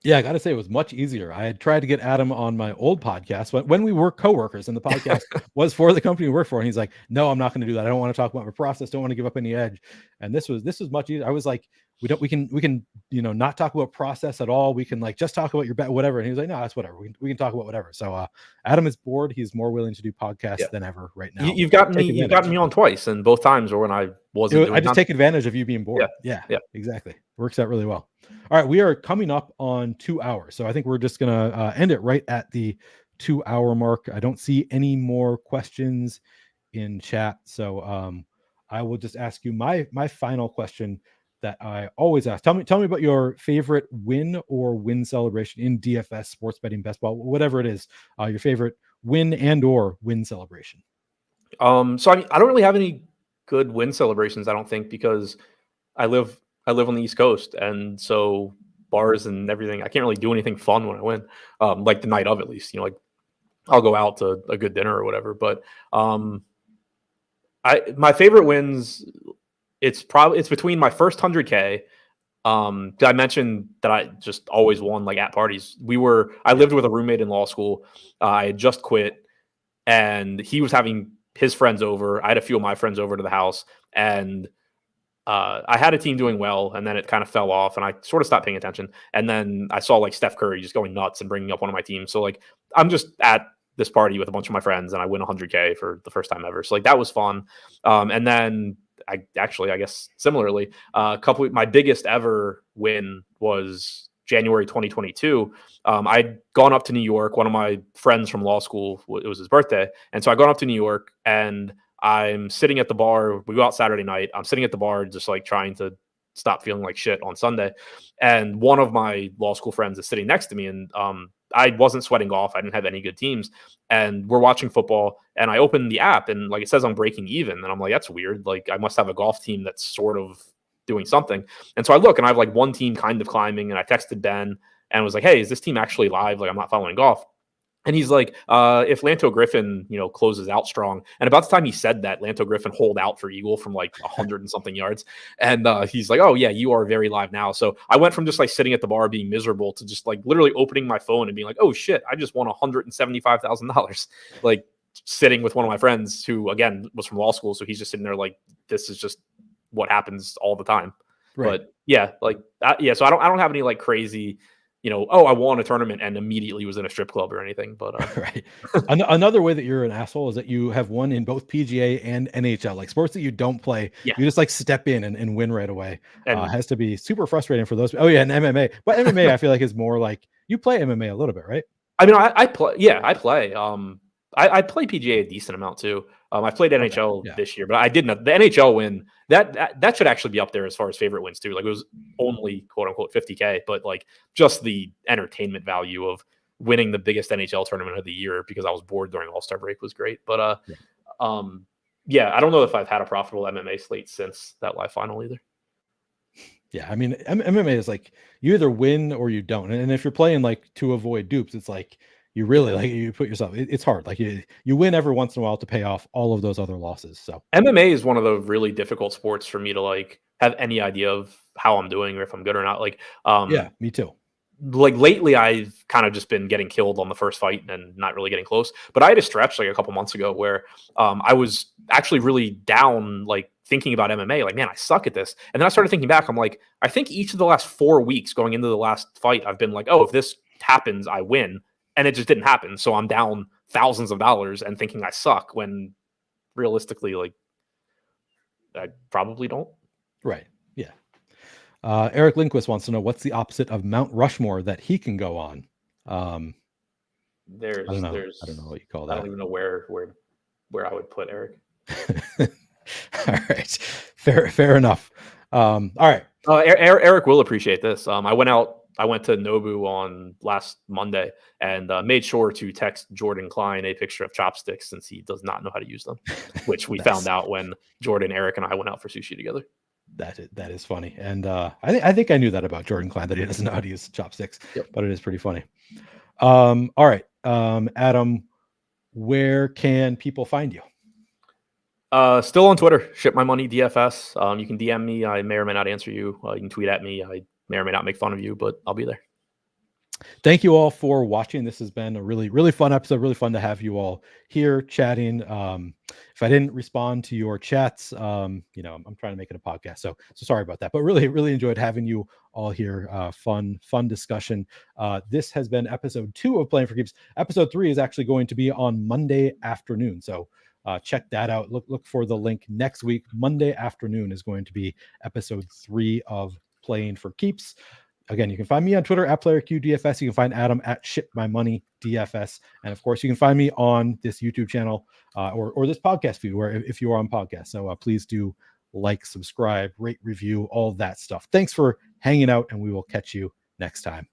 Yeah, I got to say it was much easier. I had tried to get Adam on my old podcast when we were coworkers, and the podcast was for the company we work for. And he's like, no, I'm not going to do that. I don't want to talk about my process. Don't want to give up any edge. And this was much easier. I was like, we can not talk about process at all. We can like just talk about your bet, whatever. And he was like, no, that's whatever. We can talk about whatever. So Adam is bored. He's more willing to do podcasts than ever right now. You've gotten me on twice, and both times were when I wasn't. I just take advantage of you being bored. Yeah, exactly. Works out really well. All right, we are coming up on 2 hours, so I think we're just gonna end it right at the 2 hour mark. I don't see any more questions in chat, so I will just ask you my final question that I always ask. Tell me about your favorite win or win celebration in DFS, sports betting, best ball, whatever it is. Your favorite win and or win celebration. So I mean, I don't really have any good win celebrations, I don't think, because I live on the East Coast, and so bars and everything. I can't really do anything fun when I win, like the night of at least. Like I'll go out to a good dinner or whatever. But my favorite wins, it's between my first 100K. I mentioned that I just always won like at parties. I lived with a roommate in law school. I had just quit, and he was having his friends over. I had a few of my friends over to the house, and I had a team doing well, and then it kind of fell off, and I sort of stopped paying attention. And then I saw like Steph Curry just going nuts and bringing up one of my teams. So like I'm just at this party with a bunch of my friends, and I win 100K for the first time ever. So like that was fun. And then I guess similarly, my biggest ever win was January 2022. I'd gone up to New York. One of my friends from law school, it was his birthday, and so I gone up to New York, and I'm sitting at the bar. We go out Saturday night. I'm sitting at the bar, just like trying to stop feeling like shit on Sunday. And one of my law school friends is sitting next to me, and I wasn't sweating golf. I didn't have any good teams, and we're watching football. And I open the app, and like it says I'm breaking even, and I'm like, that's weird. Like I must have a golf team that's sort of doing something. And so I look, and I have like one team kind of climbing, and I texted Ben and was like, hey, is this team actually live? Like I'm not following golf. And he's like, if Lanto Griffin, closes out strong. And about the time he said that, Lanto Griffin holed out for eagle from like 100 and something yards. And he's like, oh yeah, you are very live now. So I went from just like sitting at the bar being miserable to just like literally opening my phone and being like, oh shit, I just won $175,000. Like sitting with one of my friends who again was from law school. So he's just sitting there like, this is just what happens all the time. Right. But yeah, like yeah. So I don't have any like crazy, I won a tournament and immediately was in a strip club or anything. But right. Another way that you're an asshole is that you have won in both PGA and NHL, like sports that you don't play. Yeah. You just like step in and win right away. And has to be super frustrating for those. Oh yeah, and MMA. But MMA, I feel like is more like you play MMA a little bit, right? I mean, I play. Yeah, I play. I play PGA a decent amount too. I played NHL this year, but I didn't. The NHL win that should actually be up there as far as favorite wins too. Like it was only quote unquote 50K, but like just the entertainment value of winning the biggest NHL tournament of the year because I was bored during All-Star break was great. But I don't know if I've had a profitable MMA slate since that live final either. Yeah, I mean MMA is like you either win or you don't, and if you're playing like to avoid dupes, it's like. You really like you put yourself. It's hard. Like you win every once in a while to pay off all of those other losses. So MMA is one of the really difficult sports for me to like have any idea of how I'm doing or if I'm good or not. Like, yeah, me too. Like lately, I've kind of just been getting killed on the first fight and not really getting close. But I had a stretch like a couple months ago where I was actually really down, like thinking about MMA. Like, man, I suck at this. And then I started thinking back. I'm like, I think each of the last 4 weeks going into the last fight, I've been like, oh, if this happens, I win. And it just didn't happen. So I'm down thousands of dollars and thinking I suck when realistically, like, I probably don't. Right. Yeah. Eric Lindquist wants to know what's the opposite of Mount Rushmore that he can go on. I don't know what you call that. I don't even know where I would put Eric. All right. Fair enough. All right. Eric will appreciate this. I went to Nobu on last Monday and made sure to text Jordan Klein a picture of chopsticks since he does not know how to use them, which we found out when Jordan, Eric, and I went out for sushi together. That is funny. And I think I knew that about Jordan Klein, that he doesn't know how to use chopsticks, but it is pretty funny. All right. Adam, where can people find you? Still on Twitter, ShipMyMoney DFS. You can DM me. I may or may not answer you. You can tweet at me. I may or may not make fun of you, but I'll be there. Thank you all for watching. This has been a really, really fun episode. Really fun to have you all here chatting. If I didn't respond to your chats, I'm trying to make it a podcast. So sorry about that, but really, really enjoyed having you all here. Fun discussion. This has been episode 2 of Playing for Keeps. Episode 3 is actually going to be on Monday afternoon. So check that out. Look for the link next week. Monday afternoon is going to be episode 3 of Playing for Keeps. Again, you can find me on Twitter at PlayerQDFS. You can find Adam at ShipMyMoneyDFS. And of course, you can find me on this YouTube channel or this podcast feed where if you are on podcast. So please do like, subscribe, rate, review, all that stuff. Thanks for hanging out, and we will catch you next time.